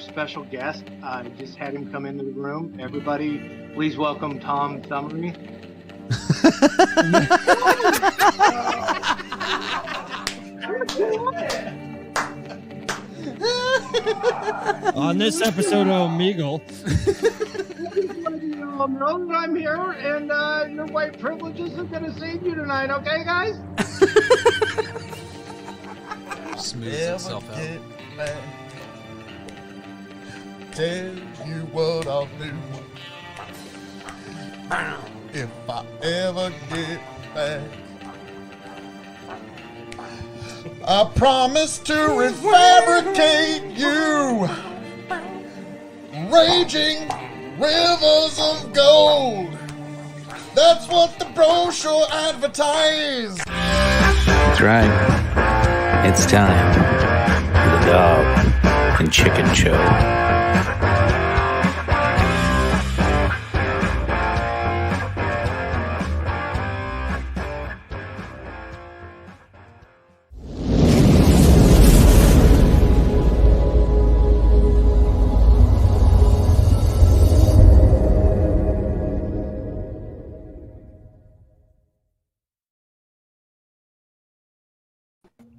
special guest. I just had him come into the room. Everybody, please welcome Tom Thummery. On this episode of Omegle. You all know that I'm here, and your white privileges are going to save you tonight, okay, guys? Smooths itself out. Tell you what I'll do if I ever get back. I promise to refabricate you, raging rivers of gold. That's what the brochure advertised. That's right. It's time for the Dog and Chicken Show.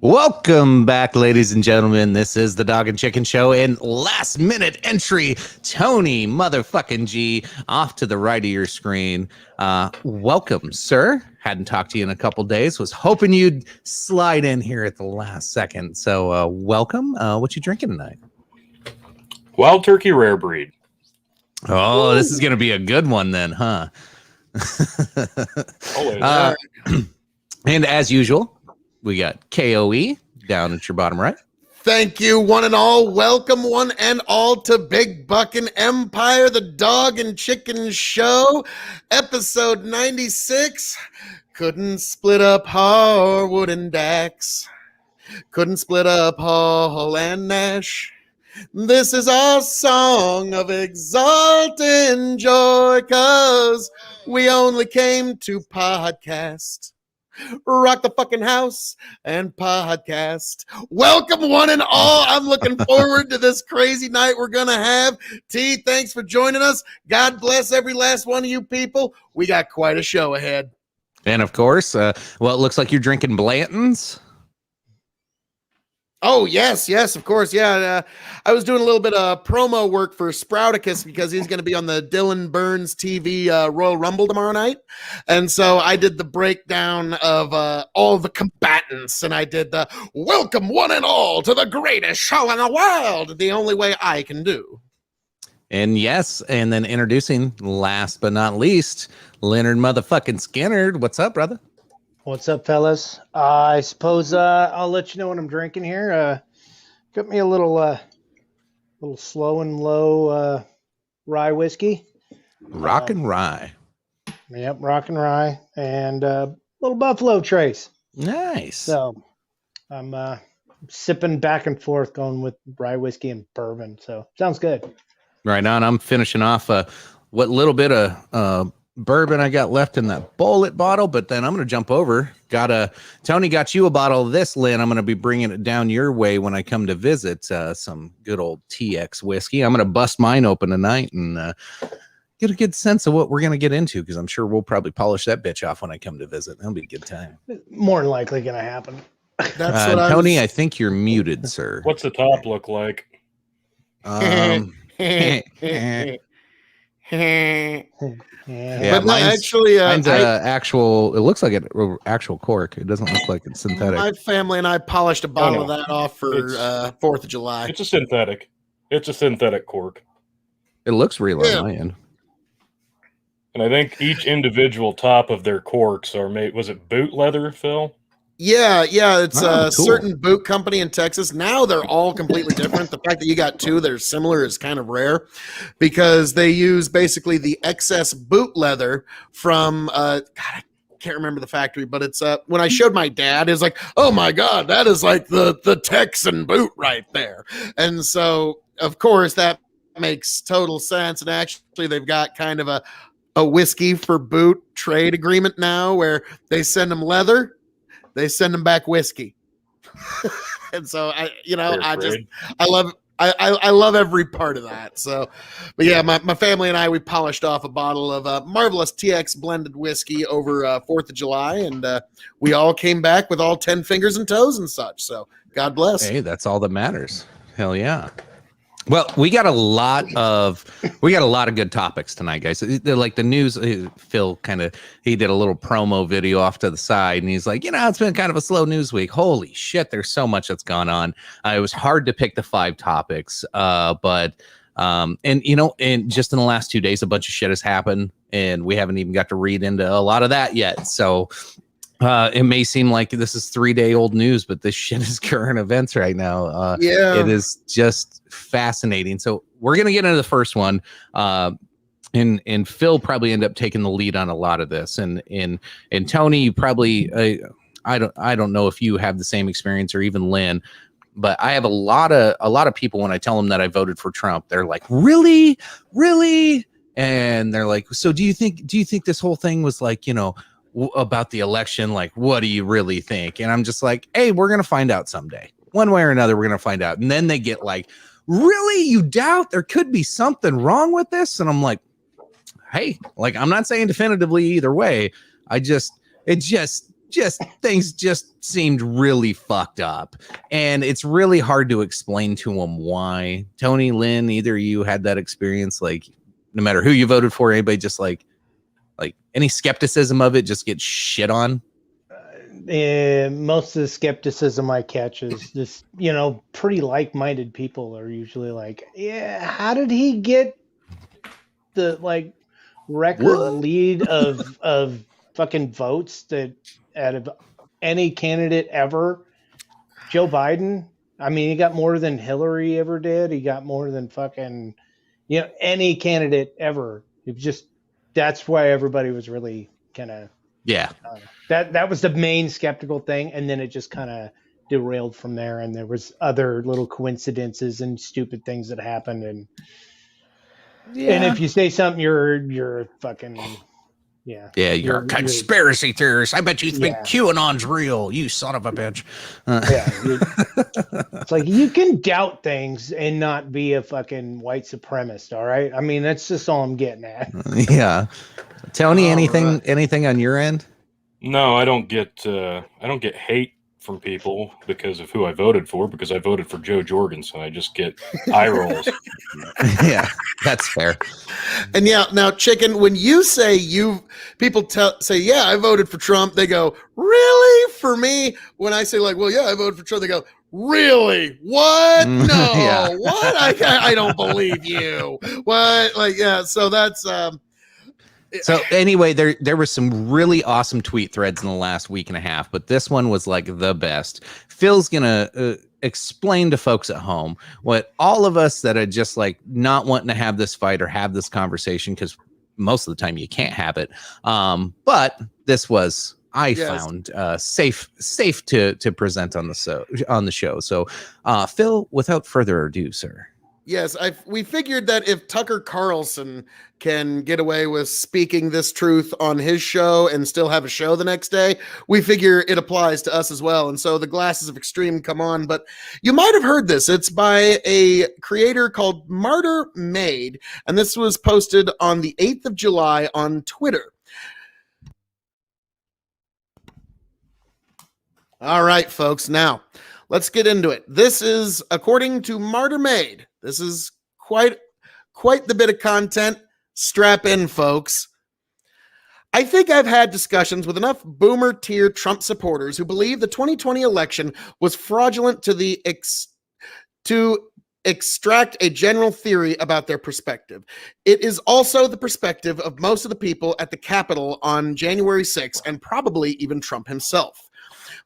Welcome back, ladies and gentlemen. This is the Dog and Chicken Show, and last minute entry, Tony motherfucking G off to the right of your screen. Welcome, sir. Hadn't talked to you in a couple days. Was hoping you'd slide in here at the last second. So welcome. What you drinking tonight? Wild Turkey Rare Breed. Oh, this is going to be a good one then, huh? And as usual, we got KOE down at your bottom right. Thank you, one and all. Welcome, one and all, to Big Buckin' Empire, the Dog and Chicken Show, episode 96. Couldn't split up Harwood and Dax. Couldn't split up Hall and Nash. This is our song of exalting joy, 'cause we only came to podcast. Rock the fucking house and podcast. Welcome, one and all. I'm looking forward to this crazy night we're gonna have. T, thanks for joining us. God bless every last one of you people. We got quite a show ahead. And of course, well, it looks like you're drinking Blanton's. Oh, yes, of course. Yeah, I was doing a little bit of promo work for Sprouticus because he's going to be on the Dylan Burns TV Royal Rumble tomorrow night. And so I did the breakdown of all the combatants, and I did the welcome one and all to the greatest show in the world, the only way I can do. And yes, and then introducing, last but not least, Leonard motherfucking Skinner. What's up, brother? What's up, fellas? I suppose I'll let you know what I'm drinking here. Got me a little slow and low rye whiskey. Rock and rye. Yep, rock and rye, and little Buffalo Trace. Nice. So I'm sipping back and forth, going with rye whiskey and bourbon. So sounds good. Right now, and I'm finishing off what little bit of bourbon I got left in that bullet bottle, but then I'm going to jump over. Tony got you a bottle of this, Lynn. I'm going to be bringing it down your way when I come to visit some good old TX whiskey. I'm going to bust mine open tonight and get a good sense of what we're going to get into, because I'm sure we'll probably polish that bitch off when I come to visit. That'll be a good time. More than likely going to happen. That's what Tony, I think you're muted, sir. What's the top look like? Yeah, but actually, actual. It looks like an actual cork. It doesn't look like it's synthetic. My family and I polished a bottle of that off for 4th of July. It's a synthetic. It's a synthetic cork. It looks real on my end. And I think each individual top of their corks are made. Was it boot leather, Phil? Yeah, it's a cool. certain boot company in Texas. Now they're all completely different. The fact that you got two that are similar is kind of rare, because they use basically the excess boot leather from God, I can't remember the factory, but it's when I showed my dad, it's like, oh my God, that is like the Texan boot right there. And so of course that makes total sense. And actually they've got kind of a whiskey for boot trade agreement now, where they send them leather, they send them back whiskey. And so I love I love every part of that. So, but yeah, my family and I, we polished off a bottle of marvelous TX blended whiskey over 4th of July, and we all came back with all 10 fingers and toes and such. So God bless. Hey, that's all that matters. Hell yeah. Well, we got a lot of good topics tonight, guys. Like the news, Phil he did a little promo video off to the side, and he's like, it's been kind of a slow news week. Holy shit, there's so much that's gone on. It was hard to pick the 5 topics, but and just in the last 2 days, a bunch of shit has happened, and we haven't even got to read into a lot of that yet. So it may seem like this is 3-day-old news, but this shit is current events right now. It is just fascinating. So we're gonna get into the first one, and Phil probably end up taking the lead on a lot of this, and Tony, you probably I don't know if you have the same experience, or even Lynn, but I have a lot of people, when I tell them that I voted for Trump, they're like, really, and they're like, so do you think this whole thing was like, about the election, like, what do you really think? And I'm just like, hey, we're gonna find out someday, one way or another. We're gonna find out. And then they get like, really, you doubt there could be something wrong with this? And I'm like, hey, like, I'm not saying definitively either way. Things just seemed really fucked up, and it's really hard to explain to them why. Tony, Lynn, either of you had that experience, like, no matter who you voted for, anybody just like any skepticism of it just gets shit on? Most of the skepticism I catch is just, pretty like-minded people are usually like, yeah, how did he get the record lead of fucking votes that out of any candidate ever? Joe Biden, I mean, he got more than Hillary ever did. He got more than fucking, any candidate ever. It just, that's why everybody was really kind of, that was the main skeptical thing. And then it just kind of derailed from there. And there was other little coincidences and stupid things that happened. And if you say something, you're fucking, you're a conspiracy theorist. I bet you think QAnon's real, you son of a bitch. It's like, you can doubt things and not be a fucking white supremacist. All right. I mean, that's just all I'm getting at. Yeah. Tony, anything on your end? No, I don't get hate from people because of who I voted for, because I voted for Joe Jorgensen. I just get eye rolls. Yeah, that's fair. And now, Chicken, when you say people say, yeah, I voted for Trump, they go, really? For me, when I say like, well, yeah, I voted for Trump, they go, really? What? No, what? I don't believe you. What? Like, yeah. So that's, So anyway, there were some really awesome tweet threads in the last week and a half, but this one was like the best. Phil's gonna explain to folks at home what all of us that are just like not wanting to have this fight or have this conversation, because most of the time you can't have it. But this was, I found safe to present on the show. So Phil, without further ado, sir. Yes, we figured that if Tucker Carlson can get away with speaking this truth on his show and still have a show the next day, we figure it applies to us as well. And so the glasses of extreme come on. But you might have heard this. It's by a creator called Martyr Made, and this was posted on the 8th of July on Twitter. All right, folks. Now, let's get into it. This is, according to Martyr Made, this is quite the bit of content. Strap in, folks. I think I've had discussions with enough boomer tier Trump supporters who believe the 2020 election was fraudulent to extract a general theory about their perspective. It is also the perspective of most of the people at the Capitol on January 6th, and probably even Trump himself.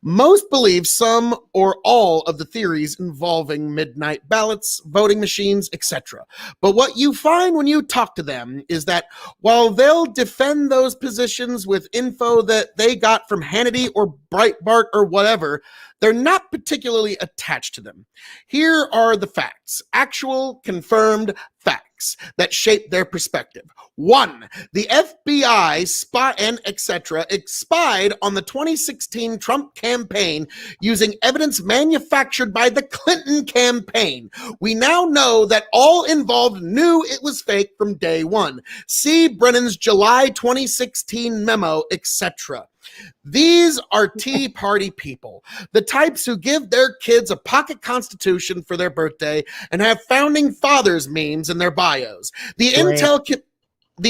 Most believe some or all of the theories involving midnight ballots, voting machines, etc. But what you find when you talk to them is that while they'll defend those positions with info that they got from Hannity or Breitbart or whatever, they're not particularly attached to them. Here are the facts, actual confirmed facts that shape their perspective. 1. The FBI spy and etc. spied on the 2016 Trump campaign using evidence manufactured by the Clinton campaign. We now know that all involved knew it was fake from day one. See Brennan's July 2016 memo, etc. These are Tea Party people, the types who give their kids a pocket constitution for their birthday and have founding fathers memes in their bios. The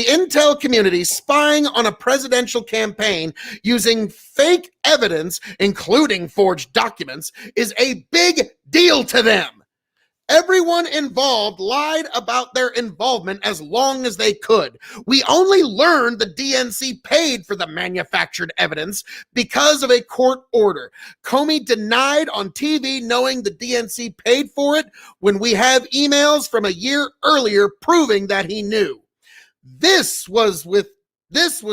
intel community spying on a presidential campaign using fake evidence, including forged documents, is a big deal to them. Everyone involved lied about their involvement as long as they could. We only learned the DNC paid for the manufactured evidence because of a court order. Comey denied on TV knowing the DNC paid for it when we have emails from a year earlier proving that he knew. This was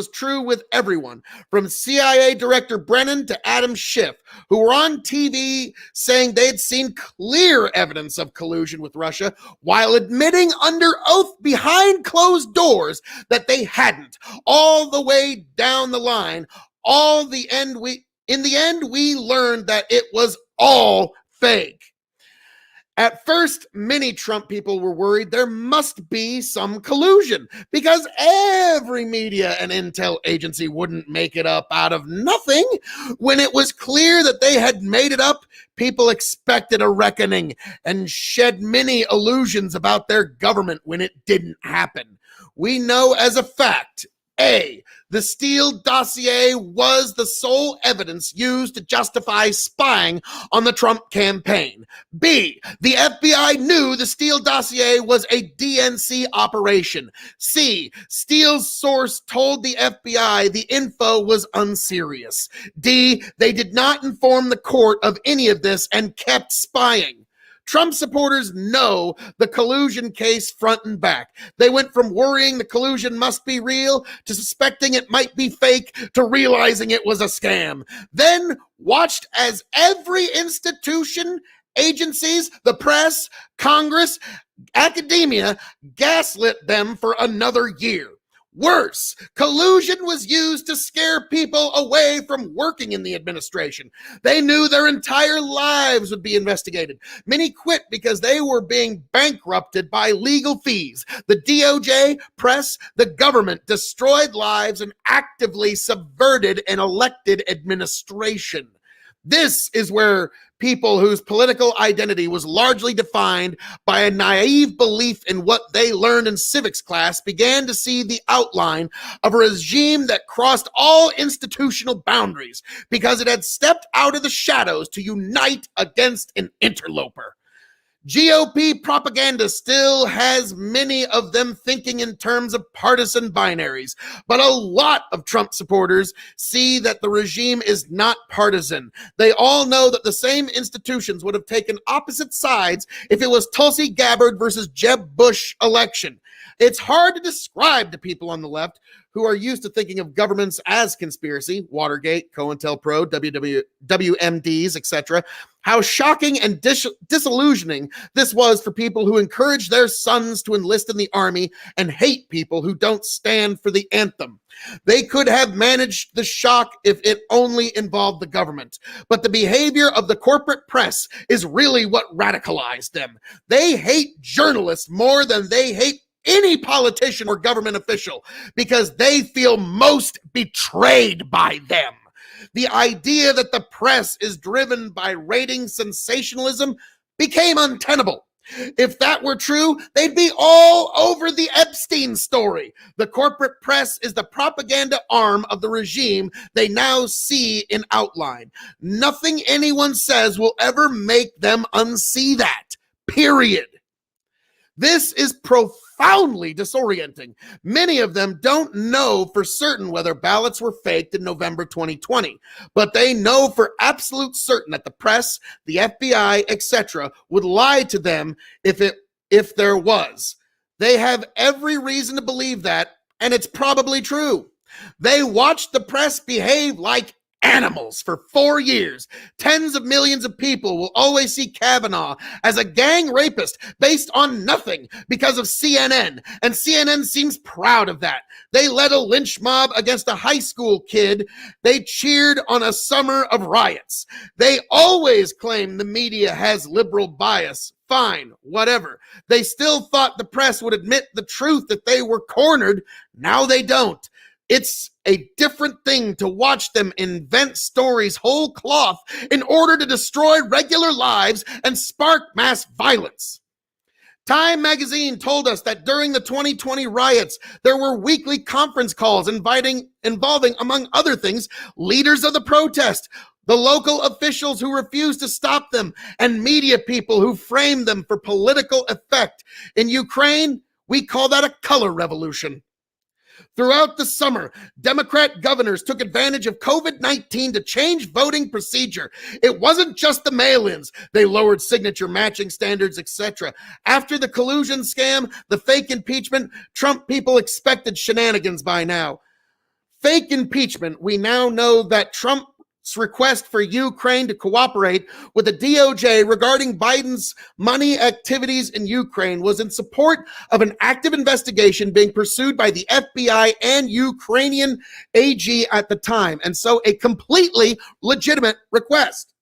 true with everyone, from CIA Director Brennan to Adam Schiff, who were on TV saying they'd seen clear evidence of collusion with Russia while admitting under oath behind closed doors that they hadn't. All the way down the line, in the end, we learned that it was all fake. At first, many Trump people were worried there must be some collusion because every media and intel agency wouldn't make it up out of nothing. When it was clear that they had made it up, people expected a reckoning and shed many illusions about their government when it didn't happen. We know as a fact, A, the Steele dossier was the sole evidence used to justify spying on the Trump campaign. B, the FBI knew the Steele dossier was a DNC operation. C, Steele's source told the FBI the info was unserious. D, they did not inform the court of any of this and kept spying. Trump supporters know the collusion case front and back. They went from worrying the collusion must be real to suspecting it might be fake to realizing it was a scam. Then watched as every institution, agencies, the press, Congress, academia gaslit them for another year. Worse, collusion was used to scare people away from working in the administration. They knew their entire lives would be investigated. Many quit because they were being bankrupted by legal fees. The DOJ, press, the government destroyed lives and actively subverted an elected administration. This is where people whose political identity was largely defined by a naive belief in what they learned in civics class began to see the outline of a regime that crossed all institutional boundaries because it had stepped out of the shadows to unite against an interloper. GOP propaganda still has many of them thinking in terms of partisan binaries, but a lot of Trump supporters see that the regime is not partisan. They all know that the same institutions would have taken opposite sides if it was Tulsi Gabbard versus Jeb Bush election. It's hard to describe to people on the left who are used to thinking of governments as conspiracy, Watergate, COINTELPRO, WMDs, etc., how shocking and disillusioning this was for people who encourage their sons to enlist in the army and hate people who don't stand for the anthem. They could have managed the shock if it only involved the government. But the behavior of the corporate press is really what radicalized them. They hate journalists more than they hate any politician or government official because they feel most betrayed by them. The idea that the press is driven by rating sensationalism became untenable. If that were true, they'd be all over the Epstein story. The corporate press is the propaganda arm of the regime they now see in outline. Nothing anyone says will ever make them unsee that. Period. This is profoundly disorienting. Many of them don't know for certain whether ballots were faked in November 2020, but they know for absolute certain that the press, the FBI, etc., would lie to them if there was. They have every reason to believe that, and it's probably true. They watched the press behave like animals for 4 years. Tens of millions of people will always see Kavanaugh as a gang rapist based on nothing because of CNN, and CNN seems proud of that. They led a lynch mob against a high school kid. They cheered on a summer of riots. They always claim the media has liberal bias. Fine, whatever. They still thought the press would admit the truth that they were cornered. Now they don't. It's a different thing to watch them invent stories whole cloth in order to destroy regular lives and spark mass violence. Time magazine told us that during the 2020 riots, there were weekly conference calls involving, among other things, leaders of the protest, the local officials who refused to stop them, and media people who framed them for political effect. In Ukraine, we call that a color revolution. Throughout the summer, Democrat governors took advantage of COVID-19 to change voting procedure. It wasn't just the mail-ins. They lowered signature matching standards, etc. After the collusion scam, the fake impeachment, Trump people expected shenanigans by now. Fake impeachment, we now know that Trump's request for Ukraine to cooperate with the DOJ regarding Biden's money activities in Ukraine was in support of an active investigation being pursued by the FBI and Ukrainian AG at the time, and so a completely legitimate request.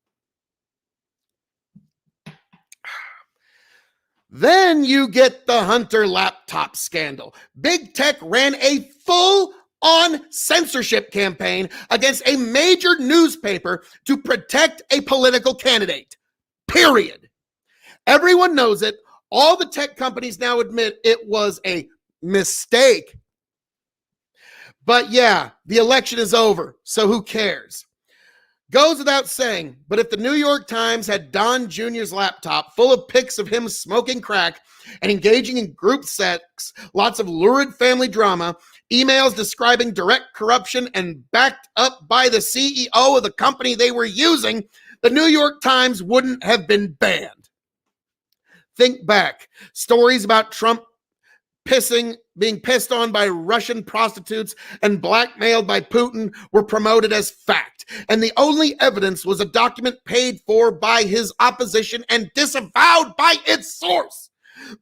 Then you get the Hunter laptop scandal. Big Tech ran a full on censorship campaign against a major newspaper to protect a political candidate. Period. Everyone knows it. All the tech companies now admit it was a mistake. But yeah, the election is over, so who cares? Goes without saying, but if the New York Times had Don Jr.'s laptop full of pics of him smoking crack and engaging in group sex, lots of lurid family drama, emails describing direct corruption, and backed up by the CEO of the company they were using, the New York Times wouldn't have been banned. Think back. Stories about Trump being pissed on by Russian prostitutes and blackmailed by Putin were promoted as fact. And the only evidence was a document paid for by his opposition and disavowed by its source.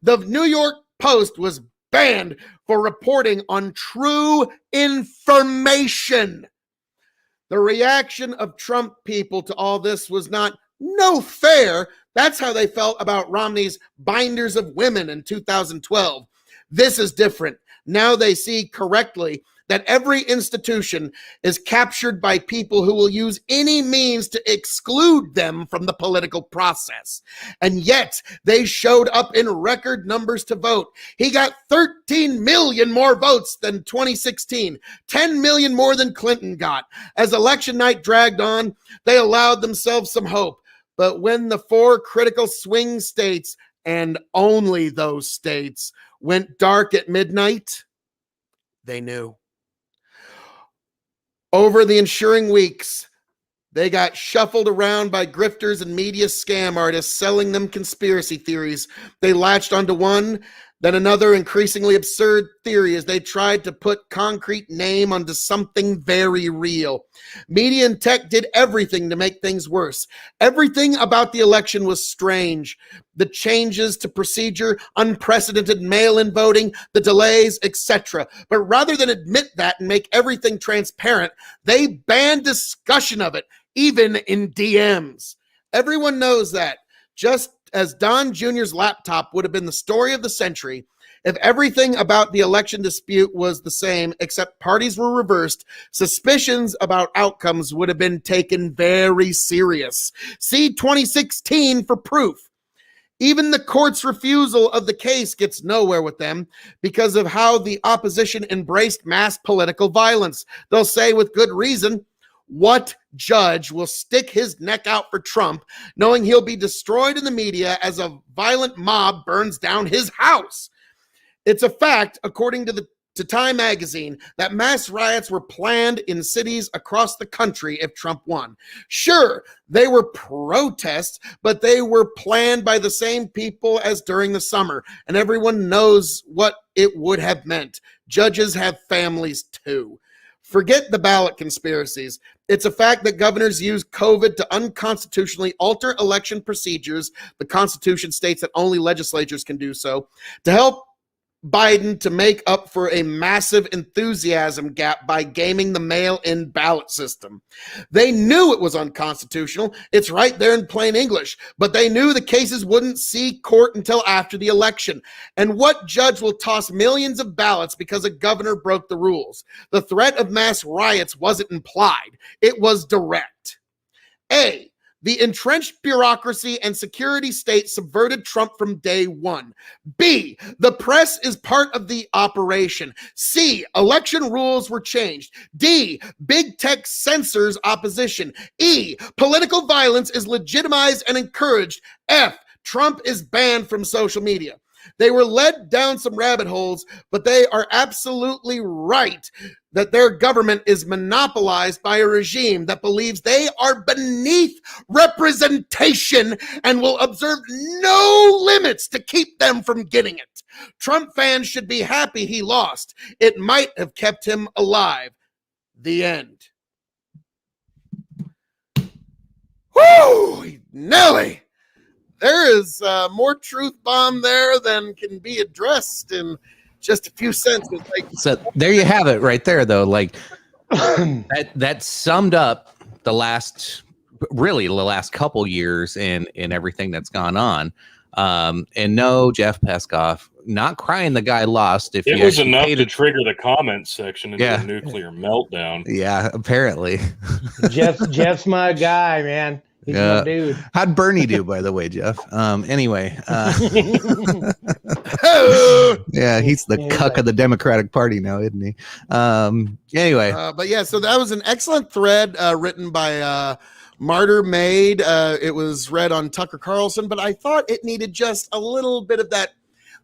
The New York Post was banned for reporting on true information. The reaction of Trump people to all this was not, no fair. That's how they felt about Romney's binders of women in 2012. This is different. Now they see correctly that every institution is captured by people who will use any means to exclude them from the political process. And yet they showed up in record numbers to vote. He got 13 million more votes than 2016, 10 million more than Clinton got. As election night dragged on, they allowed themselves some hope. But when the 4 critical swing states, and only those states, went dark at midnight, they knew. Over the ensuing weeks, they got shuffled around by grifters and media scam artists selling them conspiracy theories. They latched onto one, then another increasingly absurd theory as they tried to put concrete name onto something very real. Media and tech did everything to make things worse. Everything about the election was strange. The changes to procedure, unprecedented mail-in voting, the delays, etc. But rather than admit that and make everything transparent, they banned discussion of it, even in DMs. Everyone knows that. Just as Don Jr.'s laptop would have been the story of the century, if everything about the election dispute was the same, except parties were reversed, suspicions about outcomes would have been taken very serious. See 2016 for proof. Even the court's refusal of the case gets nowhere with them because of how the opposition embraced mass political violence. They'll say with good reason, what judge will stick his neck out for Trump, knowing he'll be destroyed in the media as a violent mob burns down his house? It's a fact, according to Time magazine, that mass riots were planned in cities across the country if Trump won. Sure, they were protests, but they were planned by the same people as during the summer, and everyone knows what it would have meant. Judges have families too. Forget the ballot conspiracies. It's a fact that governors use COVID to unconstitutionally alter election procedures. The Constitution states that only legislatures can do so to help Biden to make up for a massive enthusiasm gap by gaming the mail-in ballot system. They knew it was unconstitutional. It's right there in plain English, but they knew the cases wouldn't see court until after the election. And what judge will toss millions of ballots because a governor broke the rules? The threat of mass riots wasn't implied. It was direct. A, the entrenched bureaucracy and security state subverted Trump from day one. B, the press is part of the operation. C, election rules were changed. D, big tech censors opposition. E, political violence is legitimized and encouraged. F, Trump is banned from social media. They were led down some rabbit holes, but they are absolutely right that their government is monopolized by a regime that believes they are beneath representation and will observe no limits to keep them from getting it. Trump fans should be happy he lost. It might have kept him alive. The end. Woo! Nelly! There is more truth bomb there than can be addressed in just a few sentences. So there you have it right there, though. Like that summed up the last couple years and everything that's gone on. And no, Jeff Peskoff, not crying the guy lost. If it was enough to trigger the comments section into a nuclear meltdown. Yeah, apparently. Jeff's my guy, man. He's my dude. How'd Bernie do, by the way, Jeff? Anyway. Yeah, he's the cuck of the Democratic Party now, isn't he? Anyway. But yeah, so that was an excellent thread written by Martyr Maid. It was read on Tucker Carlson, but I thought it needed just a little bit of that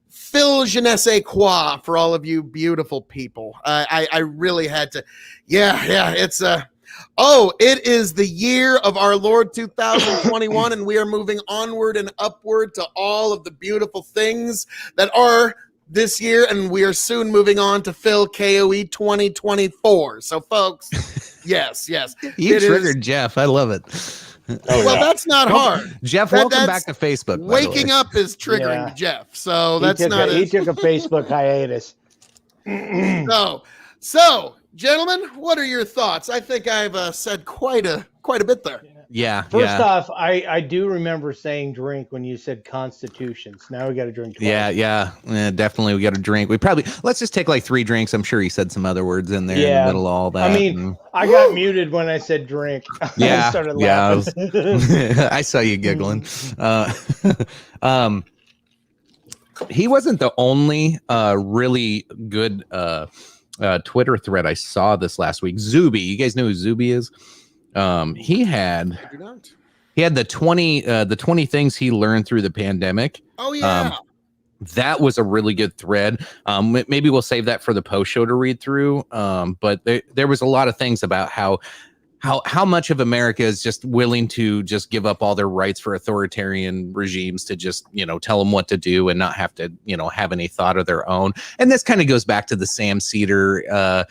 Phil je ne sais quoi for all of you beautiful people. I really had to. Yeah, it's it is the year of our Lord 2021, and we are moving onward and upward to all of the beautiful things that are this year, and we are soon moving on to Phil KOE 2024. So, folks, yes. You triggered Jeff. I love it. That's not hard. Jeff, welcome back to Facebook. Waking up is triggering Jeff, so he took a Facebook hiatus. So, gentlemen, what are your thoughts? I think I've said quite a bit there. Yeah. First off, I do remember saying drink when you said constitutions. Now we got to drink twice. Yeah, definitely we got to drink. Let's just take like 3 drinks. I'm sure he said some other words in there in the middle of all that. I mean, I got muted when I said drink. Yeah. I started laughing. I saw you giggling. He wasn't the only really good Twitter thread I saw this last week. Zuby, you guys know who Zuby is? He had the 20 things he learned through the pandemic. Oh yeah. That was a really good thread. Maybe we'll save that for the post show to read through. But there was a lot of things about how much of America is just willing to just give up all their rights for authoritarian regimes to just, tell them what to do and not have to, have any thought of their own. And this kind of goes back to the Sam Cedar,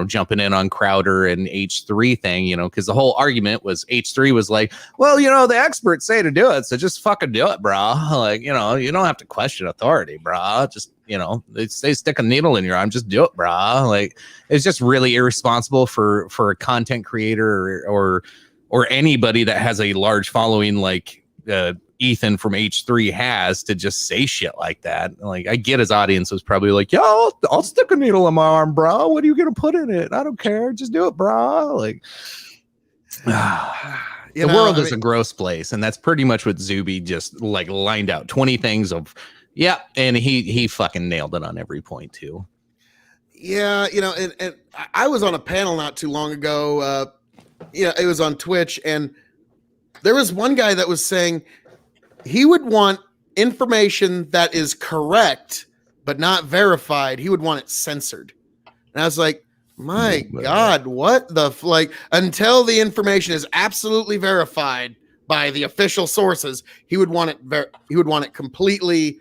jumping in on Crowder and H3 thing, because the whole argument was H3 was like, well, the experts say to do it, so just fucking do it, brah. Like, you don't have to question authority, brah. Just, they stick a needle in your arm, just do it, brah. Like, it's just really irresponsible for a content creator or anybody that has a large following like Ethan from H3 has to just say shit like that. Like, I get his audience was probably like, yeah, I'll stick a needle in my arm, bro. What are you gonna put in it? I don't care. Just do it, bro. Like, the world is a gross place, and that's pretty much what Zuby just like lined out 20 things of. Yeah, and he fucking nailed it on every point too. Yeah, and I was on a panel not too long ago. It was on Twitch, and there was one guy that was saying he would want information that is correct but not verified. He would want it censored, and I was like, my God, what the until the information is absolutely verified by the official sources, he would want it completely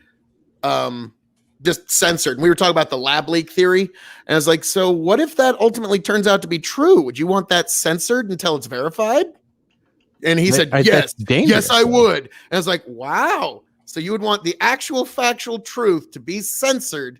just censored. And we were talking about the lab leak theory. And I was like, so what if that ultimately turns out to be true? Would you want that censored until it's verified? And he said, yes, I would. And I was like, wow. So you would want the actual factual truth to be censored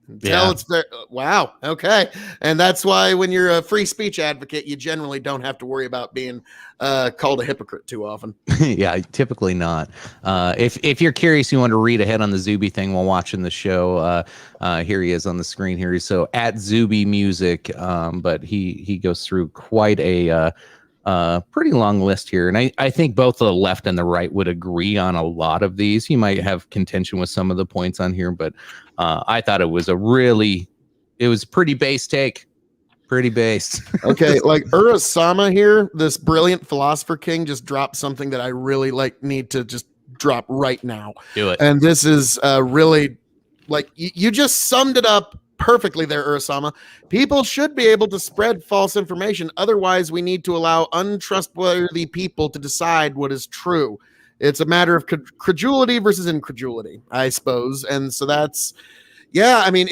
until it's there. Wow. Okay. And that's why when you're a free speech advocate, you generally don't have to worry about being called a hypocrite too often. Yeah, typically not. If you're curious, you want to read ahead on the Zuby thing while watching the show. Here he is on the screen here. So at Zuby Music, but he goes through quite a pretty long list here. And I think both the left and the right would agree on a lot of these. You might have contention with some of the points on here, but I thought it was pretty base take. Pretty based. Okay, like Urasama here, this brilliant philosopher king, just dropped something that I really need to just drop right now. Do it. And this is really you just summed it up perfectly there, Urasama. People should be able to spread false information. Otherwise, we need to allow untrustworthy people to decide what is true. It's a matter of credulity versus incredulity, I suppose. And so that's, I mean,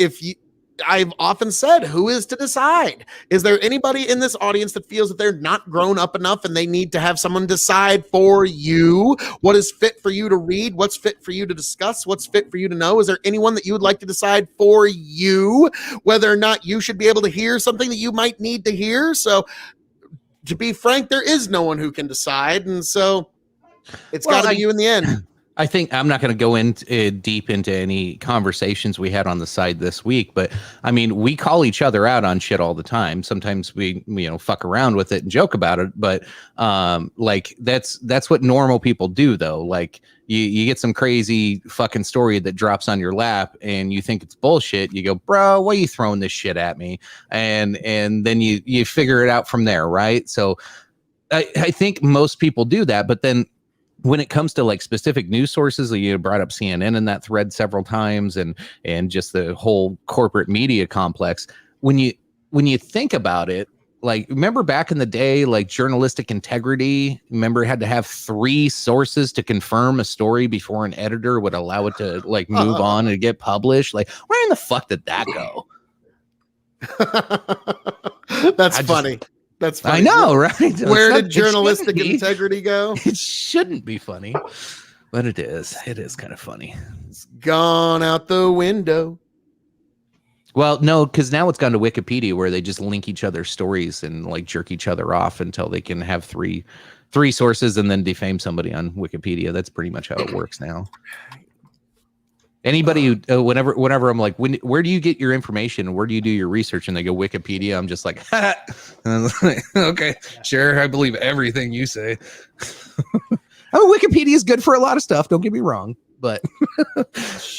I've often said, who is to decide? Is there anybody in this audience that feels that they're not grown up enough and they need to have someone decide for you what is fit for you to read, what's fit for you to discuss, what's fit for you to know? Is there anyone that you would like to decide for you whether or not you should be able to hear something that you might need to hear? So to be frank, there is no one who can decide. And so it's got to be you in the end. I think I'm not going to go into deep into any conversations we had on the side this week, but I mean, we call each other out on shit all the time. Sometimes we fuck around with it and joke about it, but that's what normal people do though. Like you get some crazy fucking story that drops on your lap and you think it's bullshit. You go, bro, why are you throwing this shit at me? And then you figure it out from there. Right. So I think most people do that, but then when it comes to like specific news sources, you brought up CNN in that thread several times, and just the whole corporate media complex. When you think about it, like remember back in the day, like journalistic integrity, remember had to have 3 sources to confirm a story before an editor would allow it to like move on and get published. Like where in the fuck did that go? That's funny. That's funny. I know, right? Where did journalistic integrity go? It shouldn't be funny, but it is. It is kind of funny. It's gone out the window. Well, no, because now it's gone to Wikipedia where they just link each other's stories and like jerk each other off until they can have three sources and then defame somebody on Wikipedia. That's pretty much how it works now. Anybody who, whenever I'm like, where do you get your information? Where do you do your research? And they go Wikipedia. I'm just like, okay, sure. I believe everything you say. Wikipedia is good for a lot of stuff. Don't get me wrong, but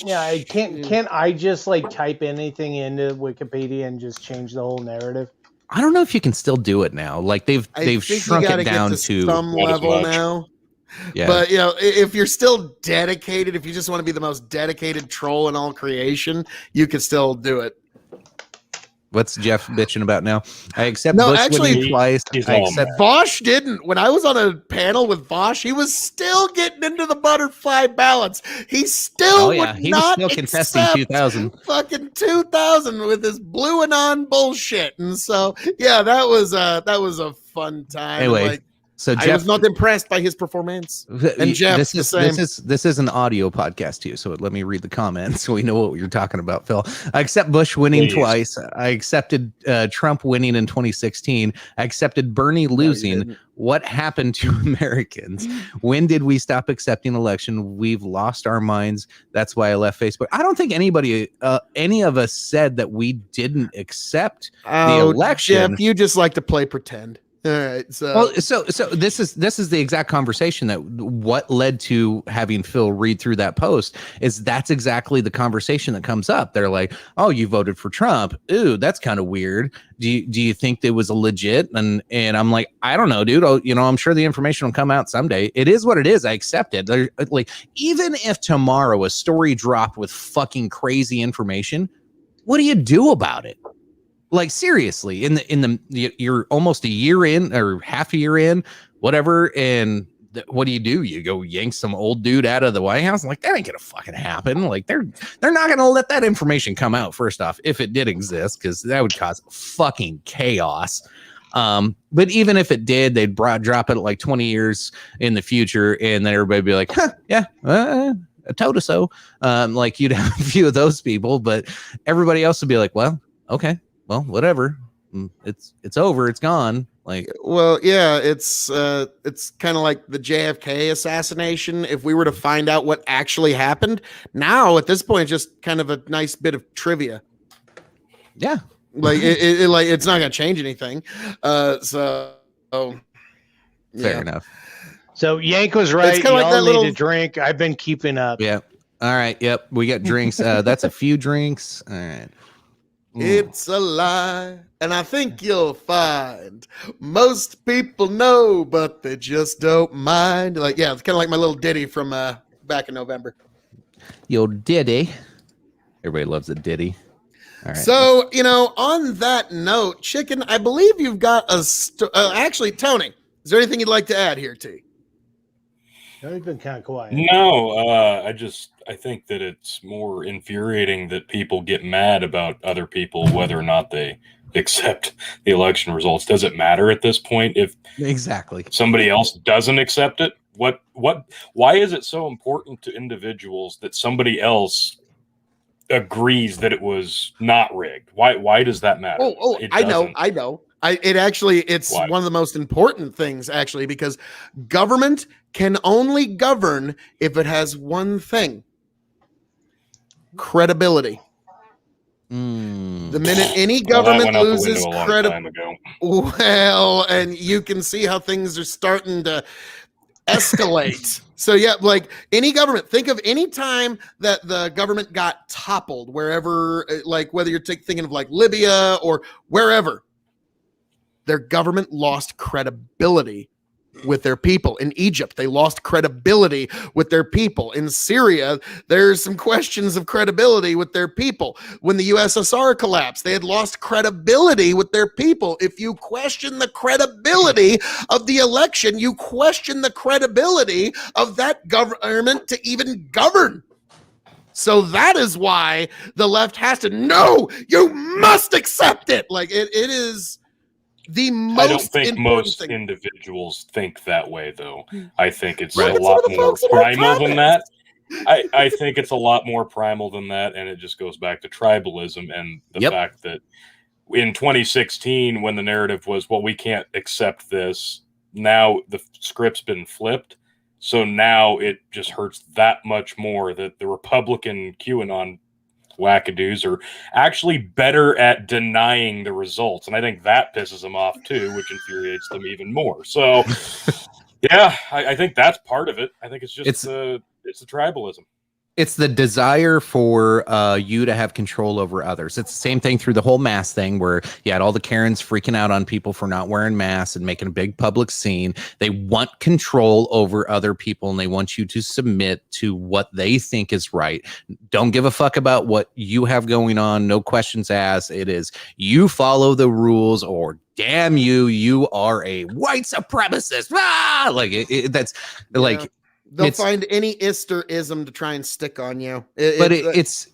yeah, can't I just like type anything into Wikipedia and just change the whole narrative? I don't know if you can still do it now. Like they've shrunk it down to some level now. Yeah. But if you're still dedicated, if you just want to be the most dedicated troll in all creation, you can still do it. What's Jeff bitching about now? I accept Bush winning twice. Vosh didn't. When I was on a panel with Vosh, he was still getting into the butterfly ballots. He still he was still contesting 2000. Fucking 2000 with his blue and on bullshit. And so that was a fun time. Anyway. So Jeff, I was not impressed by his performance. And Jeff, this is an audio podcast too. So let me read the comments so we know what you're talking about, Phil. I accept Bush winning twice. I accepted Trump winning in 2016. I accepted Bernie losing. No, what happened to Americans? When did we stop accepting election? We've lost our minds. That's why I left Facebook. I don't think anybody, any of us said that we didn't accept the election. Jeff, you just like to play pretend. All right. So this is the exact conversation that what led to having Phil read through that post is that's exactly the conversation that comes up. They're like, oh, you voted for Trump. Ooh, that's kind of weird. Do you think it was a legit? And I'm like, I don't know, dude. I'm sure the information will come out someday. It is what it is. I accept it. Like, even if tomorrow a story dropped with fucking crazy information, what do you do about it? Like seriously, you're almost a year in or half a year in, whatever, and what do? You go yank some old dude out of the White House? Like, that ain't gonna fucking happen. Like, they're not gonna let that information come out, first off, if it did exist, because that would cause fucking chaos. But even if it did, they'd drop it like 20 years in the future, and then everybody would be like, huh, yeah, I told us so. Like, you'd have a few of those people, but everybody else would be like, well, okay, well, whatever. It's over. It's gone. Like, well, yeah, it's kind of like the JFK assassination. If we were to find out what actually happened, now at this point, just kind of a nice bit of trivia. Yeah, like it's not gonna change anything. So fair enough. So Yank was right. kinda like Y'all that need little- to drink. I've been keeping up. Yeah. All right. Yep. We got drinks. That's a few drinks. All right. It's a lie, and I think you'll find most people know, but they just don't mind. Like, yeah, it's kind of like my little ditty from back in November. Yo, Diddy. Everybody loves a Diddy. All right. So, on that note, Chicken, I believe you've got actually, Tony, is there anything you'd like to add here, T? He's been kind of quiet. No, I think that it's more infuriating that people get mad about other people, whether or not they accept the election results. Does it matter at this point if exactly somebody else doesn't accept it? Why is it so important to individuals that somebody else agrees that it was not rigged? Why does that matter? I know. It's Why? one of the most important things, actually, because government can only govern if it has one thing: credibility. The minute any government loses credibility, well, and you can see how things are starting to escalate. So yeah, like any government, think of any time that the government got toppled, wherever, like whether you're thinking of like Libya or wherever, their government lost credibility with their people. In Egypt, they lost credibility with their people. In Syria, there's some questions of credibility with their people. When the USSR collapsed, they had lost credibility with their people. If you question the credibility of the election, you question the credibility of that government to even govern. So that is why the left has to, no, you must accept it. Like it is the most. I don't think most thing. Individuals think that way, though. I think it's Right. a lot more primal than that. I think it's a lot more primal than that, and it just goes back to tribalism and the fact that in 2016, when the narrative was, well, we can't accept this, now the script's been flipped. So now it just hurts that much more that the Republican QAnon wackadoos are actually better at denying the results, and I think that pisses them off too, which infuriates them even more. So yeah, I think that's part of it. I think it's just the tribalism. It's the desire for you to have control over others. It's the same thing through the whole mask thing where you had all the Karens freaking out on people for not wearing masks and making a big public scene. They want control over other people, and they want you to submit to what they think is right. Don't give a fuck about what you have going on. No questions asked. It is you follow the rules, or damn you, you are a white supremacist. Ah! Like that's like. They'll find any Easter-ism to try and stick on you. It's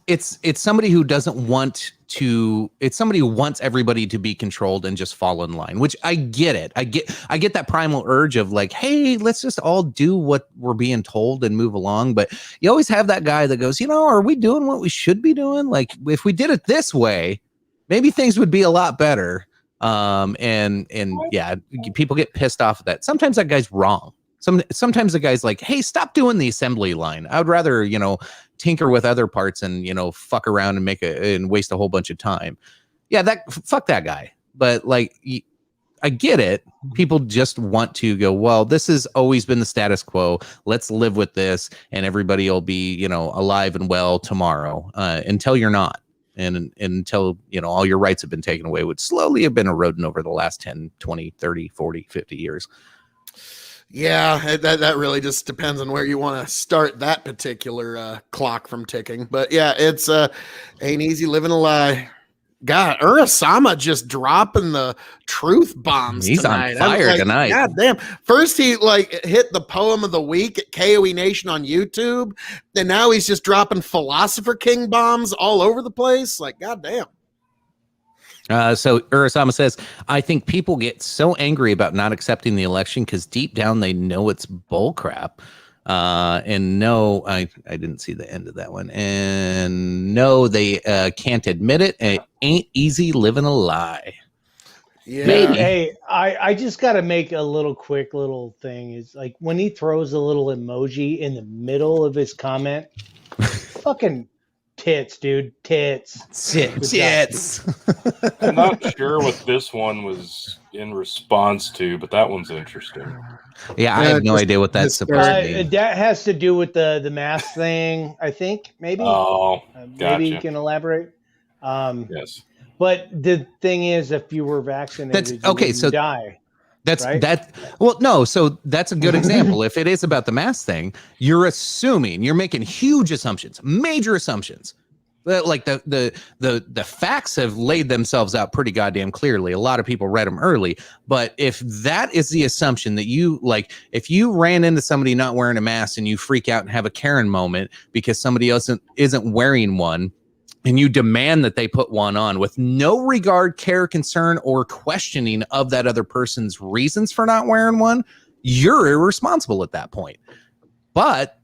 somebody who doesn't want to. It's somebody who wants everybody to be controlled and just fall in line. Which I get it. I get that primal urge of like, hey, let's just all do what we're being told and move along. But you always have that guy that goes, are we doing what we should be doing? Like, if we did it this way, maybe things would be a lot better. And yeah, people get pissed off at that. Sometimes that guy's wrong. Sometimes the guy's like, hey, stop doing the assembly line. I would rather, tinker with other parts and, fuck around and and waste a whole bunch of time. Yeah, fuck that guy. But like, I get it. People just want to go, well, this has always been the status quo. Let's live with this and everybody will be, alive and well tomorrow until you're not. And until, all your rights have been taken away, which slowly have been eroding over the last 10, 20, 30, 40, 50 years. Yeah, that really just depends on where you want to start that particular clock from ticking. But yeah, it's ain't easy living a lie. God, Urasama just dropping the truth bombs. He's tonight. on fire tonight. God damn! First he hit the poem of the week at KOE Nation on YouTube, and now he's just dropping Philosopher King bombs all over the place. Like, god damn. So Urasama says, I think people get so angry about not accepting the election because deep down they know it's bullcrap. And no, I didn't see the end of that one. And no, they can't admit it. It ain't easy living a lie. Yeah. Maybe. Hey, I just got to make a quick little thing. Is like when he throws a little emoji in the middle of his comment, fucking tits, dude, tits. Tits. I'm not sure what this one was in response to, but that one's interesting. Yeah, I have no idea what that's supposed to be. That has to do with the mask thing, I think. Maybe. Oh, Maybe gotcha. you can elaborate. Yes. But the thing is, if you were vaccinated, you die. That's right? that. Well, no. So that's a good example. If it is about the mask thing, you're making huge assumptions, major assumptions. Like the facts have laid themselves out pretty goddamn clearly. A lot of people read them early. But if that is the assumption that if you ran into somebody not wearing a mask and you freak out and have a Karen moment because somebody else isn't wearing one, and you demand that they put one on with no regard, care, concern, or questioning of that other person's reasons for not wearing one, you're irresponsible at that point. But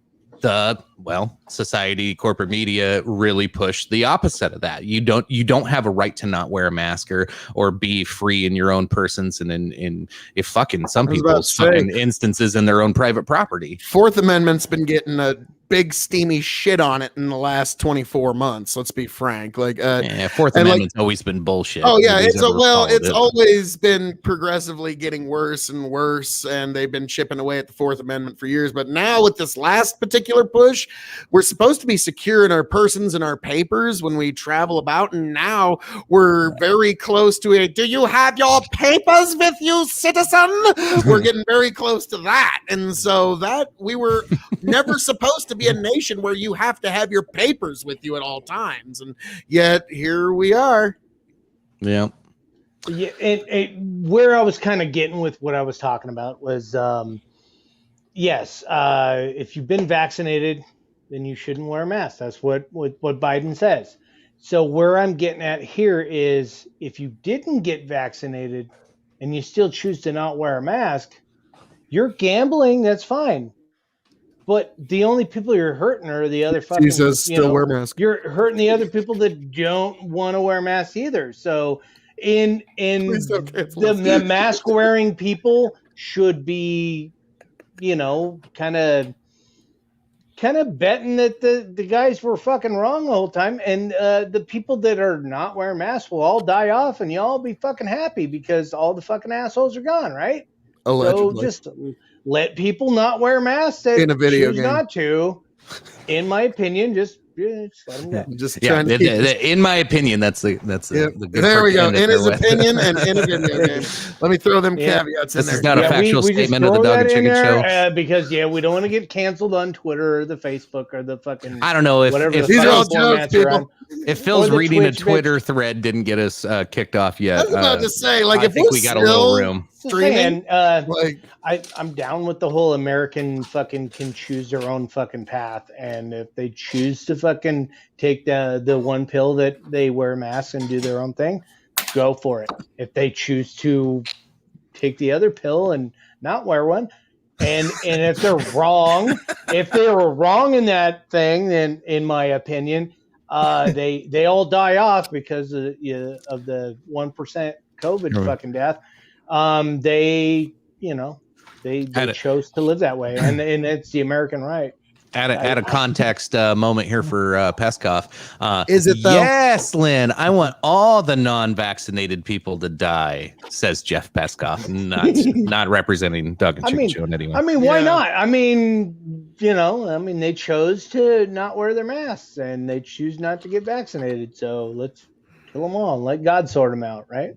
society, corporate media really push the opposite of that. You don't have a right to not wear a mask or be free in your own persons and in if fucking some people's fucking instances in their own private property. Fourth Amendment's been getting a big steamy shit on it in the last 24 months. Let's be frank. Fourth Amendment's always been bullshit. Oh yeah, it's always been progressively getting worse and worse, and they've been chipping away at the Fourth Amendment for years. But now with this last particular push, we're supposed to be secure in our persons and our papers when we travel about, and now we're very close to it. Do you have your papers with you, citizen? We're getting very close to that, and so that we were never supposed to be a nation where you have to have your papers with you at all times, and yet here we are. Yeah. Yeah, and where I was kind of getting with what I was talking about was, yes, if you've been vaccinated, then you shouldn't wear a mask. That's what Biden says. So where I'm getting at here is, if you didn't get vaccinated and you still choose to not wear a mask, you're gambling. That's fine. But the only people you're hurting are the other fucking. Wear masks. You're hurting the other people that don't want to wear masks either. So in the mask wearing people should be, kind of betting that the guys were fucking wrong the whole time, and the people that are not wearing masks will all die off, and y'all be fucking happy because all the fucking assholes are gone, right? Allegedly. So just let people not wear masks that in a video choose game. not to. In my opinion, just let them go. Just trying to in my opinion, that's the good. There we go. In his with. opinion and in a video game. Let me throw them caveats in This there. is not a factual statement of the Dog and Chicken Show. Because we don't want to get canceled on Twitter or the Facebook or the fucking. I don't know if these are all jokes, people. If Phil's reading a Twitter thread didn't get us kicked off yet, I was about to say, I think we got a little room. Streaming, I'm down with the whole American fucking can choose their own fucking path, and if they choose to fucking take the one pill that they wear masks and do their own thing, go for it. If they choose to take the other pill and not wear one, and if they're wrong, if they were wrong in that thing, then in my opinion, they all die off because of the 1% COVID fucking death. They chose to live that way, and it's the American right. Add a context moment here for Peskov. Is it though? Yes, Lynn. I want all the non-vaccinated people to die, says Jeff Peskov, not representing Doug and Chicken Show in any way. I mean, why not? I mean, they chose to not wear their masks, and they choose not to get vaccinated. So let's kill them all and let God sort them out, right?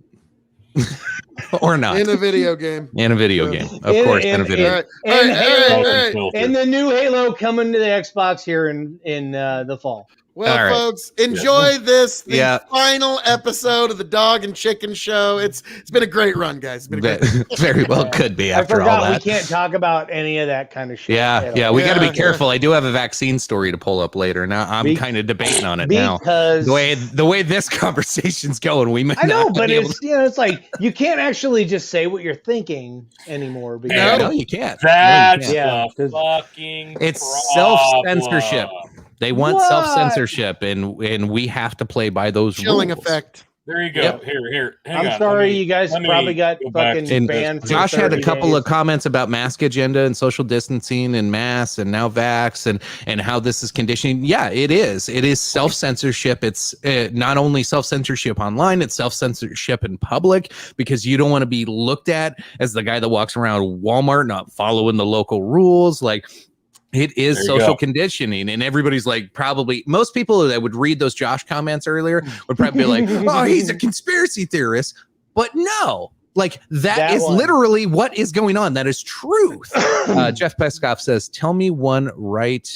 Or not. In a video game. In a video game. Of course, in a video game. And the new Halo coming to the Xbox here in the fall. Well, All right. folks, enjoy the Yeah. final episode of the Dog and Chicken Show. It's been a great run, guys. It's been a great Very well could be I after all forgot we that. can't talk about any of that kind of shit. Yeah, at yeah, all. we got to Yeah, be careful. I do have a vaccine story to pull up later. Now I'm kind of debating on it now. Because The way this conversation's going, we might I know, not but be able it's it's like you can't actually just say what you're thinking anymore. to. Because No, you can't. That's No, you can't. Yeah, the fucking It's problem. self-censorship. They want What? self-censorship, and we have to play by those chilling rules. effect. There you go. Yep. Here. Hang I'm on. sorry, you guys let me probably got go back fucking to And banned. For Josh had a 30 couple days. of comments about mask agenda and social distancing and masks and now vax and how this is conditioning. Yeah, it is. It is self-censorship. It's not only self-censorship online, it's self-censorship in public because you don't want to be looked at as the guy that walks around Walmart not following the local rules. Like, it is There you social go. conditioning, and everybody's like, probably most people that would read those Josh comments earlier would probably be like, oh, he's a conspiracy theorist. But no, like that is one. literally what is going on. That is truth. Jeff Peskoff says, tell me one right.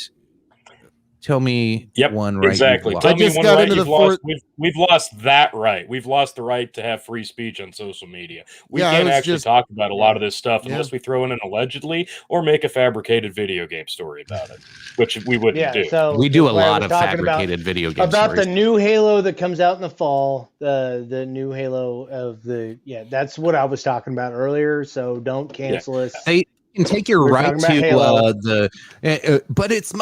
Tell me Yep, one right. exactly. you've Tell lost. me just one got right into you've the lost. We've lost that right. We've lost the right to have free speech on social media. We Yeah, I can't was actually just- talk about a lot of this stuff Yeah. unless we throw in an allegedly or make a fabricated video game story about it, which we wouldn't Yeah, do. so We do a that's why I lot was of talking about- fabricated video game about stories. the new Halo that comes out in the fall. The new Halo of that's what I was talking about earlier. So don't cancel us. They can take your We're right talking about to Halo. but it's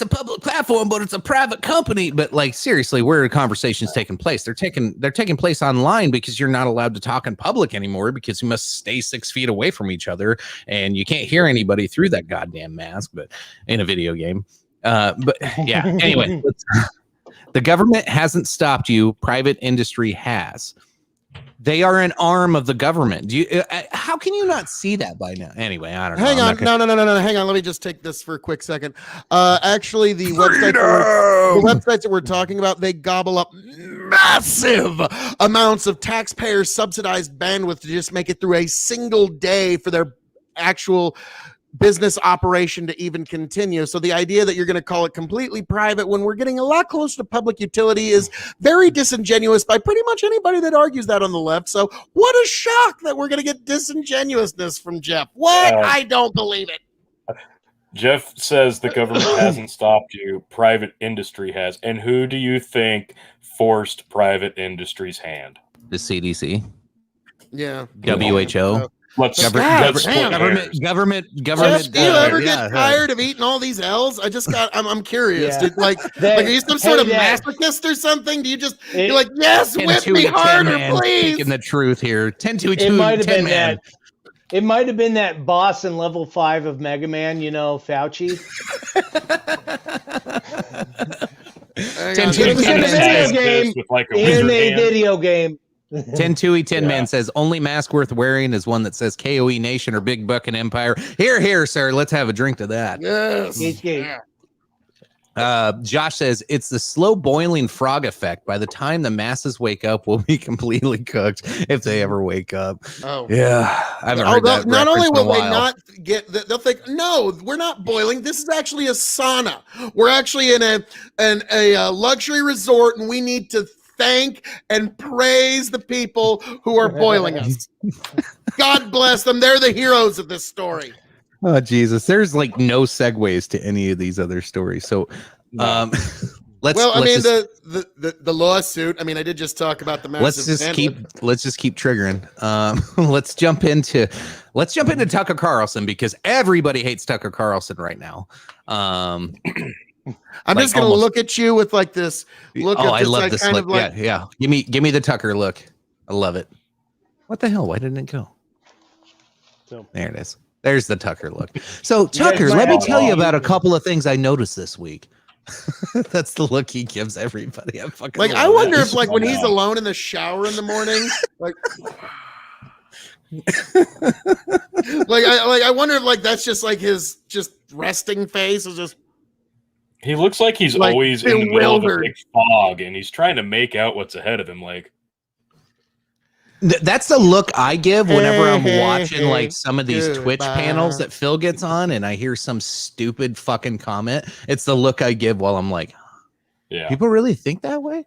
a public platform, but it's a private company. But like seriously, where are conversations taking place? They're taking place online because you're not allowed to talk in public anymore because you must stay 6 feet away from each other and you can't hear anybody through that goddamn mask. But in a video game, but yeah. Anyway, the government hasn't stopped you. Private industry has. They are an arm of the government. Do you? How can you not see that by now? Anyway, I don't know. Hang I'm on, not gonna- no. Hang on. Let me just take this for a quick second. Actually, the websites that we're talking about, they gobble up massive amounts of taxpayer subsidized bandwidth to just make it through a single day for their actual business operation to even continue. So the idea that you're going to call it completely private when we're getting a lot closer to public utility is very disingenuous by pretty much anybody that argues that on the left. So what a shock that we're going to get disingenuousness from Jeff. What? I don't believe it. Jeff says the government hasn't stopped you. Private industry has. And who do you think forced private industry's hand? The CDC, Yeah. WHO, Let's God, split damn. hairs. government. Jeff, do you ever yeah, get tired of eating all these L's? I'm curious. Yeah. Did, like are you some sort of masochist or something? Do you just you're like, yes, 10 whip to me 10 harder, man please? Speaking the truth here. 10 to 2. It might have 10 been man. that. It might have been that boss in level 5 of Mega Man. Fauci. Hang 10 on, to give me 10 in a man video says, game. With like a In wizard a hand. video game. 10 man says only mask worth wearing is one that says KOE Nation or Big Buck and Empire. Here, sir. Let's have a drink to that. Yes. Yeah. Josh says it's the slow boiling frog effect. By the time the masses wake up, we'll be completely cooked if they ever wake up. Oh. Yeah, I haven't heard that. Not only reference in a will they while. not get, they'll think, no, we're not boiling. This is actually a sauna. We're actually in a luxury resort, and we need to thank and praise the people who are boiling us. God bless them. They're the heroes of this story. Oh Jesus, there's like no segues to any of these other stories. So, let's the lawsuit. I mean, I did just talk about the massive. let's just keep triggering. Let's jump into Tucker Carlson because everybody hates Tucker Carlson right now. I'm like just gonna almost- look at you with like this look. Oh, of I just, love like, this kind look. of like, Yeah. Give me the Tucker look. I love it. What the hell? Why didn't it go? So- There it is. There's the Tucker look. So You guys Tucker, might let me have tell you all- about a couple of things I noticed this week. That's the look he gives everybody. I fucking Like, I love wonder that. if, like, when he's Yeah. alone in the shower in the morning, like, I wonder if, like, that's just like his just resting face is just. He looks like he's Like, always in the middle of a bewildered. big fog, and he's trying to make out what's ahead of him. Like, That's the look I give whenever I'm watching like some of these Twitch Goodbye. panels that Phil gets on and I hear some stupid fucking comment. It's the look I give while I'm like, Yeah. People really think that way?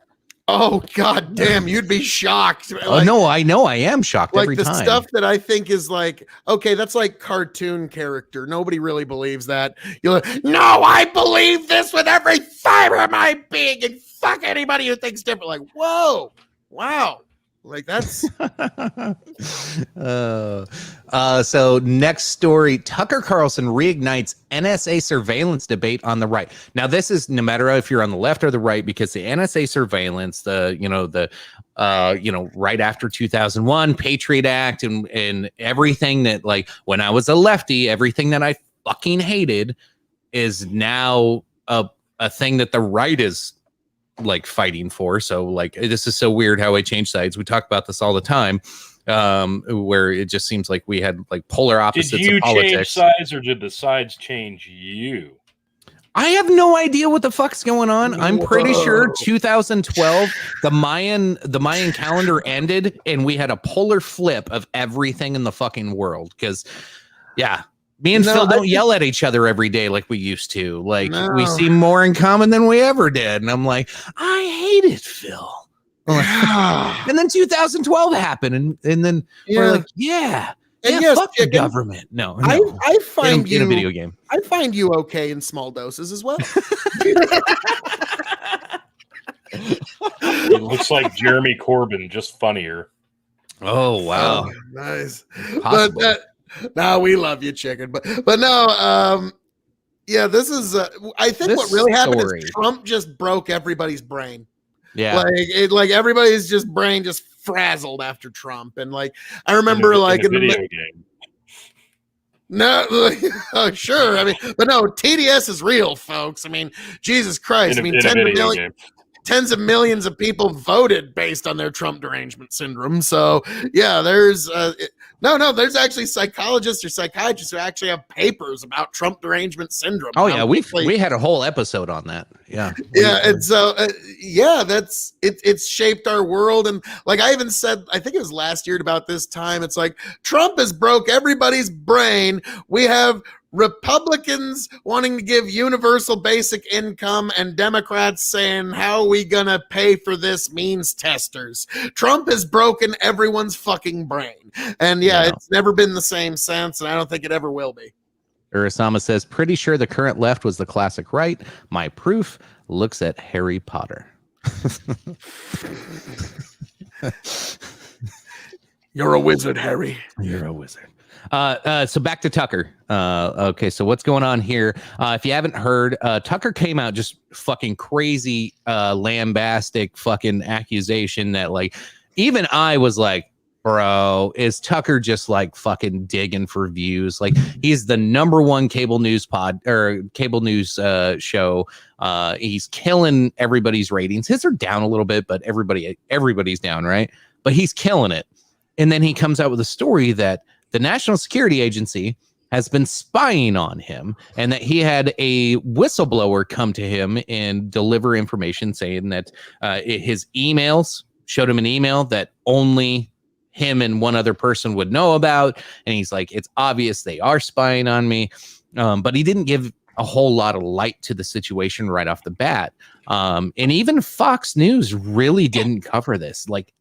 Oh god damn, you'd be shocked. Oh no, I know I am shocked like every the time. stuff that I think is like, okay, that's like cartoon character. Nobody really believes that. You're like, no, I believe this with every fiber of my being, and fuck anybody who thinks different. Like, whoa, wow. Like that's so next story, Tucker Carlson reignites NSA surveillance debate on the right. Now this is no matter if you're on the left or the right, because the NSA surveillance, right after 2001 Patriot Act and everything that, like, when I was a lefty, everything that I fucking hated is now a thing that the right is like fighting for. So like, this is so weird how I change sides. We talk about this all the time, where it just seems like we had like polar opposites Did you of politics. change sides, or did the sides change you? I have no idea what the fuck's going on. I'm pretty sure 2012, the Mayan calendar ended and we had a polar flip of everything in the fucking world. Because me and Phil don't yell at each other every day like we used to. Like, we seem more in common than we ever did. And I'm like, I hate it, Phil. And then 2012 happened, and then we're like, fuck the government. No. I find in a video game. I find you okay in small doses as well. It looks like Jeremy Corbyn, just funnier. Oh wow, nice. Possible. But no, we love you, chicken. But no, this is. I think what really happened is Trump just broke everybody's brain. Yeah, like everybody's just brain just frazzled after Trump, and like I remember in a video game. No, sure. I mean, but no, TDS is real, folks. I mean, Jesus Christ. Tens of millions of people voted based on their Trump derangement syndrome. So yeah, there's there's actually psychologists or psychiatrists who actually have papers about Trump derangement syndrome. Oh yeah, we had a whole episode on that. Yeah, and so that's it's shaped our world. And like I even said, I think it was last year about this time, it's like Trump has broke everybody's brain. We have Republicans wanting to give universal basic income and Democrats saying, how are we gonna pay for this, means testers. Trump has broken everyone's fucking brain. And it's never been the same since, and I don't think it ever will be. Urasama says, pretty sure the current left was the classic right. My proof looks at Harry Potter. You're a wizard, Harry. You're a wizard. So back to Tucker. Okay, so what's going on here? If you haven't heard, Tucker came out just fucking crazy, lambastic fucking accusation that, like, even I was like, bro, is Tucker just like fucking digging for views? Like, he's the #1 cable news show. He's killing everybody's ratings. His are down a little bit, but everybody's down, right? But he's killing it. And then he comes out with a story that the National Security Agency has been spying on him, and that he had a whistleblower come to him and deliver information saying that his emails showed him an email that only him and one other person would know about. And he's like, it's obvious they are spying on me. But he didn't give a whole lot of light to the situation right off the bat. And even Fox News really didn't cover this. Like,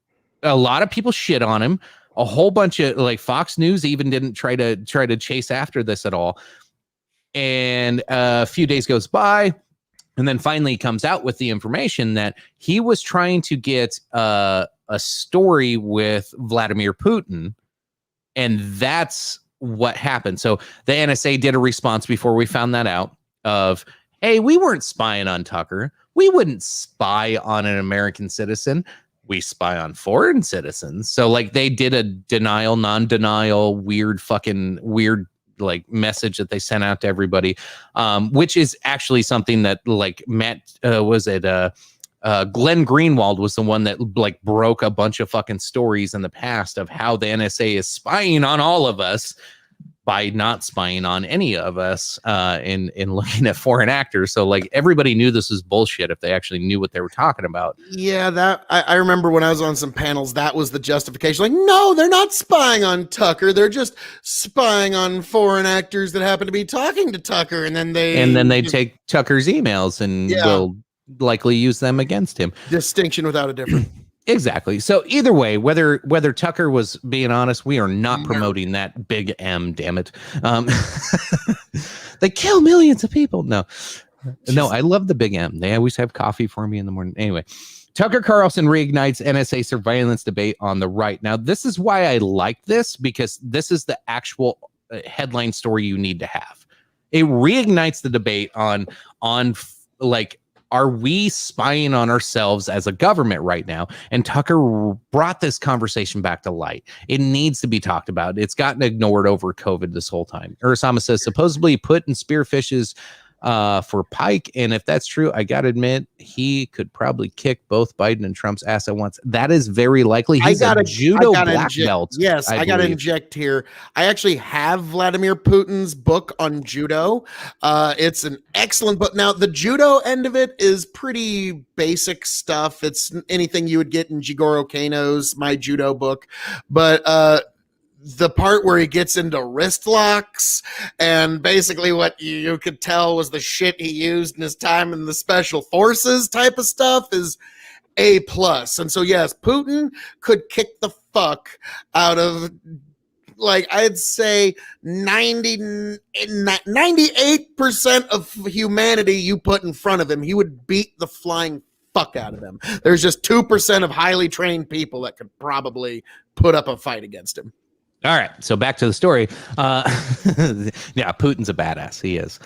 a lot of people shit on him. A whole bunch of, like, Fox News even didn't try to chase after this at all. And a few days goes by, and then finally he comes out with the information that he was trying to get a story with Vladimir Putin, and that's what happened. So the NSA did a response before we found that out of, hey, we weren't spying on Tucker. We wouldn't spy on an American citizen. We spy on foreign citizens. So like they did a denial, non-denial, weird like message that they sent out to everybody, which is actually something that like Glenn Greenwald was the one that like broke a bunch of fucking stories in the past of how the NSA is spying on all of us by not spying on any of us in looking at foreign actors. So like everybody knew this was bullshit if they actually knew what they were talking about. Yeah, that I remember when I was on some panels, that was the justification. Like, no, they're not spying on Tucker. They're just spying on foreign actors that happen to be talking to Tucker. And then they take Tucker's emails and will likely use them against him. Distinction without a difference. Exactly. So either way, whether Tucker was being honest, we are not promoting that big M. Damn it. They kill millions of people. No, I love the big M. They always have coffee for me in the morning. Anyway, Tucker Carlson reignites NSA surveillance debate on the right. Now, this is why I like this, because this is the actual headline story you need to have. It reignites the debate on like, are we spying on ourselves as a government right now? And Tucker brought this conversation back to light. It needs to be talked about. It's gotten ignored over COVID this whole time. Urasama says, supposedly put in spearfishes for Pike. And if that's true, I got to admit, he could probably kick both Biden and Trump's ass at once. That is very likely. He's a judo black belt. Yes, I got to inject here. I actually have Vladimir Putin's book on judo. It's an excellent book. Now, the judo end of it is pretty basic stuff. It's anything you would get in Jigoro Kano's My Judo book. But the part where he gets into wrist locks and basically what you could tell was the shit he used in his time in the special forces type of stuff is A+. And so, yes, Putin could kick the fuck out of, like, I'd say 98% of humanity you put in front of him. He would beat the flying fuck out of them. There's just 2% of highly trained people that could probably put up a fight against him. All right, so back to the story. Yeah, Putin's a badass. He is.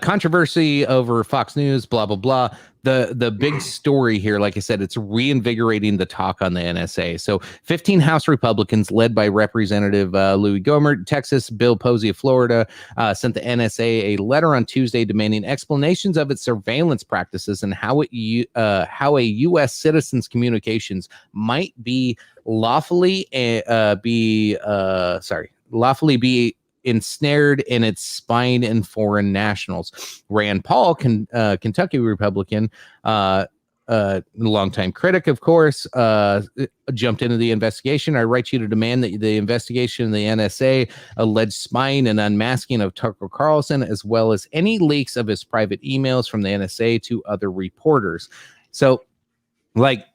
Controversy over Fox News, blah, blah, blah. The big story here, like I said, it's reinvigorating the talk on the NSA. So 15 House Republicans led by Representative Louis Gohmert, Texas, Bill Posey of Florida, sent the NSA a letter on Tuesday demanding explanations of its surveillance practices and how a U.S. citizen's communications might be lawfully be ensnared in its spying in foreign nationals. Rand Paul, Kentucky Republican, longtime critic, of course, jumped into the investigation. I write you to demand that the investigation of the NSA alleged spying and unmasking of Tucker Carlson, as well as any leaks of his private emails from the NSA to other reporters. So, like,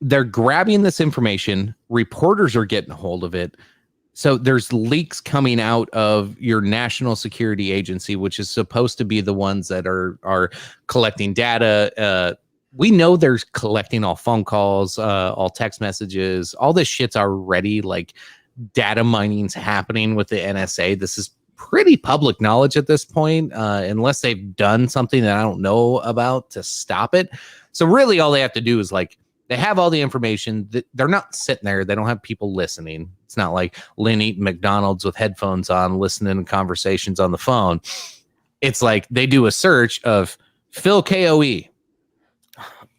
they're grabbing this information. Reporters are getting a hold of it. So there's leaks coming out of your national security agency, which is supposed to be the ones that are collecting data. We know they're collecting all phone calls, all text messages. All this shit's already, like, data mining's happening with the NSA. This is pretty public knowledge at this point, unless they've done something that I don't know about to stop it. So really all they have to do is, like, they have all the information. They're not sitting there. They don't have people listening. It's not like Lynn eating McDonald's with headphones on, listening to conversations on the phone. It's like they do a search of Phil KOE.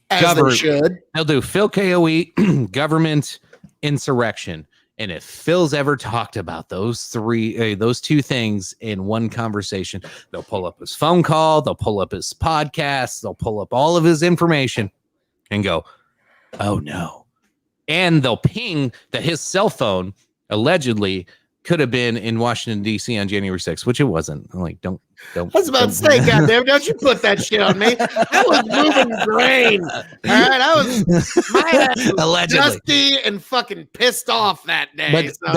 As they should. They'll do Phil KOE, government, insurrection. And if Phil's ever talked about those two things in one conversation, they'll pull up his phone call, they'll pull up his podcast, they'll pull up all of his information and go, oh no. And they'll ping that his cell phone allegedly could have been in Washington, D.C. on January 6th, which it wasn't. I'm like, don't. I was about to say, goddamn, don't you put that shit on me. I was moving grain. All right, I was my ass was dusty and fucking pissed off that day. But so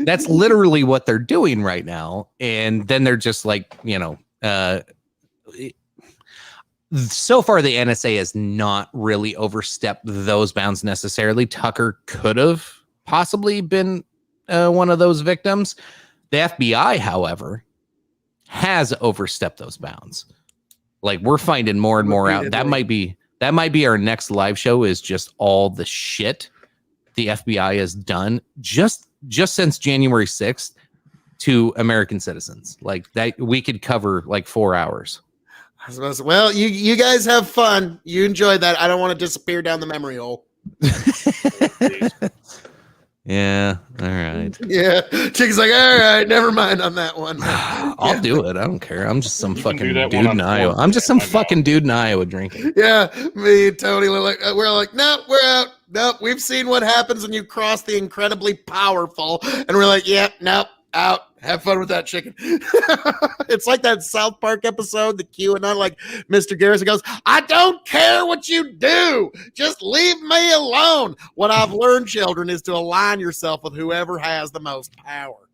that's literally what they're doing right now. And then they're just like, so far, the NSA has not really overstepped those bounds necessarily. Tucker could have possibly been one of those victims. The FBI, however, has overstepped those bounds. Like, we're finding more and more out. That might be our next live show, is just all the shit the FBI has done just since January 6th to American citizens. Like, that we could cover like 4 hours. Well, you guys have fun. You enjoy that. I don't want to disappear down the memory hole. Yeah. All right. Yeah. Chick's like, all right, never mind on that one. I'll do it. I don't care. I'm just some fucking dude in Iowa. I'm just some fucking dude in Iowa drinking. Yeah. Me and Tony we're like, nope, we're out. Nope. We've seen what happens when you cross the incredibly powerful. And we're like, yep, nope, out. Have fun with that chicken. It's like that South Park episode, the Q, and not like Mr. Garrison goes, I don't care what you do. Just leave me alone. What I've learned, children, is to align yourself with whoever has the most power.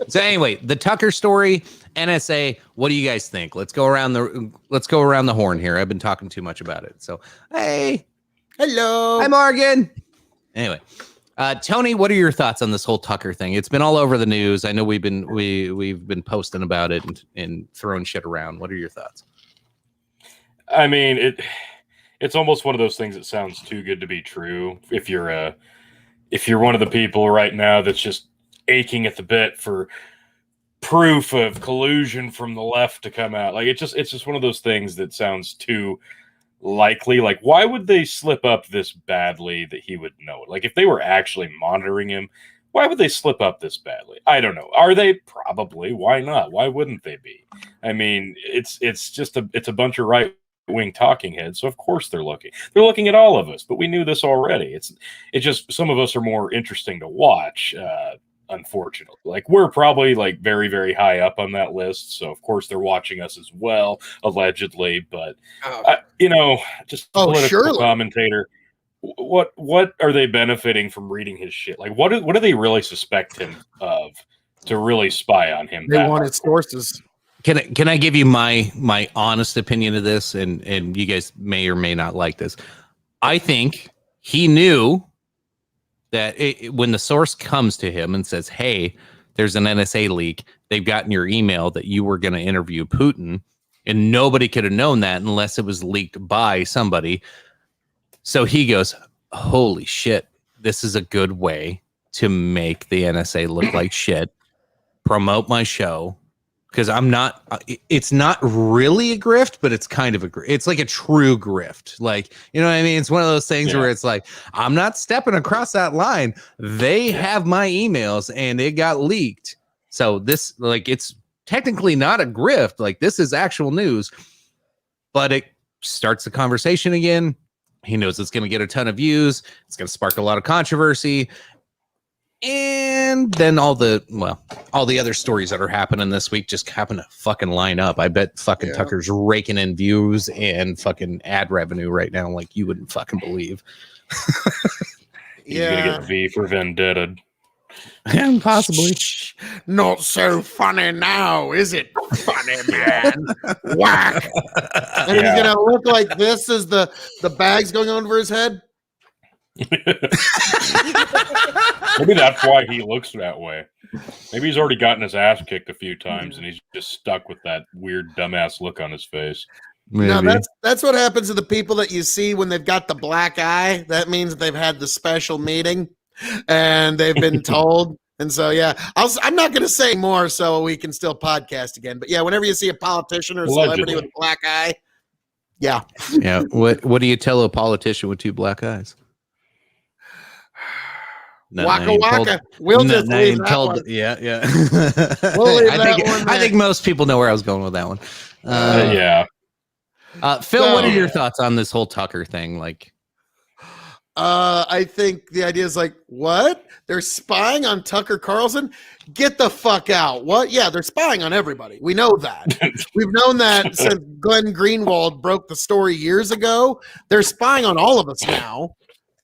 So anyway, the Tucker story, NSA. What do you guys think? Let's go around the horn here. I've been talking too much about it. So hey, hello, hi Morgan. Anyway, Tony, what are your thoughts on this whole Tucker thing? It's been all over the news. I know we've been posting about it and throwing shit around. What are your thoughts? I mean, it's almost one of those things that sounds too good to be true. If you're one of the people right now that's just aching at the bit for proof of collusion from the left to come out, like it's just one of those things that sounds too likely. Like, why would they slip up this badly that he would know it? Like, if they were actually monitoring him, why would they slip up this badly? I don't know. Are they? Probably. Why not? Why wouldn't they be? I mean, it's a bunch of right-wing talking heads, so of course they're looking at all of us, but we knew this already. It's just some of us are more interesting to watch, unfortunately. Like, we're probably like very, very high up on that list, so of course they're watching us as well, allegedly. But just a political commentator. What are they benefiting from reading his shit? Like, what do they really suspect him of to really spy on him? They wanted sources. Can I give you my honest opinion of this? And you guys may or may not like this. I think he knew that when the source comes to him and says, hey, there's an NSA leak, they've gotten your email that you were going to interview Putin, and nobody could have known that unless it was leaked by somebody. So he goes, holy shit, this is a good way to make the NSA look like shit, promote my show. Because it's not really a grift, but it's kind of a grift. It's like a true grift. Like, you know what I mean? It's one of those things where it's like, I'm not stepping across that line. They have my emails and it got leaked. So this, like, it's technically not a grift. Like, this is actual news, but it starts the conversation again. He knows it's going to get a ton of views. It's going to spark a lot of controversy. And then all the other stories that are happening this week just happen to fucking line up. I bet fucking Tucker's raking in views and fucking ad revenue right now like you wouldn't fucking believe. He's gonna get V for Vendetta. Yeah, possibly. Not so funny now, is it? Funny, man. Whack. And he's gonna look like this as the bag's going over his head. Maybe that's why he looks that way. Maybe he's already gotten his ass kicked a few times and he's just stuck with that weird dumbass look on his face. Maybe. No, that's what happens to the people that you see when they've got the black eye. That means that they've had the special meeting and they've been told. And so, I'm not going to say more so we can still podcast again. But whenever you see a politician or a celebrity with a black eye, What do you tell a politician with two black eyes? Waka waka. We'll just leave that one. Yeah. We'll leave that one. I think most people know where I was going with that one. Phil, what are your thoughts on this whole Tucker thing? Like, I think the idea is like, what? They're spying on Tucker Carlson? Get the fuck out. What? Yeah, they're spying on everybody. We know that. We've known that since Glenn Greenwald broke the story years ago. They're spying on all of us now,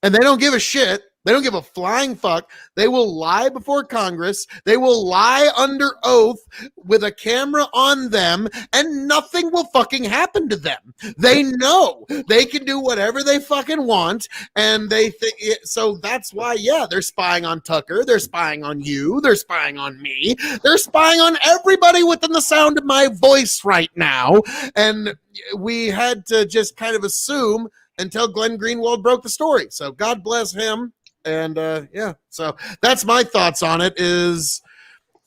and they don't give a shit. They don't give a flying fuck. They will lie before Congress. They will lie under oath with a camera on them, and nothing will fucking happen to them. They know they can do whatever they fucking want, and they think so. That's why, they're spying on Tucker. They're spying on you. They're spying on me. They're spying on everybody within the sound of my voice right now. And we had to just kind of assume until Glenn Greenwald broke the story. So God bless him. And so that's my thoughts on it. Is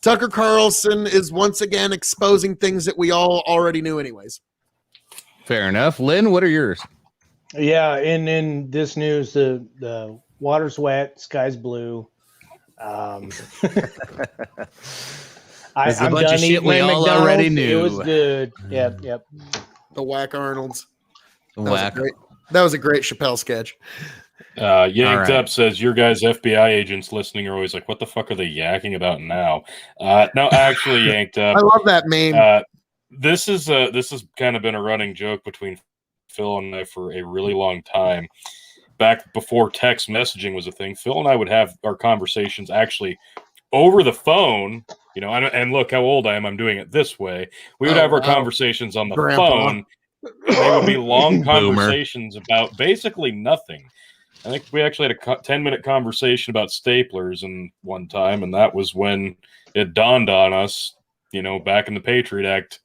Tucker Carlson is once again exposing things that we all already knew anyways. Fair enough. Lynn, what are yours? Yeah, in this news, the water's wet, sky's blue. I'm done eating we all McDonald's. already knew. It was good. Yep. The Whack Arnolds. Whack. That was a great Chappelle sketch. Yanked All right. Up says your guys' FBI agents listening are always like, "What the fuck are they yakking about now?" No, actually, Yanked Up. I love that meme. This has kind of been a running joke between Phil and I for a really long time. Back before text messaging was a thing, Phil and I would have our conversations actually over the phone. You know, and look how old I am. I'm doing it this way. We would have our conversations on the phone. They would be long conversations about basically nothing. I think we actually had a 10-minute conversation about staplers and one time, and that was when it dawned on us, you know, back in the Patriot Act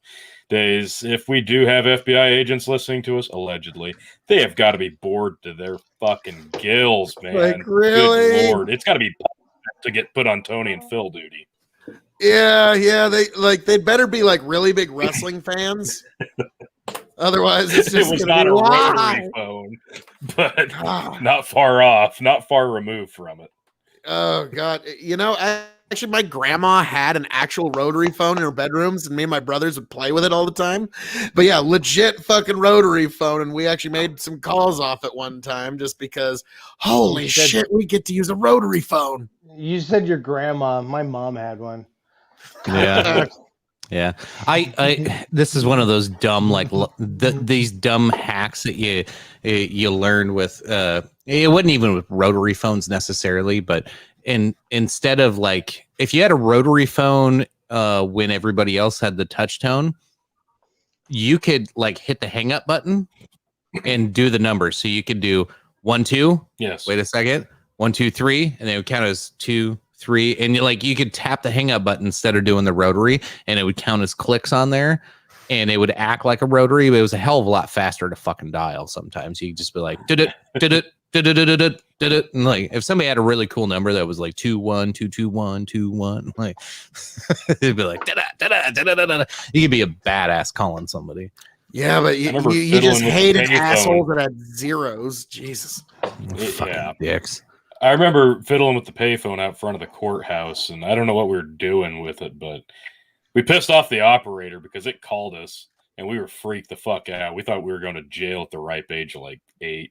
days, if we do have FBI agents listening to us, allegedly, they have got to be bored to their fucking gills, man. Like, really? Good Lord. It's got to be to get put on Tony and Phil duty. Yeah, they'd better be like really big wrestling fans. Otherwise, it's just it was not a rotary phone, but not far off, not far removed from it. Oh God! You know, actually, my grandma had an actual rotary phone in her bedrooms, and me and my brothers would play with it all the time. But yeah, legit fucking rotary phone, and we actually made some calls off at one time just because. Holy shit, we get to use a rotary phone. You said your grandma. My mom had one. Yeah. Yeah. I this is one of those dumb, like these dumb hacks that you learn with, it wasn't even with rotary phones necessarily, but instead of like, if you had a rotary phone, when everybody else had the touch tone, you could like hit the hang up button and do the numbers. So you could do 1, 2. Yes. Wait a second. 1, 2, 3. And they would count as 2, 3, and you could tap the hang up button instead of doing the rotary, and it would count as clicks on there, and it would act like a rotary, but it was a hell of a lot faster to fucking dial. Sometimes you could just be like, did it, and like if somebody had a really cool number that was like 2122121, like it'd be like you could be a badass calling somebody. Yeah, but you just hated assholes that had zeros. Jesus, fucking dicks. I remember fiddling with the payphone out front of the courthouse, and I don't know what we were doing with it, but we pissed off the operator because it called us, and we were freaked the fuck out. We thought we were going to jail at the ripe age of like 8.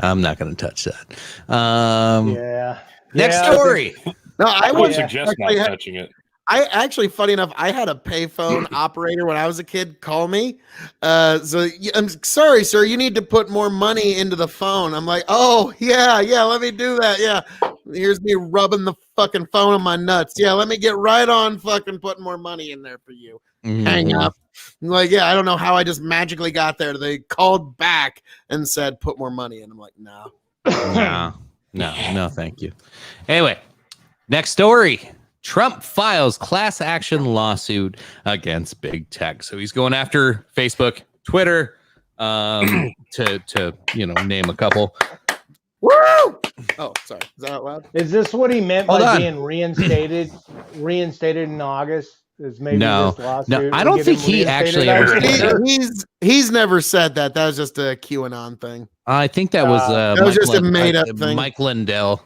I'm not going to touch that. Yeah. Next story. No, I would suggest not touching it. I actually, funny enough, I had a payphone operator when I was a kid call me. So I'm sorry, sir, you need to put more money into the phone. I'm like, oh, yeah, let me do that. Yeah. Here's me rubbing the fucking phone on my nuts. Yeah, let me get right on fucking putting more money in there for you. Hang up. I'm like, yeah, I don't know how I just magically got there. They called back and said, put more money in. I'm like, no, thank you. Anyway, next story. Trump files class action lawsuit against big tech. So he's going after Facebook, Twitter, to name a couple. Woo! Oh, sorry. Is that out loud? Is this what he meant by being reinstated in August? Is maybe this lawsuit? No, I don't think he actually ever. He's never said that. That was just a QAnon thing. I think that was just a made up thing. Mike Lindell.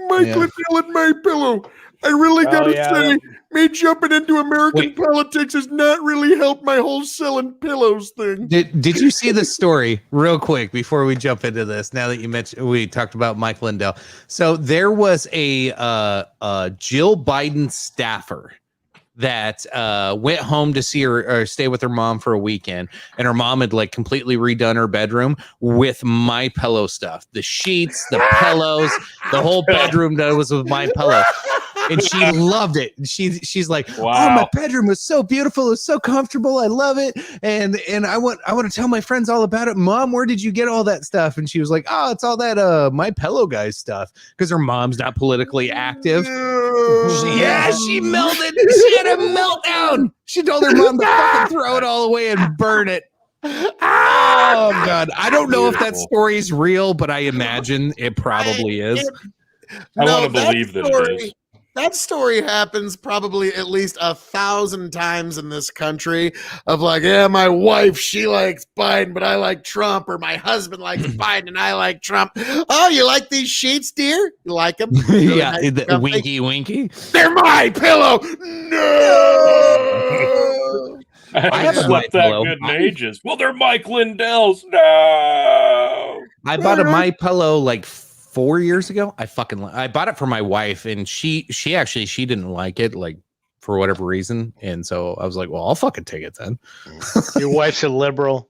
Lindell and my pillow. I really gotta say, me jumping into American politics has not really helped my whole selling pillows thing. Did you see the story real quick before we jump into this? Now that you mentioned, we talked about Mike Lindell. So there was a Jill Biden staffer that went home to see her or stay with her mom for a weekend, and her mom had like completely redone her bedroom with My Pillow stuff, the sheets, the pillows, the whole bedroom that was with My Pillow. And she loved it. She's like, wow. Oh, my bedroom was so beautiful. It's so comfortable. I love it. And I want to tell my friends all about it. Mom, where did you get all that stuff? And she was like, oh, it's all that My Pillow guys stuff. Because her mom's not politically active. She melted. She had a meltdown. She told her mom to fucking throw it all away and burn it. Oh, God. I don't know if that story is real, but I imagine it probably is. I want to believe that it is. That story happens probably at least 1,000 times in this country of like, yeah, my wife, she likes Biden, but I like Trump, or my husband likes Biden and I like Trump. Oh, you like these sheets, dear? You like them? Yeah, winky. They're My Pillow. No. I have haven't a My slept that Pillow. good in ages. Well, they're Mike Lindell's. No. I bought a My Pillow like 4 years ago. I bought it for my wife, and she didn't like it, like for whatever reason. And so I was like, well, I'll fucking take it then. Your wife's a liberal.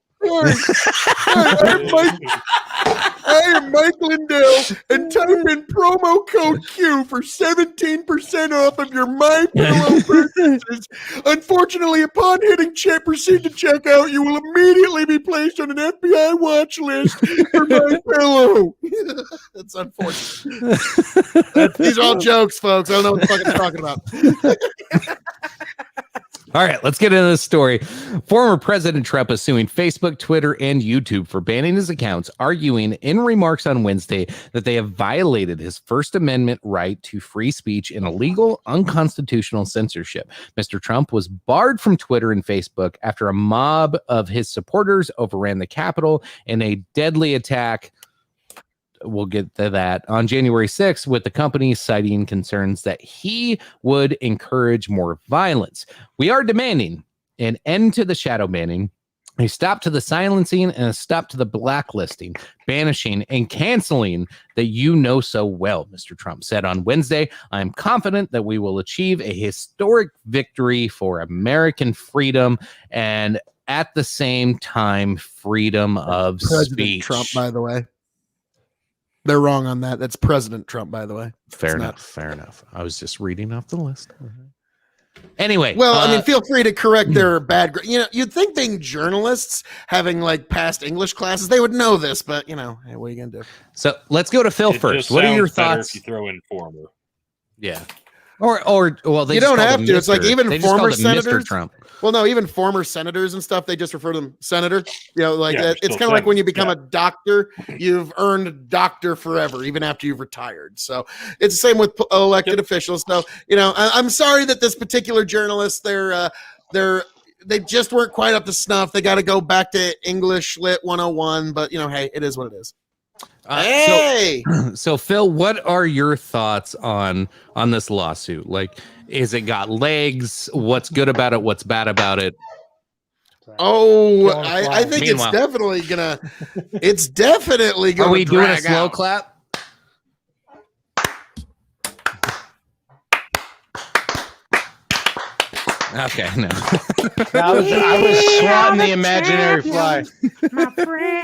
I am Mike Lindell, and type in promo code Q for 17% off of your My Pillow purchases. Unfortunately, upon hitting proceed to checkout, you will immediately be placed on an FBI watch list for My Pillow. That's unfortunate. These are all jokes, folks. I don't know what the fuck I'm talking about. All right, let's get into this story. Former President Trump is suing Facebook, Twitter, and YouTube for banning his accounts, arguing in remarks on Wednesday that they have violated his First Amendment right to free speech and illegal, unconstitutional censorship. Mr. Trump was barred from Twitter and Facebook after a mob of his supporters overran the Capitol in a deadly attack. We'll get to that on January 6th, with the company citing concerns that he would encourage more violence. We are demanding an end to the shadow banning, a stop to the silencing, and a stop to the blacklisting, banishing, and canceling that you know so well, Mr. Trump said on Wednesday. I'm confident that we will achieve a historic victory for American freedom and at the same time, freedom of President speech. Trump, by the way. They're wrong on that. That's President Trump, by the way. Fair enough. I was just reading off the list. Anyway. Well, I mean, feel free to correct their bad. You'd think being journalists, having like past English classes, they would know this, but hey, what are you gonna do? So let's go to Phil first. What are your thoughts? If you throw in former. Yeah. Or well, they you don't have to. It's like even former senators. Mr. Trump. Well, no, even former senators and stuff, they just refer to them senator. It's kind of like when you become a doctor, you've earned doctor forever, even after you've retired. So it's the same with elected officials. So, I'm sorry that this particular journalist, they just weren't quite up to snuff. They got to go back to English Lit 101, but hey, it is what it is. Hey. So Phil, what are your thoughts on this lawsuit? Like, is it got legs? What's good about it? What's bad about it? Oh, I think it's definitely gonna. Are we doing a drag slow out. clap? Okay, no. I was swatting the imaginary fly.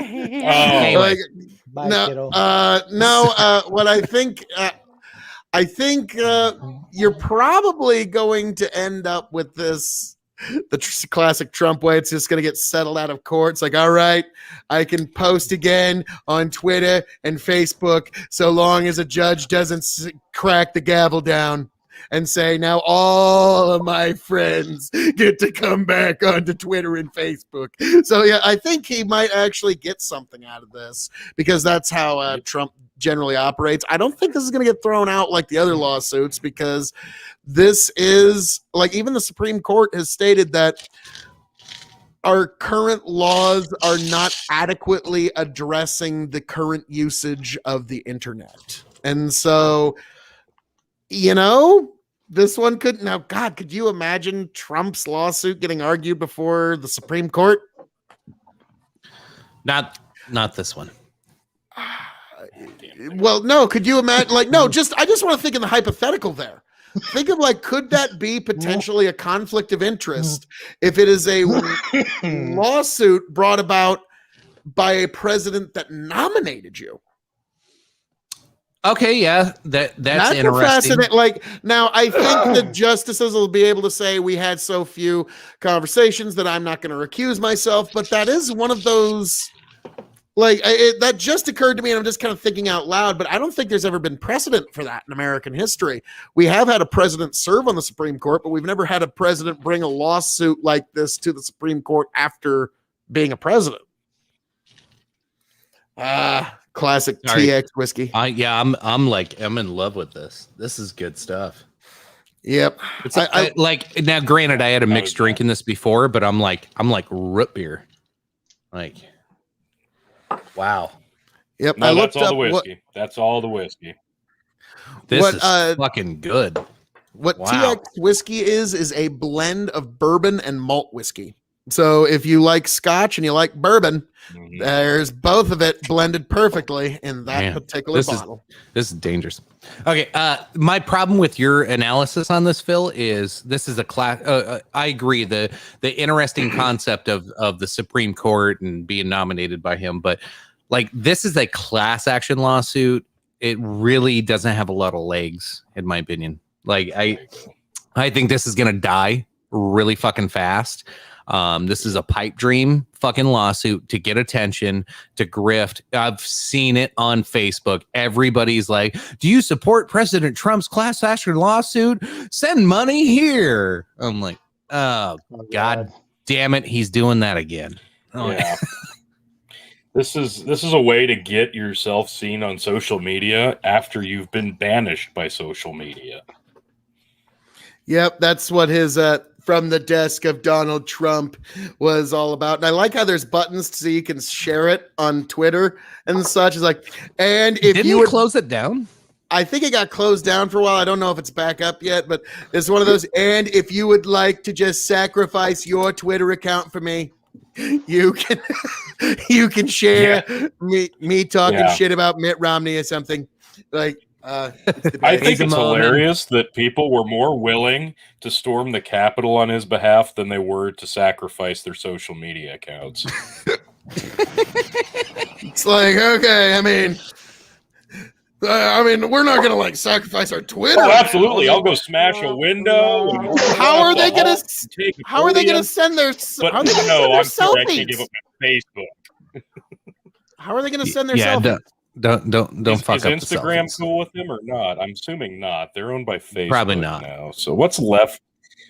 Anyway. Bye, No, kiddo. what I think you're probably going to end up with this, classic Trump way. It's just going to get settled out of court. It's like, all right, I can post again on Twitter and Facebook so long as a judge doesn't crack the gavel down and say, now all of my friends get to come back onto Twitter and Facebook. So, yeah, I think he might actually get something out of this because that's how Trump generally operates. I don't think this is going to get thrown out like the other lawsuits because this is, like, even the Supreme Court has stated that our current laws are not adequately addressing the current usage of the internet. And so, this one could now. God, could you imagine Trump's lawsuit getting argued before the Supreme Court? Not this one. Well, no. Could you imagine? I just want to think in the hypothetical there. Think of could that be potentially a conflict of interest if it is a lawsuit brought about by a president that nominated you? Okay, yeah, that's interesting. Fascinating. Now, I think the justices will be able to say we had so few conversations that I'm not going to recuse myself, but that is one of those, that just occurred to me, and I'm just kind of thinking out loud, but I don't think there's ever been precedent for that in American history. We have had a president serve on the Supreme Court, but we've never had a president bring a lawsuit like this to the Supreme Court after being a president. Classic TX whiskey. I'm in love with this. This is good stuff. Yep. It's now, granted, I had a mixed drink in this before, but I'm like root beer. Wow. Yep. No, that's all the whiskey. That's all the whiskey. This is fucking good. What TX whiskey is a blend of bourbon and malt whiskey. So if you like scotch and you like bourbon, Mhm. there's both of it blended perfectly in that Man, particular bottle. This is dangerous. Okay, my problem with your analysis on this, Phil, is this is a class. I agree the interesting concept of the Supreme Court and being nominated by him, but like this is a class action lawsuit. It really doesn't have a lot of legs, in my opinion. Like I think this is gonna die really fucking fast. This is a pipe dream fucking lawsuit to get attention, to grift. I've seen it on Facebook. Everybody's like, do you support President Trump's class action lawsuit? Send money here. I'm like, oh, God damn it. He's doing that again. Oh, Yeah. This is a way to get yourself seen on social media after you've been banished by social media. Yep, that's what his From the Desk of Donald Trump was all about. And I like how there's buttons so you can share it on Twitter and such. It's like, and if Didn't you he would close it down? I think it got closed down for a while. I don't know if it's back up yet, but it's one of those. And if you would like to just sacrifice your Twitter account for me, you can share me talking shit about Mitt Romney or something. Like I think it's hilarious that people were more willing to storm the Capitol on his behalf than they were to sacrifice their social media accounts. It's like, okay, I mean, we're not gonna like sacrifice our Twitter. Oh, absolutely! I'll go smash a window. How are they gonna? How are they gonna send their? But how are they gonna no, send their I'm sure I selfies? can give up my Facebook. How are they gonna send their selfies? Don't fuck is up Instagram the cool with them or not? I'm assuming not. They're owned by Facebook. Probably not. Now. So what's left?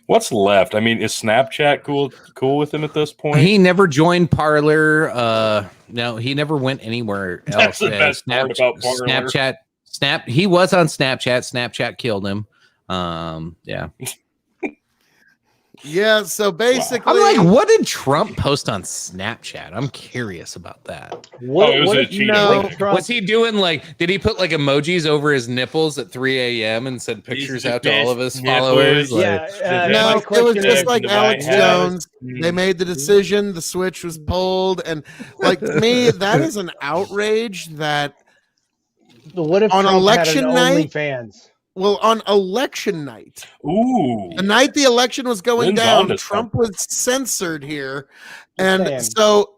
What's left? I mean, is Snapchat cool with him at this point? He never joined Parler. No, he never went anywhere else. That's the best part about Parler. He was on Snapchat. Snapchat killed him. Yeah. Yeah, so basically, I'm like, what did Trump post on Snapchat? I'm curious about that. Was he doing like? Did he put like emojis over his nipples at 3 a.m. and send pictures out to all of his followers? No, it was just like Alex Jones. They made the decision. The switch was pulled, and like to me, that is an outrage. That what if on Trump election had an night? OnlyFans? Well, on election night, the night the election was going Lynn's down, Trump was censored here. And Damn. so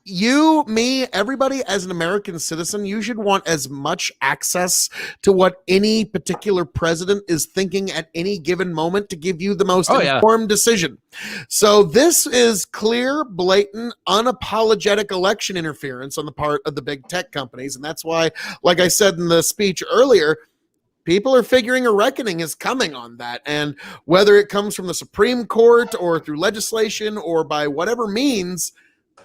you, me, everybody as an American citizen, you should want as much access to what any particular president is thinking at any given moment to give you the most informed decision. So this is clear, blatant, unapologetic election interference on the part of the big tech companies. And that's why, like I said in the speech earlier, people are figuring a reckoning is coming on that. And whether it comes from the Supreme Court or through legislation or by whatever means,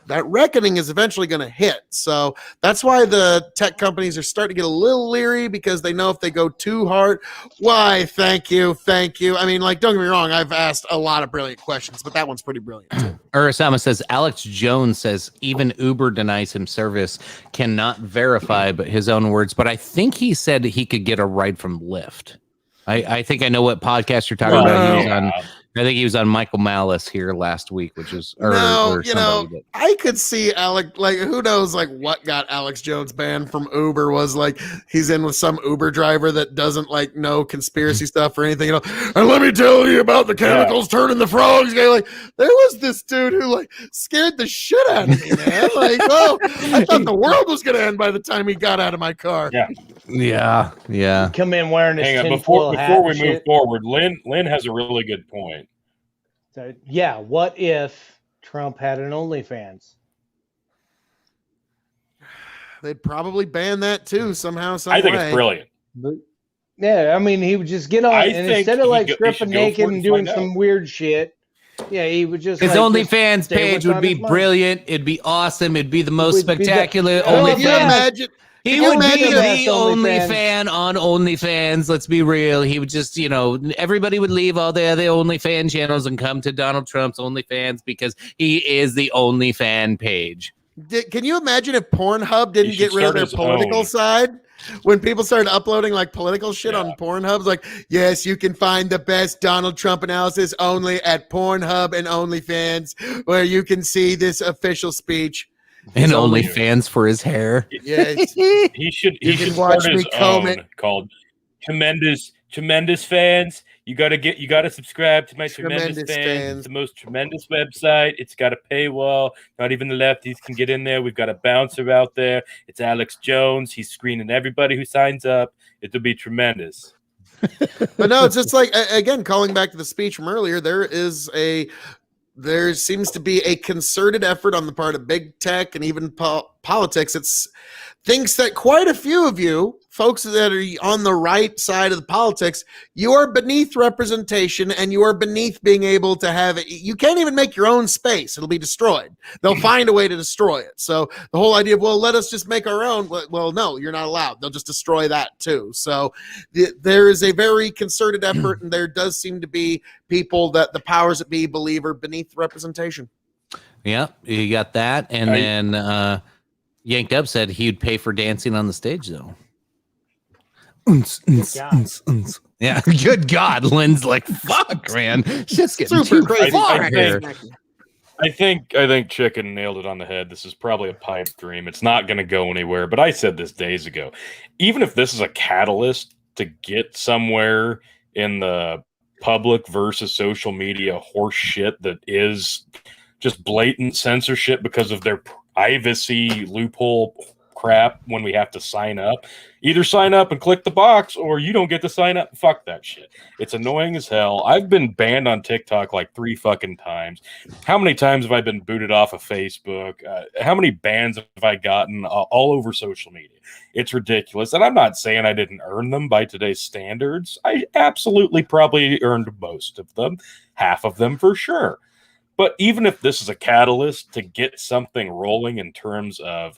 that reckoning is eventually going to hit. So that's why the tech companies are starting to get a little leery, because they know if they go too hard, why, thank you. I mean, like, don't get me wrong, I've asked a lot of brilliant questions, but that one's pretty brilliant too. Urasama says, Alex Jones says, even Uber denies him service, cannot verify but his own words. But I think he said he could get a ride from Lyft. I think I know what podcast you're talking about. He was on, I think he was on Michael Malice here last week, which is I could see Alec, like, who knows, like, what got Alex Jones banned from Uber was like he's in with some Uber driver that doesn't like know conspiracy stuff or anything, and let me tell you about the chemicals turning the frogs. Like, there was this dude who like scared the shit out of me, man. Like, oh, I thought the world was gonna end by the time he got out of my car. Yeah. Come in wearing his Hang on, tinfoil hat before we and move shit. forward, Lynn has a really good point. So, yeah, what if Trump had an OnlyFans? They'd probably ban that too somehow, some I think way. it's brilliant. But, yeah, I mean, he would just get on and instead of like stripping naked and doing some weird shit, he would just his like, OnlyFans page would be brilliant. It'd be awesome. It'd be the most spectacular OnlyFans. He would be the only fan on OnlyFans. Let's be real. He would just, everybody would leave all the other OnlyFans channels and come to Donald Trump's OnlyFans because he is the only fan page. Can you imagine if Pornhub didn't get rid of their political side when people started uploading like political shit on Pornhub, like, yes, you can find the best Donald Trump analysis only at Pornhub and OnlyFans, where you can see this official speech. And OnlyFans for his hair. Yes. He should watch start me his comb own it. called Tremendous Fans. You gotta subscribe to my Tremendous Fans. It's the most tremendous website. It's got a paywall. Not even the lefties can get in there. We've got a bouncer out there. It's Alex Jones. He's screening everybody who signs up. It'll be tremendous. But no, it's just like, again, calling back to the speech from earlier, there seems to be a concerted effort on the part of big tech and even politics. It's thinks that quite a few of you folks that are on the right side of the politics, you are beneath representation and you are beneath being able to have it. You can't even make your own space. It'll be destroyed. They'll find a way to destroy it. So the whole idea of, well, let us just make our own. Well, no, you're not allowed. They'll just destroy that too. So there is a very concerted effort, and there does seem to be people that the powers that be believe are beneath representation. Yeah, you got that. And then Yanked Up said he'd pay for dancing on the stage, though. Yeah, good God. Lynn's like, fuck, man. Shit's getting too far here. I think Chicken nailed it on the head. This is probably a pipe dream. It's not going to go anywhere. But I said this days ago. Even if this is a catalyst to get somewhere in the public versus social media horse shit that is just blatant censorship because of their privacy loophole crap when we have to sign up. Either sign up and click the box, or you don't get to sign up. Fuck that shit. It's annoying as hell. I've been banned on TikTok like 3 fucking times. How many times have I been booted off of Facebook? How many bans have I gotten all over social media? It's ridiculous. And I'm not saying I didn't earn them by today's standards. I absolutely probably earned most of them, half of them for sure. But even if this is a catalyst to get something rolling in terms of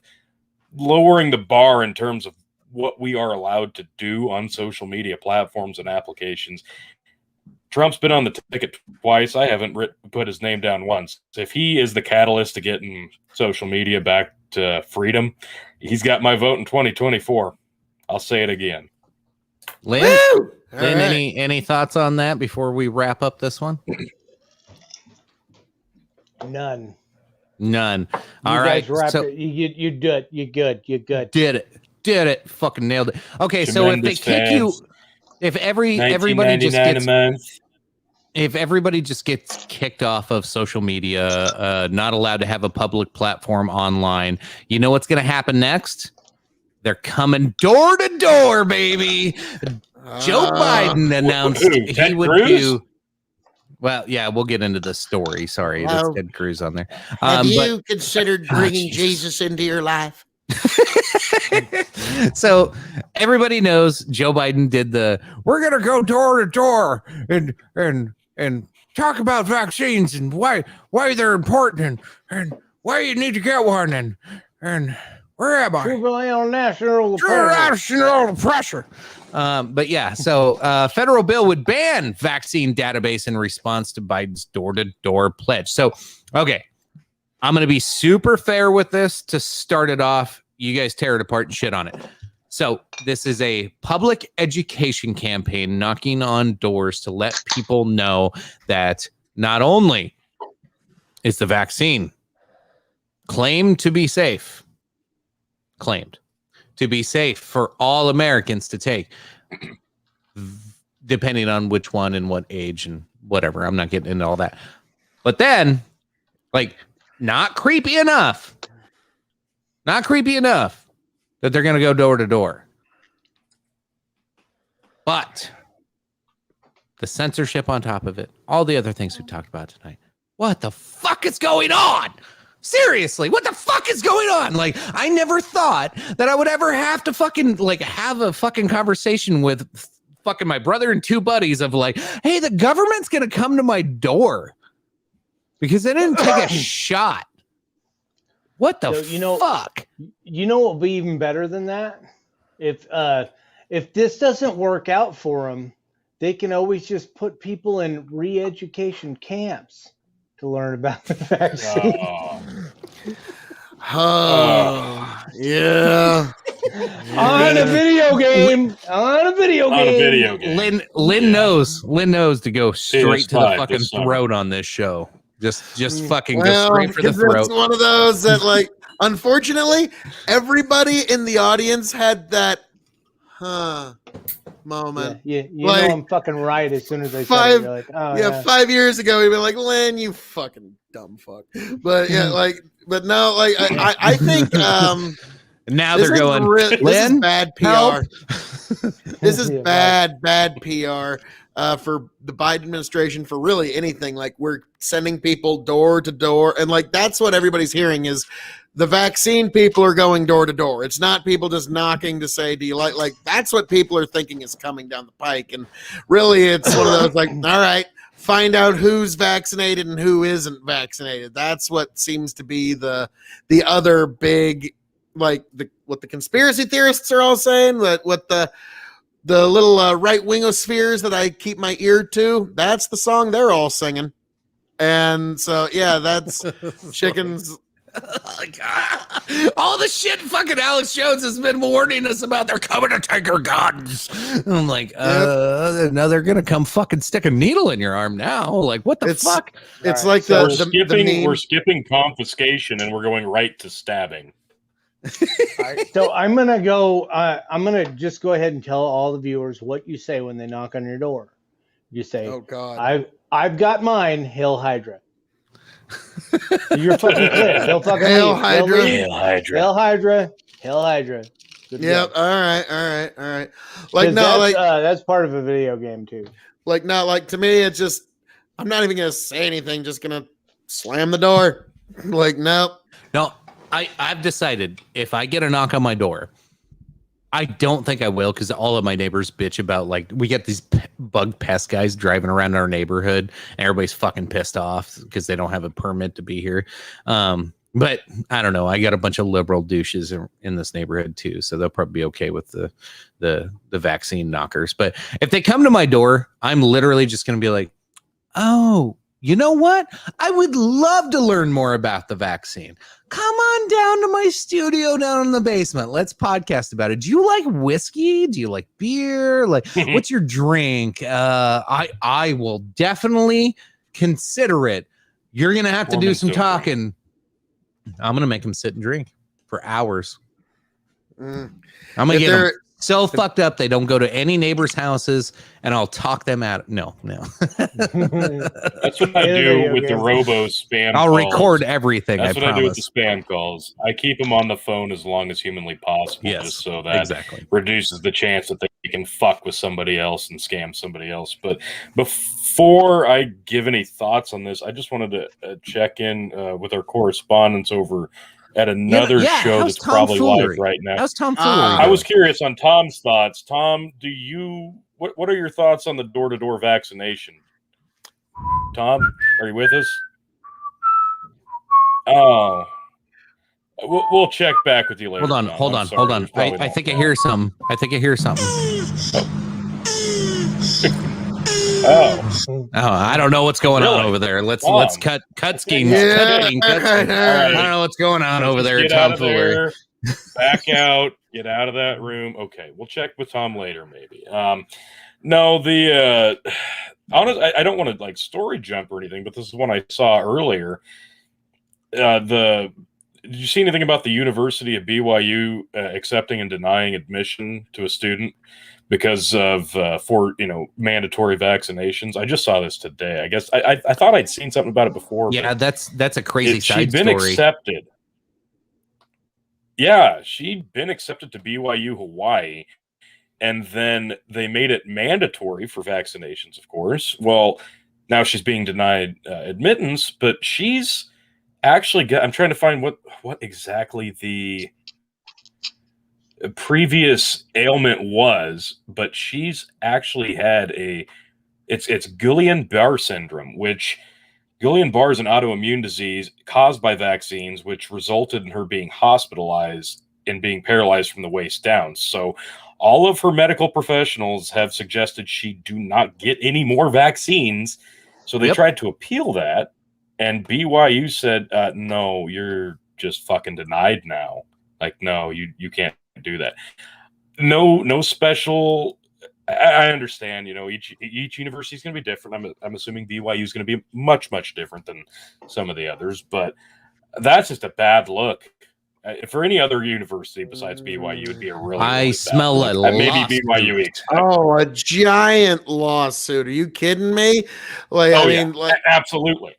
lowering the bar in terms of what we are allowed to do on social media platforms and applications, Trump's been on the ticket twice. I haven't put his name down once. If he is the catalyst to getting social media back to freedom, he's got my vote in 2024. I'll say it again. Lynn, Right. any thoughts on that before we wrap up this one? None. All right. So You do it. You good. You good. Did it. Fucking nailed it. Okay, so if they kick you, if everybody just gets kicked off of social media, not allowed to have a public platform online, you know what's going to happen next? They're coming door to door, baby. Joe Biden announced he would do. Well, yeah, we'll get into the story. Sorry, that's Ted Cruz on there. Have you considered bringing Jesus into your life? So everybody knows Joe Biden did we're going to go door to door and talk about vaccines and why they're important and why you need to get one and where am I? Rely on national pressure. But yeah, so federal bill would ban vaccine database in response to Biden's door-to-door pledge. So, okay, I'm going to be super fair with this to start it off. You guys tear it apart and shit on it. So this is a public education campaign knocking on doors to let people know that not only is the vaccine claimed to be safe for all Americans to take, depending on which one and what age and whatever. I'm not getting into all that. But then, like, not creepy enough that they're going to go door to door. But the censorship on top of it, all the other things we talked about tonight. What the fuck is going on? Seriously, what the fuck is going on? Like, I never thought that I would ever have to fucking like have a fucking conversation with fucking my brother and 2 buddies of like, hey, the government's gonna come to my door because they didn't take a shot. What the fuck? You know what would be even better than that? If this doesn't work out for them, they can always just put people in re-education camps to learn about the vaccine. Yeah. On a video game. On a video game. On a video game. Lynn knows to go straight to the PS5 fucking this summer. throat on this show. Just fucking go Well, straight for the 'cause throat. it's one of those that, like, unfortunately, everybody in the audience had that moment. Yeah, you Like, know I'm fucking right as soon as I said it. five- You're like, oh, Yeah, 5 years ago, he'd be like, Lynn, you fucking dumb fuck. But yeah, like, but no, like, I think Now this they're is going, this is Lynn, bad PR. help. This is Yeah, bad PR for the Biden administration, for really anything. Like, we're sending people door to door, and like that's what everybody's hearing is the vaccine people are going door to door. It's not people just knocking to say, do you like that's what people are thinking is coming down the pike. And really it's one of those like, all right, find out who's vaccinated and who isn't vaccinated. That's what seems to be the other big, like, what the conspiracy theorists are all saying, what the little right wingospheres that I keep my ear to, that's the song they're all singing. And so yeah, that's chickens. All the shit fucking Alex Jones has been warning us about. They're coming to take our guns. And I'm like, now they're gonna come fucking stick a needle in your arm now. Like, what the fuck? It's All like right, We're skipping confiscation and we're going right to stabbing. All right, so I'm gonna go. I'm gonna just go ahead and tell all the viewers what you say when they knock on your door. You say, Oh God. I've got mine, Hail Hydra. You're fucking clear. They'll fucking Hail leave. Hydra. They'll leave. Hail Hydra. Hail Hydra. Hail Hydra. Good Yep. job. All right. Like, 'Cause no, like, that's part of a video game too. like, not like, to me, it's just, I'm not even gonna say anything. Just gonna slam the door. Like, nope. No, I've decided if I get a knock on my door, I don't think I will, because all of my neighbors bitch about, like, we get these bug pest guys driving around our neighborhood and everybody's fucking pissed off because they don't have a permit to be here. But I don't know. I got a bunch of liberal douches in this neighborhood too, so they'll probably be okay with the vaccine knockers. But if they come to my door, I'm literally just going to be like, oh, you know what? I would love to learn more about the vaccine. Come on down to my studio down in the basement. Let's podcast about it. Do you like whiskey? Do you like beer? Like, what's your drink? I will definitely consider it. You're gonna have to do some talking. I'm gonna make them sit and drink for hours. I'm gonna get them so fucked up they don't go to any neighbors' houses, and I'll talk them out. No. That's what I do with the robo spam. I'll calls. record everything. That's what promise. I do with the spam calls. I keep them on the phone as long as humanly possible, just so that reduces the chance that they can fuck with somebody else and scam somebody else. But before I give any thoughts on this, I just wanted to check in with our correspondents over at another show that's probably live right now. How's Tom Foolery? I was curious on Tom's thoughts. Tom, what are your thoughts on the door-to-door vaccination? Tom, are you with us? Oh, we'll check back with you later. Hold on. I think I hear something. Oh, I don't know what's going on over there. Let's cut schemes. I don't know what's going on over there. Tom Foolery. Back out. Get out of that room. Okay, we'll check with Tom later, maybe. No, honestly, I don't want to like story jump or anything, but this is one I saw earlier. Did you see anything about the University of BYU accepting and denying admission to a student because of mandatory vaccinations? I just saw this today. I guess I thought I'd seen something about it before. Yeah, that's a crazy side she'd been story. Accepted. Yeah, she'd been accepted to BYU Hawaii, and then they made it mandatory for vaccinations, of course. Well, now she's being denied admittance, but she's actually I'm trying to find what exactly the previous ailment was, but she's actually had it's Guillain-Barré syndrome, which Guillain-Barré is an autoimmune disease caused by vaccines, which resulted in her being hospitalized and being paralyzed from the waist down. So all of her medical professionals have suggested she do not get any more vaccines. So they tried to appeal that, and BYU said, no, you're just fucking denied now. Like, no, you can't do that. No special. I understand, each university is going to be different. I'm assuming BYU is going to be much different than some of the others, but that's just a bad look. For any other university besides BYU, would be a really, I really smell bad a look. Maybe lawsuit. BYU expect. Oh, a giant lawsuit. Are you kidding me? Like, Oh, I yeah. mean, like, Absolutely.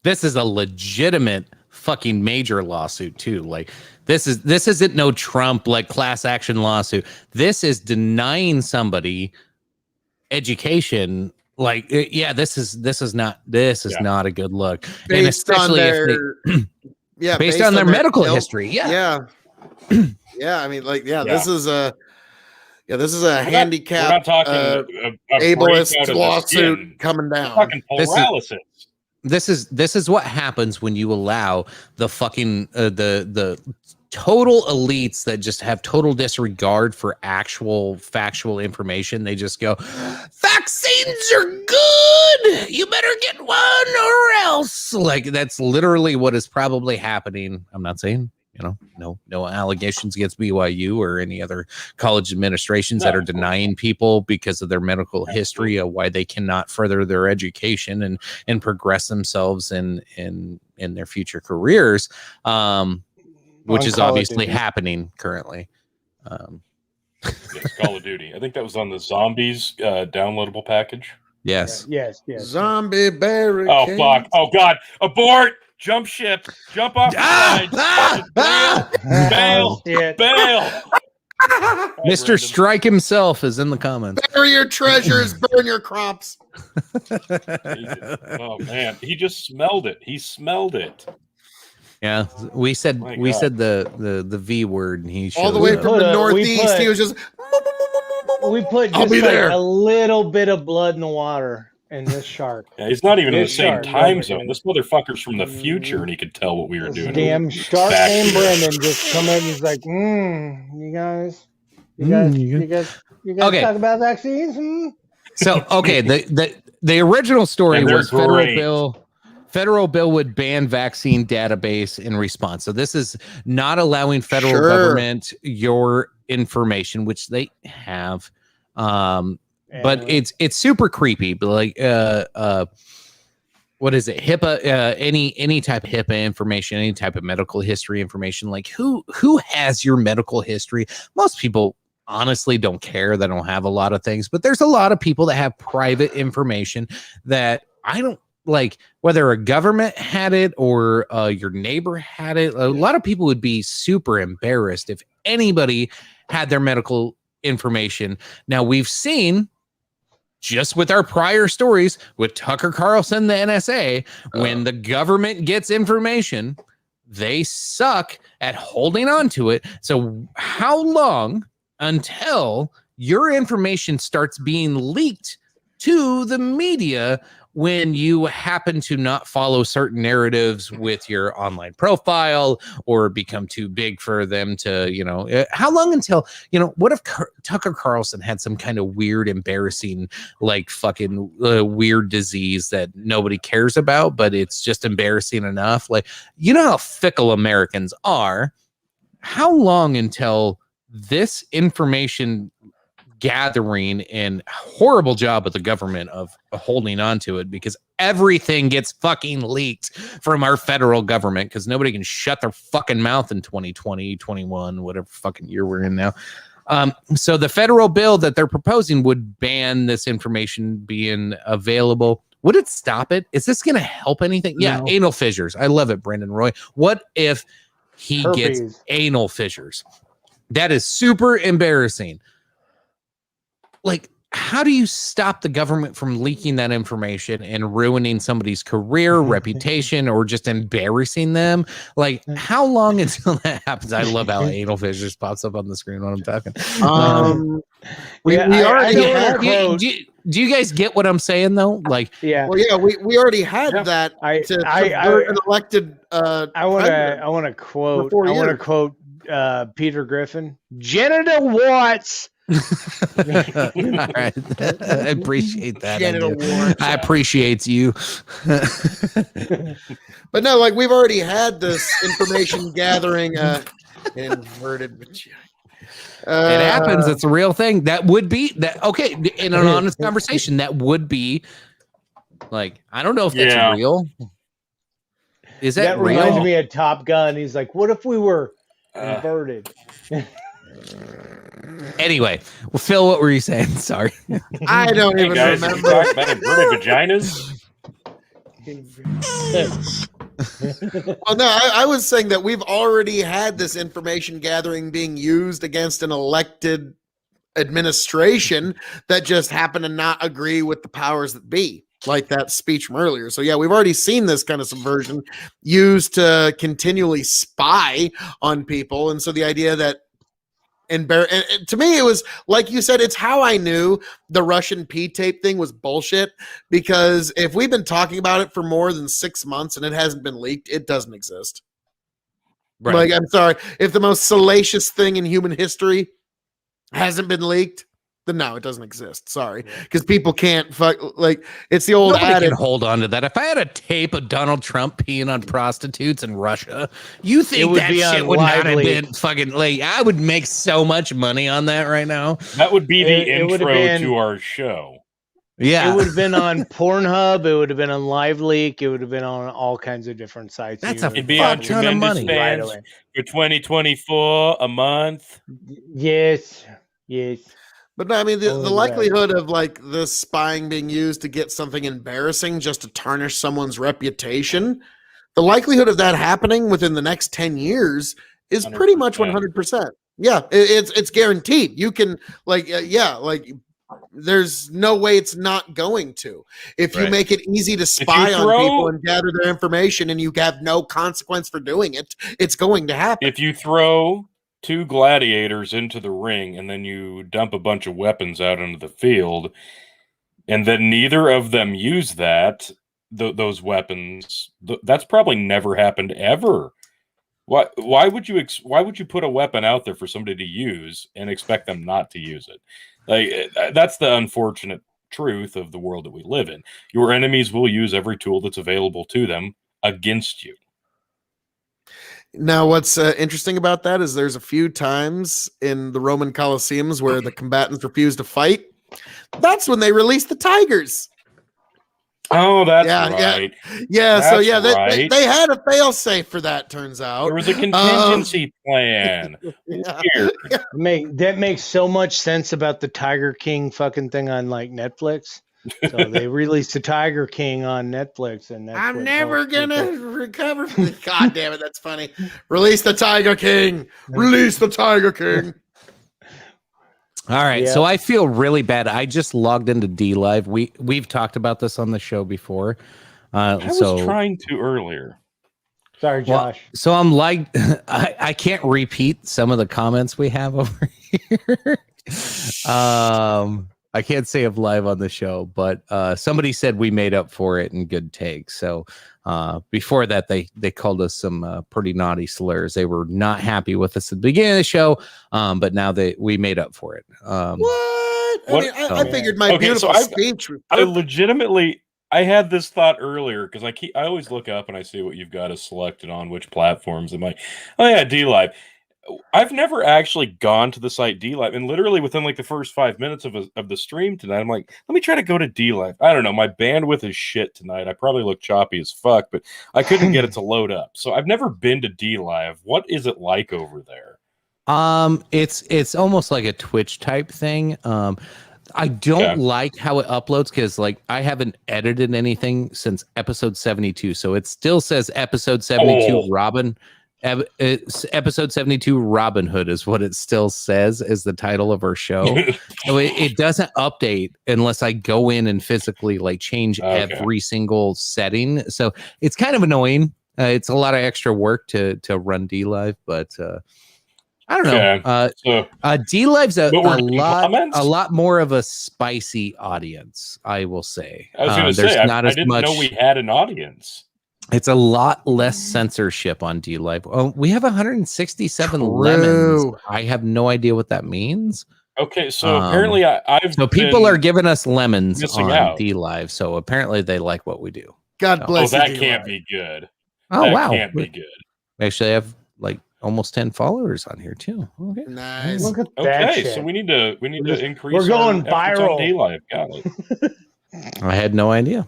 This is a legitimate fucking major lawsuit too. Like this isn't no Trump like class action lawsuit. This is denying somebody education. Like, yeah, this is not a good look. And especially based on their medical history. Yeah. I mean, like, this is a handicap. We're not talking a ableist lawsuit coming down. We're talking paralysis. This is what happens when you allow the fucking the total elites that just have total disregard for actual factual information. They just go, vaccines are good. You better get one or else. Like that's literally what is probably happening. I'm not saying, no allegations against BYU or any other college administrations that are denying people because of their medical history of why they cannot further their education and progress themselves in their future careers. Which is obviously happening currently. Yes, Call of Duty. I think that was on the Zombies downloadable package. Yes. Yes. Zombie barricade. Oh, fuck. Oh, God. Abort. Jump ship. Jump off the side. Bail. Mr. Strike himself is in the comments. Bury your treasures. Burn your crops. Oh, man. He just smelled it. He smelled it. Yeah, we said the V word, and he all the way from the northeast. He was just. We put just like a little bit of blood in the water, and this shark. Yeah, he's not even in the same time zone. This motherfucker's from the future, and he could tell what we were doing. Damn shark named Brendan just come in. And he's like, you guys okay. Talk about vaccines. So okay, the original story was federal bill would ban vaccine database in response. So this is not allowing federal government your information, which they have. But it's super creepy. But like what is it? HIPAA, any type of HIPAA information, any type of medical history information. Like who has your medical history? Most people honestly don't care. They don't have a lot of things, but there's a lot of people that have private information that I don't like, whether a government had it or your neighbor had it. A lot of people would be super embarrassed if anybody had their medical information. Now we've seen just with our prior stories with Tucker Carlson, the NSA, when the government gets information, they suck at holding on to it. So how long until your information starts being leaked to the media when you happen to not follow certain narratives with your online profile or become too big for them to, how long until, what if Tucker Carlson had some kind of weird, embarrassing, like fucking weird disease that nobody cares about, but it's just embarrassing enough? Like, how fickle Americans are. How long until this information gathering and horrible job of the government of holding on to it, because everything gets fucking leaked from our federal government because nobody can shut their fucking mouth in 2020, 21, whatever fucking year we're in now. So the federal bill that they're proposing would ban this information being available. Would it stop it? Is this going to help anything? No. Yeah, anal fissures. I love it, Brendan Roy. What if he gets anal fissures? That is super embarrassing. Like, how do you stop the government from leaking that information and ruining somebody's career, reputation, or just embarrassing them? Like, how long until that happens? I love how anal fissures pops up on the screen when I'm talking. We already do you guys get what I'm saying though? Like, yeah. Well, yeah, we already had that. An elected. I want to quote Peter Griffin. Genital warts. All right. I appreciate that. I appreciate you. But no, like we've already had this information gathering Inverted vagina. It happens. It's a real thing. That would be that. Okay, in an honest conversation, that would be like, I don't know if that's real. Is that real? Reminds me of Top Gun. He's like, what if we were inverted? Anyway, well, Phil, what were you saying? Sorry. I don't even guys, remember. talk about inverted vaginas. Well, no, I was saying that we've already had this information gathering being used against an elected administration that just happened to not agree with the powers that be, like that speech from earlier. So yeah, we've already seen this kind of subversion used to continually spy on people. And so the idea that and to me, it was like you said, it's how I knew the Russian P-tape thing was bullshit, because if we've been talking about it for more than 6 months and it hasn't been leaked, it doesn't exist. Right. Like, I'm sorry, if the most salacious thing in human history hasn't been leaked, then no, it doesn't exist. Sorry, because people can't like, it's the old Nobody adage. Can hold on to that. If I had a tape of Donald Trump peeing on prostitutes in Russia, you think that shit would not have been fucking like, I would make so much money on that right now. That would be the intro to our show. Yeah, it would have been on Pornhub. It would have been on LiveLeak. It would have been on all kinds of different sites. It'd be on ton of money right away for 2024 a month. Yes. But no, I mean, the likelihood of like this spying being used to get something embarrassing just to tarnish someone's reputation, the likelihood of that happening within the next 10 years is 100%. Pretty much 100%. Yeah, it's guaranteed. You can there's no way it's not going to. If you make it easy to spy on people and gather their information and you have no consequence for doing it, it's going to happen. If you throw 2 gladiators into the ring and then you dump a bunch of weapons out into the field and then neither of them use those weapons, that's probably never happened ever. Why would you put a weapon out there for somebody to use and expect them not to use it? Like, that's the unfortunate truth of the world that we live in. Your enemies will use every tool that's available to them against you. Now, what's interesting about that is there's a few times in the Roman Colosseums where the combatants refused to fight. That's when they released the tigers. Oh, that's right. Yeah. So yeah, they had a fail-safe for that. Turns out there was a contingency plan. That makes so much sense about the Tiger King fucking thing on like Netflix. So they released the Tiger King on Netflix, and that's I'm never gonna recover from the. God damn it, that's funny. Release the Tiger King. Release the Tiger King. All right, so I feel really bad. I just logged into DLive. We've talked about this on the show before. I was trying to earlier. Sorry, Josh. Well, so I'm like, I can't repeat some of the comments we have over here. I can't say I'm live on the show, but somebody said we made up for it in good takes. So before that, they called us some pretty naughty slurs. They were not happy with us at the beginning of the show, but now we made up for it. What? I figured my beautiful speech. I had this thought earlier because I always look up and I see what you've got us selected on which platforms. I'm like, oh yeah, DLive. I've never actually gone to the site DLive, and literally within like the first 5 minutes of the stream tonight, I'm like, let me try to go to DLive. I don't know, my bandwidth is shit tonight. I probably look choppy as fuck, but I couldn't get it to load up. So I've never been to DLive. What is it like over there? It's almost like a Twitch type thing. I don't like how it uploads because like I haven't edited anything since episode 72, so it still says episode 72 Robin. It's episode 72 Robin Hood is what it still says is the title of our show. So it doesn't update unless I go in and physically like change every single setting. So it's kind of annoying. It's a lot of extra work to run DLive, but I don't know. DLive's a lot more of a spicy audience, I will say. I was going to say, I didn't know we had an audience. It's a lot less censorship on DLive. Oh, we have 167 lemons. I have no idea what that means. Okay, so apparently people are giving us lemons on DLive. So apparently they like what we do. God bless. That can't be good. Oh, wow. Can't be good. Actually, I have like almost 10 followers on here too. Okay. Nice. Look at that Okay, shit. so we need to increase. we're going our efforts on viral. D-Live. Got it. I had no idea.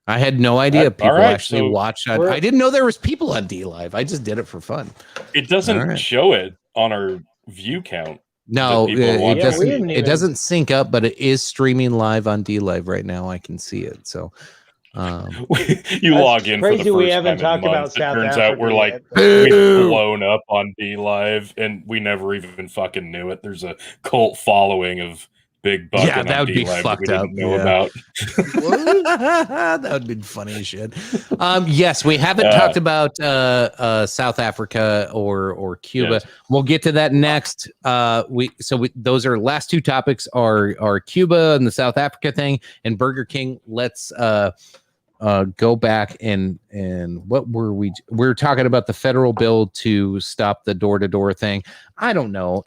I had no idea people right, actually so watch. I didn't know there was people on D Live. I just did it for fun. It doesn't All right. show it on our view count. No, that people are it watching. doesn't. we It doesn't sync up, but it is streaming live on D Live right now. I can see it. So, You log in for the crazy first we haven't time in talked about months. It South turns Africa out we're like yet. we've Boo. blown up on D Live, and we never even fucking knew it. There's a cult following of Big Buckin' Yeah, that on would be D-Live that we fucked up, didn't know yeah. about. that would be funny as shit. Yes, we haven't talked about South Africa or Cuba. Yes. We'll get to that next. Those are last two topics are Cuba and the South Africa thing and Burger King. Let's go back and what were we were talking about the federal bill to stop the door-to-door thing. I don't know.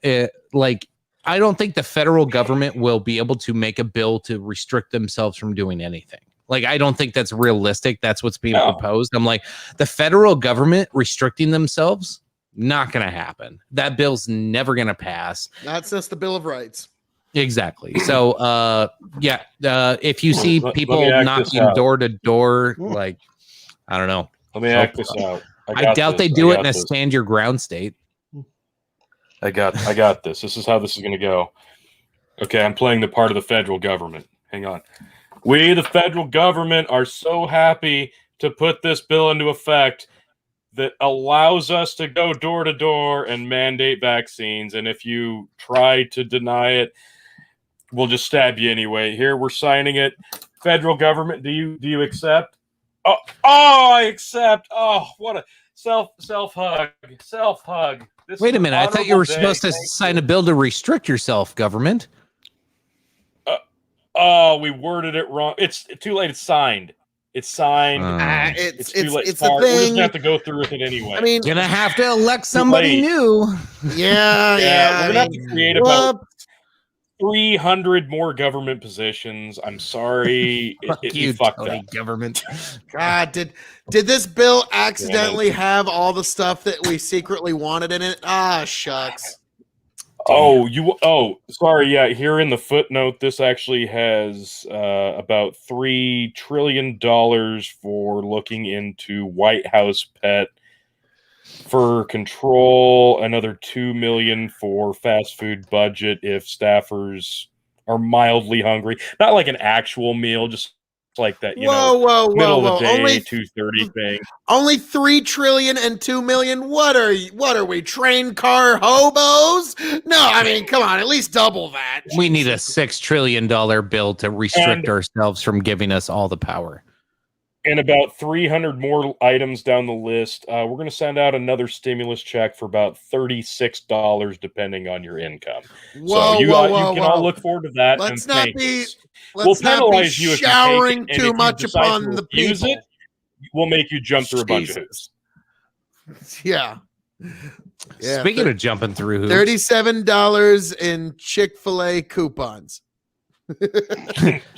I don't think the federal government will be able to make a bill to restrict themselves from doing anything. Like, I don't think that's realistic. That's what's being proposed. I'm like, the federal government restricting themselves, not going to happen. That bill's never going to pass. That's just the Bill of Rights. Exactly. So, if you see Let people me act knocking this out. door to door, like, I don't know. Let me act this out. I doubt they do it in a stand your ground state. I got this. This is how this is going to go. Okay, I'm playing the part of the federal government. Hang on. We, the federal government, are so happy to put this bill into effect that allows us to go door to door and mandate vaccines. And if you try to deny it, we'll just stab you anyway. Here, we're signing it. Federal government, do you accept? Oh, I accept. Oh, what a self hug. Wait a minute. I thought you were supposed to sign a bill to restrict yourself, government. Oh, we worded it wrong. It's too late. It's signed. It's signed. It's too late. the We're just thing. gonna have to go through with it anyway. I mean, Gonna have to elect somebody late. new. yeah. we're gonna have to create about Well, 300 more government positions. I'm sorry, You fucked Tony up. government. God, did this bill accidentally have all the stuff that we secretly wanted in it? Ah, shucks. Sorry. Yeah, here in the footnote, this actually has about $3 trillion for looking into White House pet for control, another $2 million for fast food budget if staffers are mildly hungry. Not like an actual meal, just like that, middle of the day, Only 2:30 thing. only 3 trillion and 2 million. What are we, train car hobos? No, I mean, come on, at least double that. We need a $6 trillion bill to restrict ourselves from giving us all the power. And about 300 more items down the list. We're going to send out another stimulus check for about $36, depending on your income. Whoa, so you whoa, can whoa. all look forward to that. Let's and not thank be us. We'll penalize you if you take showering it, and too if you much decide upon to the refuse people. it, we'll make you jump through a bunch of hoops. Yeah. Speaking of jumping through hoops, $37 in Chick-fil-A coupons.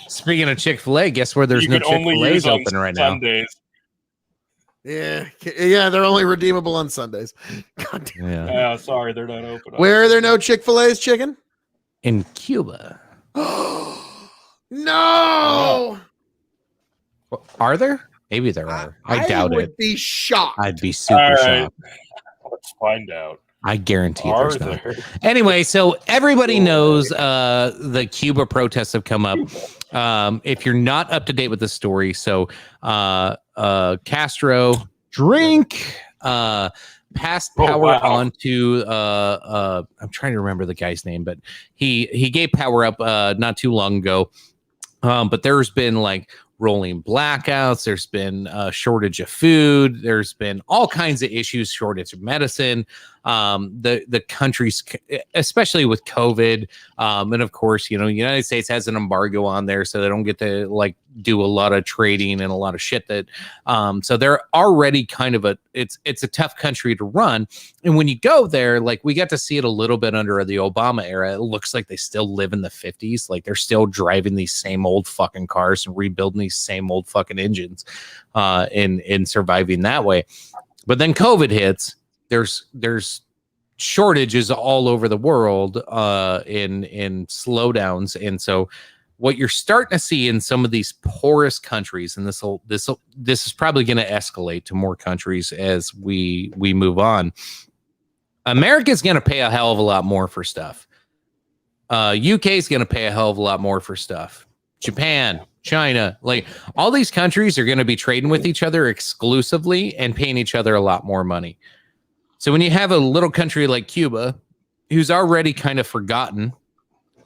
Speaking of Chick-fil-A, guess where there's You no can only Chick-fil-A's use on open right now? Sundays. Yeah, they're only redeemable on Sundays. God damn. Yeah. Sorry, they're not open. Where are there no Chick-fil-A's, chicken? In Cuba. No! Are there? Maybe there are. I doubt would it. be shocked. I'd be super All right. shocked. Let's find out. I guarantee Are there's not. there? Anyway, so everybody knows the Cuba protests have come up. If you're not up to date with the story, so Castro passed power on to I'm trying to remember the guy's name, but he gave power up not too long ago. But there's been like rolling blackouts. There's been a shortage of food. There's been all kinds of issues, shortage of medicine. The country's, especially with COVID. And of course, the United States has an embargo on there, so they don't get to like do a lot of trading and a lot of shit that, so they're already kind of it's a tough country to run. And when you go there, like we got to see it a little bit under the Obama era. It looks like they still live in the 50s. Like they're still driving these same old fucking cars and rebuilding these same old fucking engines, in surviving that way. But then COVID hits there's shortages all over the world in slowdowns, and so what you're starting to see in some of these poorest countries, and this is probably going to escalate to more countries as we move on. America's going to pay a hell of a lot more for stuff. UK is going to pay a hell of a lot more for stuff. Japan, China, like all these countries are going to be trading with each other exclusively and paying each other a lot more money. So when you have a little country like Cuba, who's already kind of forgotten,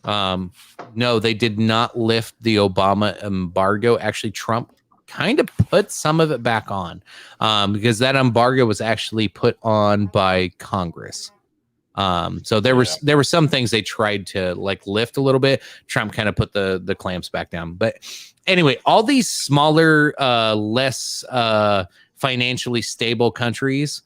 no, they did not lift the Obama embargo. Actually, Trump kind of put some of it back on because that embargo was actually put on by Congress. So there were some things they tried to like lift a little bit. Trump kind of put the clamps back down. But anyway, all these smaller, less financially stable countries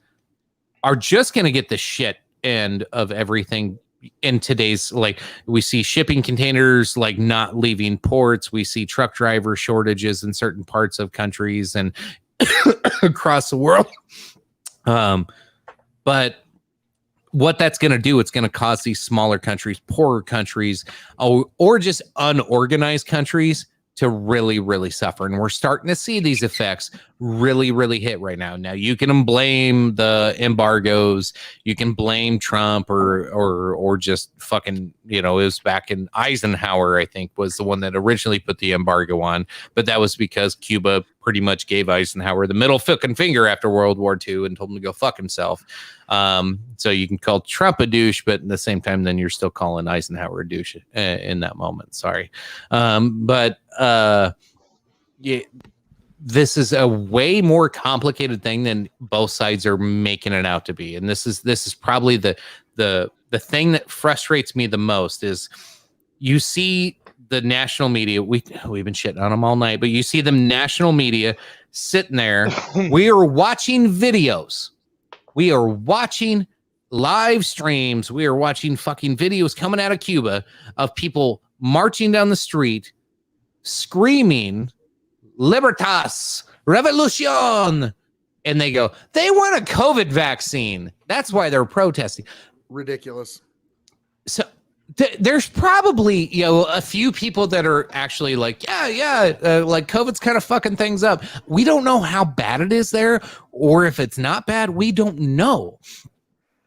are just going to get the shit end of everything in today's, like, we see shipping containers like not leaving ports. We see truck driver shortages in certain parts of countries and across the world. But what that's going to do, it's going to cause these smaller countries, poorer countries, or just unorganized countries to really, really suffer. And we're starting to see these effects really, really hit right now. Now, you can blame the embargoes, you can blame Trump or just fucking, it was back in Eisenhower, I think, was the one that originally put the embargo on. But that was because Cuba pretty much gave Eisenhower the middle fucking finger after World War II and told him to go fuck himself. So you can call Trump a douche, but at the same time, then you're still calling Eisenhower a douche in that moment. Sorry. This is a way more complicated thing than both sides are making it out to be. And this is probably the thing that frustrates me the most is you see the national media. We've been shitting on them all night, but you see the national media sitting there. We are watching videos. We are watching live streams. We are watching fucking videos coming out of Cuba of people marching down the street, screaming, Libertas, Revolution. And they go, they want a COVID vaccine. That's why they're protesting. Ridiculous. So there's probably, a few people that are actually like, like COVID's kind of fucking things up. We don't know how bad it is there, or if it's not bad, we don't know.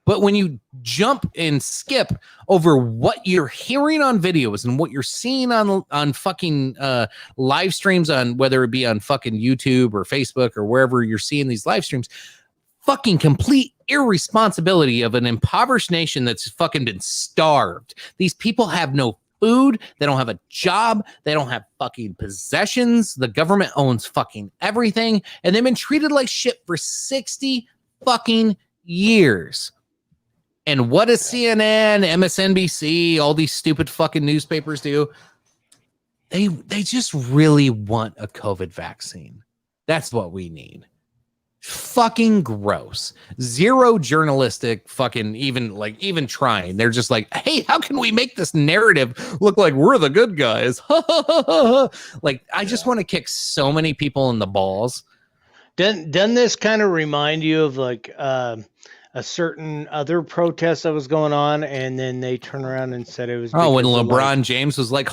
But when you jump and skip over what you're hearing on videos and what you're seeing on fucking live streams, on whether it be on fucking YouTube or Facebook or wherever you're seeing these live streams, fucking complete irresponsibility of an impoverished nation that's fucking been starved. These people have no food. They don't have a job. They don't have fucking possessions. The government owns fucking everything. And they've been treated like shit for 60 fucking years. And what does CNN, MSNBC, all these stupid fucking newspapers do? They just really want a COVID vaccine. That's what we need. Fucking gross. Zero journalistic fucking even trying. They're just like, hey, how can we make this narrative look like we're the good guys? Like, I just want to kick so many people in the balls. Doesn't this kind of remind you of like a certain other protest that was going on, and then they turn around and said it was when LeBron James was like,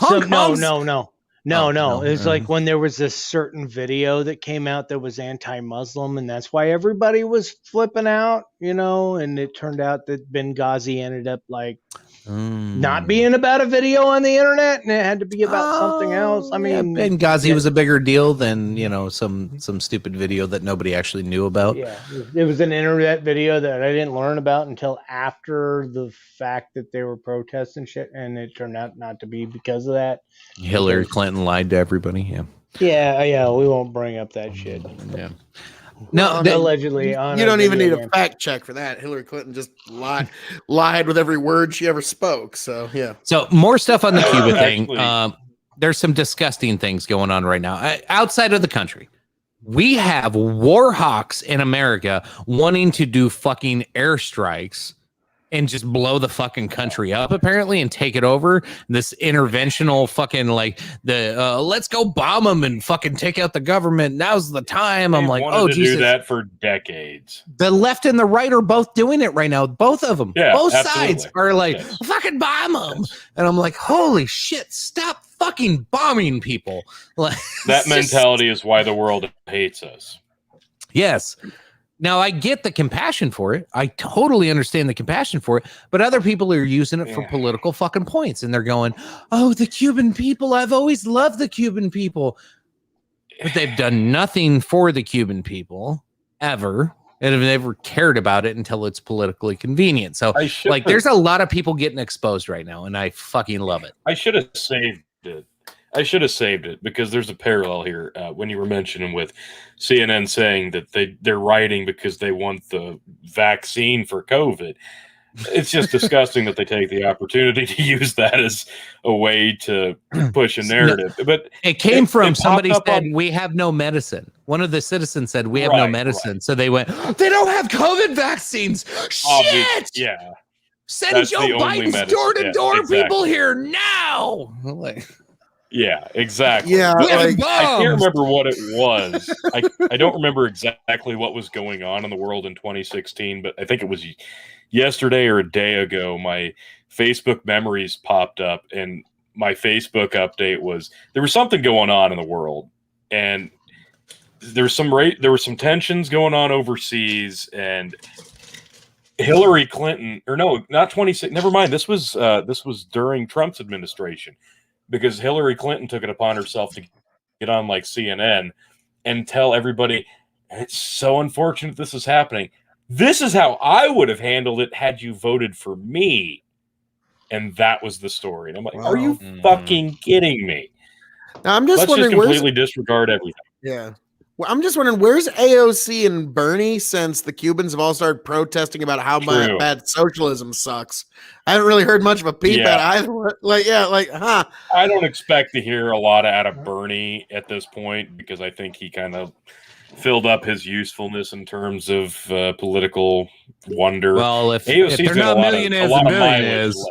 No. It was like when there was this certain video that came out that was anti-Muslim, and that's why everybody was flipping out, and it turned out that Benghazi ended up like not being about a video on the internet, and it had to be about something else. I mean, Benghazi was a bigger deal than, some stupid video that nobody actually knew about. Yeah, it was an internet video that I didn't learn about until after the fact that they were protesting shit, and it turned out not to be because of that. Hillary Clinton lied to everybody. Yeah. We won't bring up that shit. Yeah. No, allegedly. You don't even need a fact check for that. Hillary Clinton just lied with every word she ever spoke. So yeah. So more stuff on the Cuba thing. There's some disgusting things going on right now outside of the country. We have war hawks in America wanting to do fucking airstrikes and just blow the fucking country up apparently and take it over. This interventional fucking like the let's go bomb them and fucking take out the government. Now's the time. I'm like, oh, to Jesus. do that for decades. The left and the right are both doing it right now. Both of them. Yeah, both absolutely. sides are like, Yes. fucking bomb them. Yes. And I'm like, holy shit, stop fucking bombing people. Like That mentality is why the world hates us. Yes. Now, I get the compassion for it. I totally understand the compassion for it. But other people are using it for political fucking points. And they're going, oh, the Cuban people. I've always loved the Cuban people. But they've done nothing for the Cuban people ever. And have never cared about it until it's politically convenient. So, like, there's a lot of people getting exposed right now. And I fucking love it. I should have saved it. Because there's a parallel here when you were mentioning with CNN saying that they're writing because they want the vaccine for COVID. It's just disgusting that they take the opportunity to use that as a way to push a narrative. But it came from somebody said, we have no medicine. One of the citizens said, we have no medicine. Right. So they went, they don't have COVID vaccines. Shit! Yeah. Send Joe Biden's door-to-door people here now. Like, yeah, exactly. Yeah, I can't remember what it was. I don't remember exactly what was going on in the world in 2016, but I think it was yesterday or a day ago. My Facebook memories popped up, and my Facebook update was there was something going on in the world, and there were some tensions going on overseas, and Hillary Clinton, or no, not 26. Never mind. This was during Trump's administration. Because Hillary Clinton took it upon herself to get on like CNN and tell everybody, it's so unfortunate this is happening. This is how I would have handled it had you voted for me. And that was the story. And I'm like, are you fucking kidding me? Now, I'm just Let's wondering, just completely disregard everything. Yeah. Well, I'm just wondering, where's AOC and Bernie since the Cubans have all started protesting about how bad socialism sucks? I haven't really heard much of a peep at either. I don't expect to hear a lot out of Bernie at this point because I think he kind of filled up his usefulness in terms of political wonder. Well, if they're not millionaires and billionaires.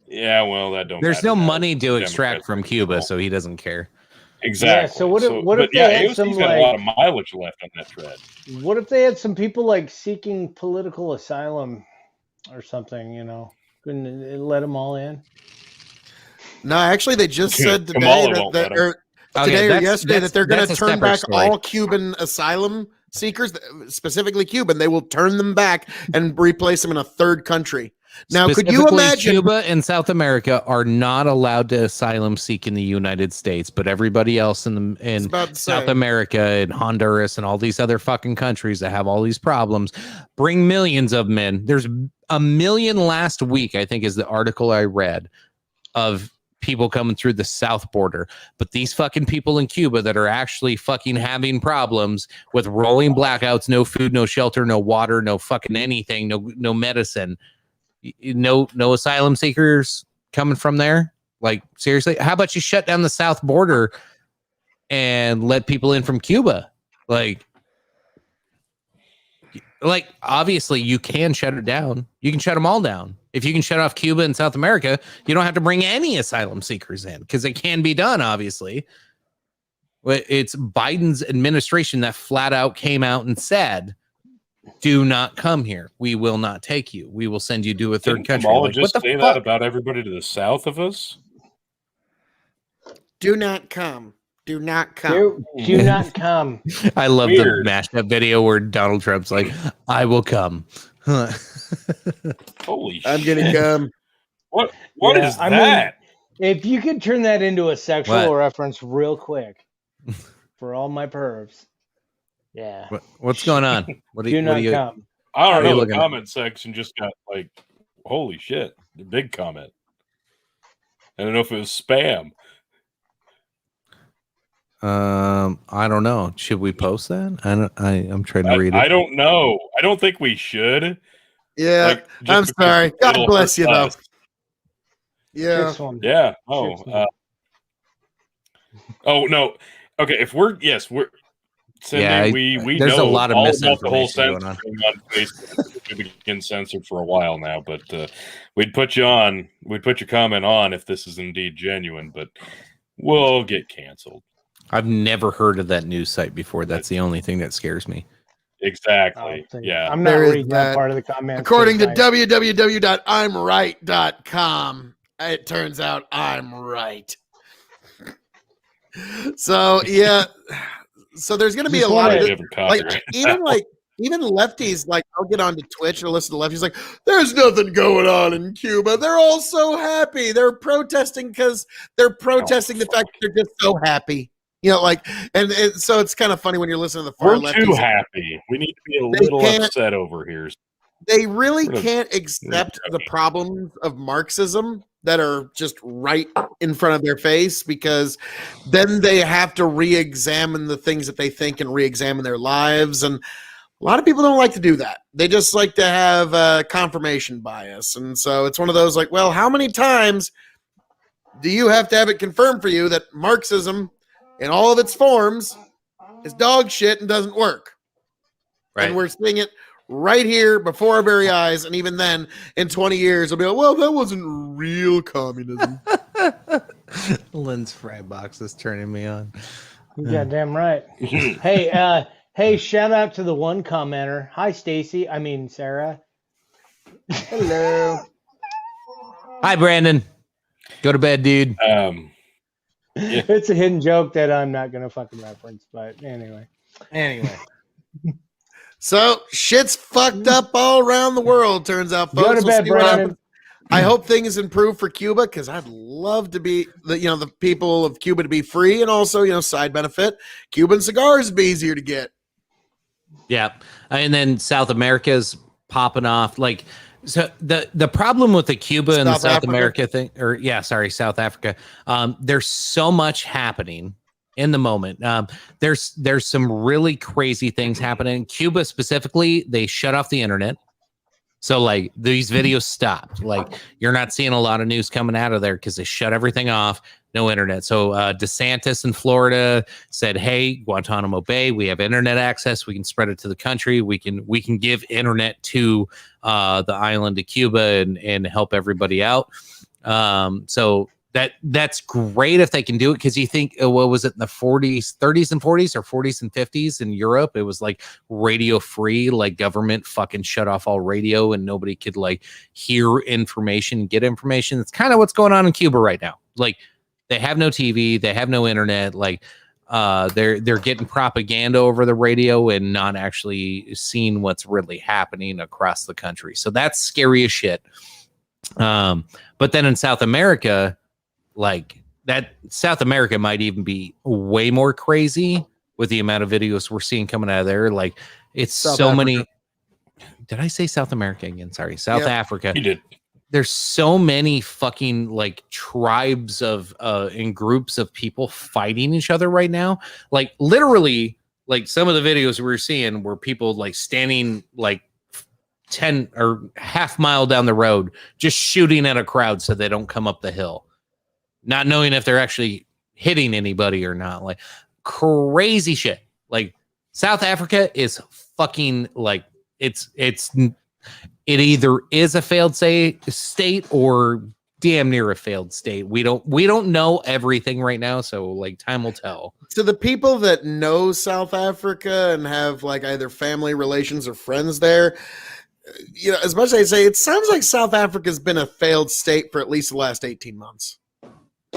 Yeah, well, that don't. There's no money to extract from Cuba, so he doesn't care. Exactly. Yeah, so what if they had some got a lot of mileage left on that thread? What if they had some people like seeking political asylum or something? You know, couldn't it let them all in? No, actually, they just said today that they're going to turn back all Cuban asylum seekers, specifically Cuban. They will turn them back and replace them in a third country. Now, could you imagine Cuba and South America are not allowed to asylum seek in the United States, but everybody else in South America and Honduras and all these other fucking countries that have all these problems bring millions of men. There's 1 million last week, I think is the article I read, of people coming through the south border. But these fucking people in Cuba that are actually fucking having problems with rolling blackouts, no food, no shelter, no water, no fucking anything, no medicine. No asylum seekers coming from there. Like, seriously, how about you shut down the south border and let people in from Cuba? Like obviously you can shut it down. You can shut them all down. If you can shut off Cuba and South America, you don't have to bring any asylum seekers in because it can be done, obviously. But it's Biden's administration that flat out came out and said, do not come here. We will not take you. We will send you to a third country. Like, just say that about everybody to the south of us? Do not come. Do not come. Do not come. I love the mashup video where Donald Trump's like, I will come. Holy shit. I'm going to come. What is that? Mean, if you could turn that into a sexual reference real quick for all my pervs. Yeah. What's going on? What do you come? I don't know. The comment section just got like, holy shit, the big comment. I don't know if it was spam. I don't know. Should we post that? I'm trying to read it. I don't know. I don't think we should. Yeah. I'm sorry. God bless you though. Yeah. Yeah. Oh. Oh no. Okay. If we're Cindy, we there's know a lot of all about the whole misinformation censoring going on. on Facebook. We've been censored for a while now, but we'd put your comment on if this is indeed genuine, but we'll get canceled. I've never heard of that news site before. That's the only thing that scares me. Exactly. Yeah. I'm not There is reading that that. part of the comments. According to 'cause I- www.imright.com, it turns out I'm right. So yeah, so there's going to be a Just lot of wanna- it. Even lefties, like I'll get onto Twitch and listen to lefties like, there's nothing going on in Cuba. They're all so happy. They're protesting because they're protesting the fact that they're just so happy. You know, like, so it's kind of funny when you're listening to the far We're lefties. too happy. We need to be a little upset over here. They really can't accept the problems of Marxism that are just right in front of their face, because then they have to re-examine the things that they think and re-examine their lives. And a lot of people don't like to do that. They just like to have confirmation bias. And so it's one of those like, well, how many times do you have to have it confirmed for you that Marxism in all of its forms is dog shit and doesn't work? Right. And we're seeing it right here before our very eyes. And even then, in 20 years, it'll be like, well, that wasn't real communism. Lynn's fry box is turning me on. You goddamn right. Hey, shout out to the one commenter. Hi, Stacy. I mean, Sarah. Hello. Hi, Brandon. Go to bed, dude. It's a hidden joke that I'm not going to fucking reference, but anyway. So shit's fucked up all around the world, turns out, folks. Go to bed, see what Brandon. happens. I hope things improve for Cuba, because I'd love to be the people of Cuba to be free, and also, side benefit, Cuban cigars would be easier to get. Yeah. And then South America's popping off. Like, so the problem with the Cuba and the South South Africa? America thing, South Africa. There's so much happening in the moment. There's some really crazy things happening. Cuba specifically, they shut off the internet. So like these videos stopped. Like you're not seeing a lot of news coming out of there because they shut everything off. No internet. So DeSantis in Florida said, "Hey, Guantanamo Bay, we have internet access. We can spread it to the country. We can give internet to the island of Cuba and help everybody out." So that's great if they can do it, because you think, what was it in the 30s and 40s, or 40s and 50s in Europe? It was like radio free, like government fucking shut off all radio and nobody could like hear information, get information. It's kind of what's going on in Cuba right now. Like they have no TV, they have no internet. Like they're getting propaganda over the radio and not actually seeing what's really happening across the country. So that's scary as shit. But then in South America, like that, South America might even be way more crazy with the amount of videos we're seeing coming out of there. Like it's South so Africa. many. Did I say South America again? Sorry, South Africa. You did. There's so many fucking like tribes of and groups of people fighting each other right now. Like literally, like some of the videos we were seeing were people like standing like 10 or half mile down the road, just shooting at a crowd so they don't come up the hill, not knowing if they're actually hitting anybody or not. Like crazy shit. Like South Africa is fucking like it either is a failed state or damn near a failed state. We don't know everything right now, so like time will tell. To the people that know South Africa and have like either family relations or friends there, as much as I say, it sounds like South Africa's been a failed state for at least the last 18 months.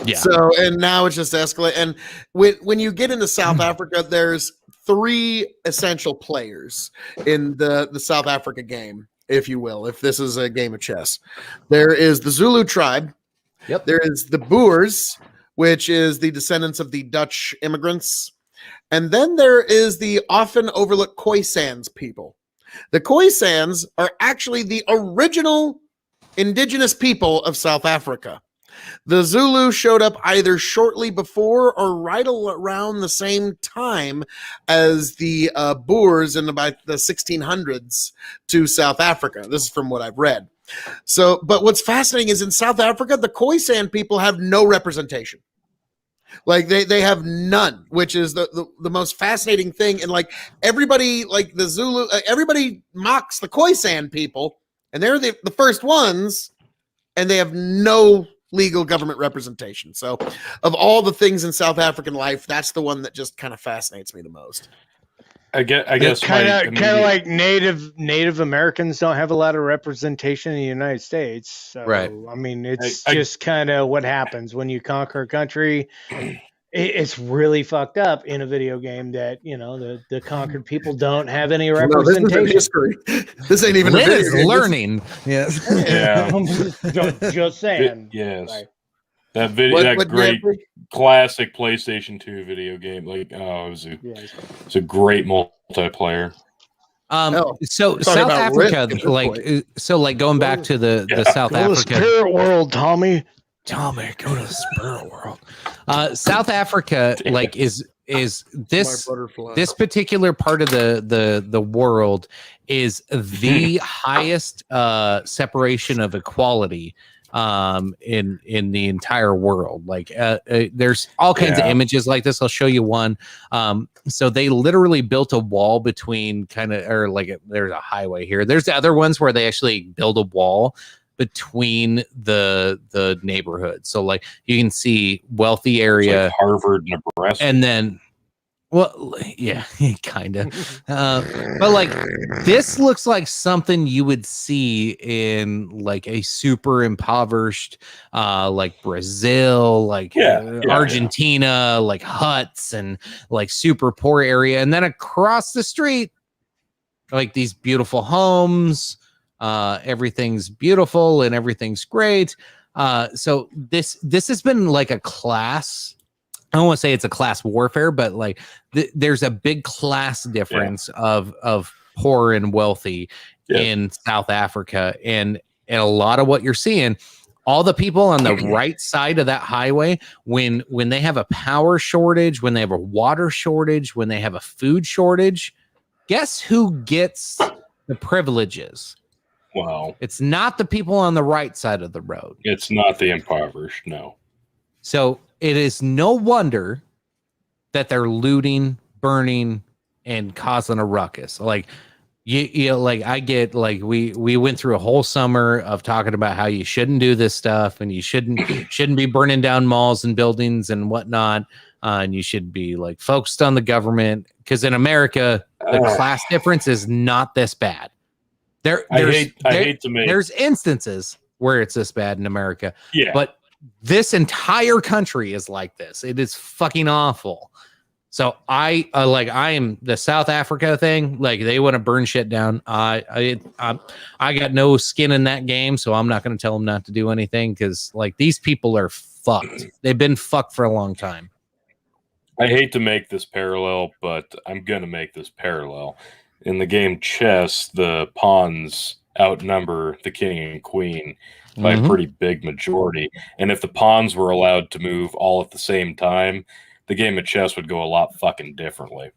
Yeah. So, and now it's just escalating. And when you get into South Africa, there's 3 essential players in the South Africa game, if you will, if this is a game of chess. There is the Zulu tribe. Yep. There is the Boers, which is the descendants of the Dutch immigrants. And then there is the often overlooked Khoisans people. The Khoisans are actually the original indigenous people of South Africa. The Zulu showed up either shortly before or right around the same time as the Boers in about the 1600s to South Africa. This is from what I've read. So, but what's fascinating is in South Africa, the Khoisan people have no representation. Like they have none, which is the most fascinating thing. And like everybody, like the Zulu, everybody mocks the Khoisan people, and they're the first ones, and they have no legal government representation. So of all the things in South African life, that's the one that just kind of fascinates me the most. I guess kind of immediate- like Native Americans don't have a lot of representation in the United States. So Right. I mean, it's I- just kind of what happens when you conquer a country. It's really fucked up in a video game that the conquered people don't have any No, representation. this isn't history. This ain't even a Lynn video is game. learning. Yes. Yeah. I'm just saying. Yes. Like, That video, What- that what great Jeffrey? classic PlayStation 2 video game. Like, it was a great multiplayer. Hell, So talking South about Rift Africa, at this like, point. so like going back to the South go to Africa. spirit world, Tommy. Tommy, go to the spirit world. South Africa, like, is this My butterfly. this particular part of the world is the highest separation of equality in the entire world. Like there's all kinds of images like this. I'll show you one. So they literally built a wall between there's a highway here. There's other ones where they actually build a wall between the neighborhoods. So like you can see wealthy It's area, like Harvard, Nebraska. and then yeah, kind of. But like this looks like something you would see in like a super impoverished like Brazil, like Argentina, like huts and like super poor area. And then across the street, like these beautiful homes, everything's beautiful and everything's great. So this has been like a class. I don't want to say it's a class warfare, but like there's a big class difference of poor and wealthy in South Africa, and a lot of what you're seeing, all the people on the right side of that highway, when they have a power shortage, when they have a water shortage, when they have a food shortage, guess who gets the privileges? Wow. It's not the people on the right side of the road. It's not the impoverished, no. So it is no wonder that they're looting, burning, and causing a ruckus. Like you know, like I get like we went through a whole summer of talking about how you shouldn't do this stuff and you shouldn't be burning down malls and buildings and whatnot. And you should be like focused on the government, because in America the class difference is not this bad. I hate to make there's instances where it's this bad in America. Yeah. But this entire country is like this. It is fucking awful. So I am the South Africa thing. Like they want to burn shit down. I got no skin in that game, so I'm not going to tell them not to do anything, because like these people are fucked. They've been fucked for a long time. I hate to make this parallel, but I'm going to make this parallel. In the game chess, the pawns outnumber the king and queen by a pretty big majority. And if the pawns were allowed to move all at the same time, the game of chess would go a lot fucking differently.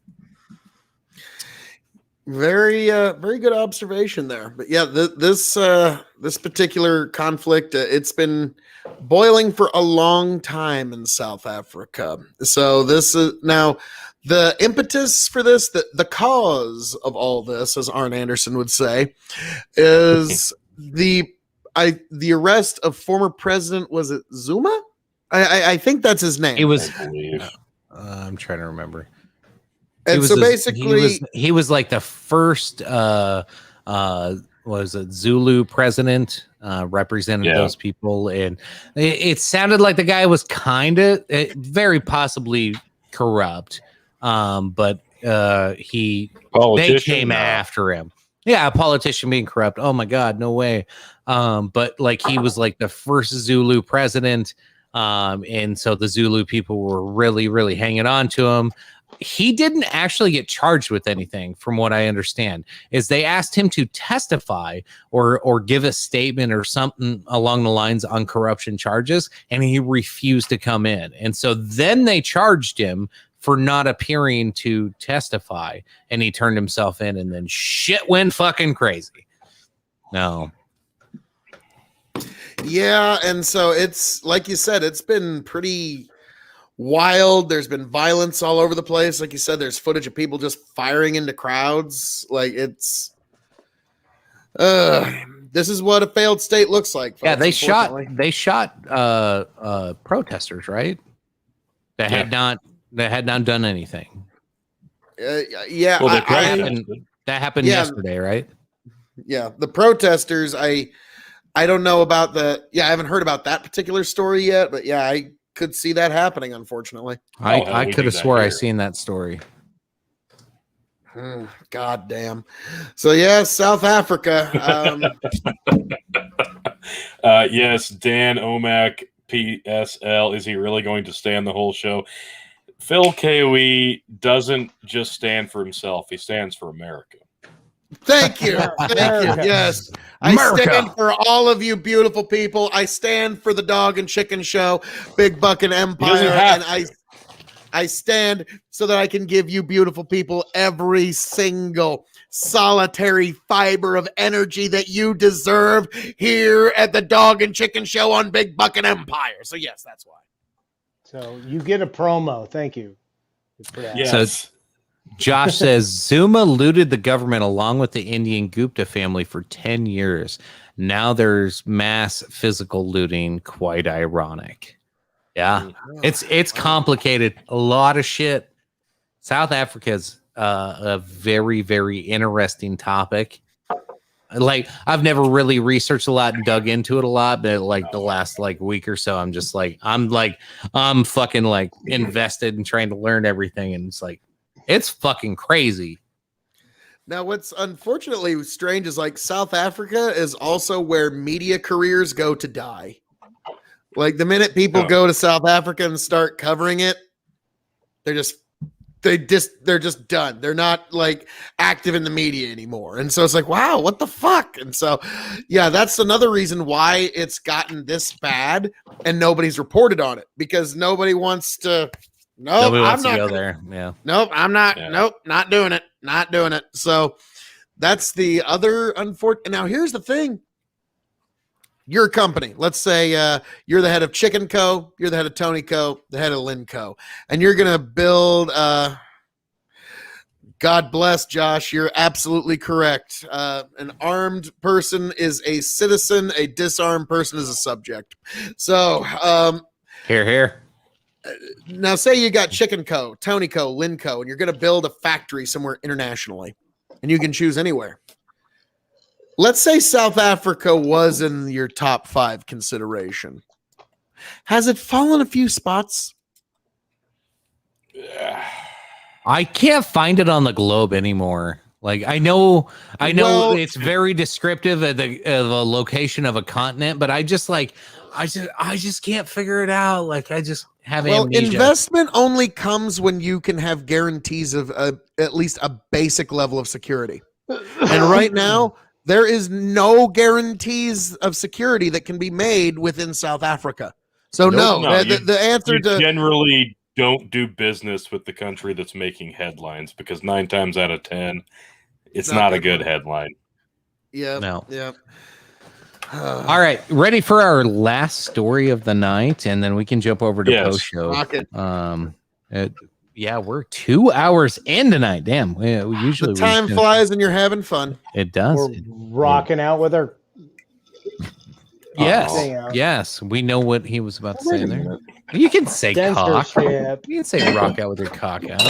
Very good observation there. But yeah, this particular conflict, it's been boiling for a long time in South Africa. So this is now the impetus for this, the cause of all this, as Arn Anderson would say, is the arrest of former president, was it Zuma? I think that's his name. It was. I believe. I'm trying to remember. And so basically, he was like the first was it Zulu president, represented those people, and it sounded like the guy was kind of very possibly corrupt, but they came after him. Yeah, a politician being corrupt. Oh my God, no way. But like he was like the first Zulu president. And so the Zulu people were really, really hanging on to him. He didn't actually get charged with anything, from what I understand. Is they asked him to testify or give a statement or something along the lines on corruption charges, and he refused to come in. And so then they charged him for not appearing to testify, and he turned himself in, and then shit went fucking crazy. No. Yeah, and so it's like you said, it's been pretty wild. There's been violence all over the place. Like you said, there's footage of people just firing into crowds. Like it's this is what a failed state looks like, folks, Yeah, they unfortunately. shot protesters, right? That had not done anything. Yeah, Well, That happened Yeah. yesterday, right? yeah, the protesters, I don't know about I haven't heard about that particular story yet, but yeah, I could see that happening, unfortunately. I we could do have that swore I here. seen that story. God damn. So yeah, South Africa. Yes, Dan Omac, PSL. Is he really going to stand the whole show? Phil KOE doesn't just stand for himself. He stands for America. Thank you. Thank you. America. Yes. I America. stand for all of you beautiful people. I stand for the Dog and Chicken Show, Big Bucking Empire, and I stand so that I can give you beautiful people every single solitary fiber of energy that you deserve here at the Dog and Chicken Show on Big Bucking Empire. So yes, that's why. So you get a promo. Thank you for that. Yes. Josh says Zuma looted the government along with the Indian Gupta family for 10 years. Now there's mass physical looting. Quite ironic. Yeah, it's complicated. A lot of shit. South Africa's a very, very interesting topic. Like, I've never really researched a lot and dug into it a lot, but like the last week or so, I'm fucking like invested in trying to learn everything, and it's fucking crazy. Now, what's unfortunately strange is like South Africa is also where media careers go to die. Like the minute people go to South Africa and start covering it, they're just done. They're not like active in the media anymore. And so it's like, wow, what the fuck? And so, yeah, that's another reason why it's gotten this bad and nobody's reported on it, because nobody wants to. Nope, Nobody I'm wants to not go gonna- there. Yeah. Nope, I'm not. Yeah. Nope, not doing it. Not doing it. So that's the other unfortunate. Now, here's the thing. Your company, let's say you're the head of Chicken Co., you're the head of Tony Co., the head of Lynn Co., and you're going to build, God bless, Josh, you're absolutely correct. An armed person is a citizen, a disarmed person is a subject. So Here. now say you got Chicken Co., Tony Co., Lynn Co., and you're going to build a factory somewhere internationally, and you can choose anywhere. Let's say South Africa was in your top 5 consideration. Has it fallen a few spots? I can't find it on the globe anymore. Like I know Well- it's very descriptive of a location of a continent, but I just can't figure it out. Like I just have amnesia. Investment only comes when you can have guarantees of at least a basic level of security. And right now, there is no guarantees of security that can be made within South Africa. So Nope. no, the answer You to generally don't do business with the country that's making headlines, because 9 times out of 10, it's not a good headline. yeah, No. yeah. All right, ready for our last story of the night, and then we can jump over to Yes. post show. Rock it. Yeah, we're 2 hours in tonight. Damn, we usually The time flies and you're having fun. It does. We're rocking out with our. Yes, Uh-oh. yes, we know what he was about to say there. You can say cock. Censorship. You can say rock out with your cock out.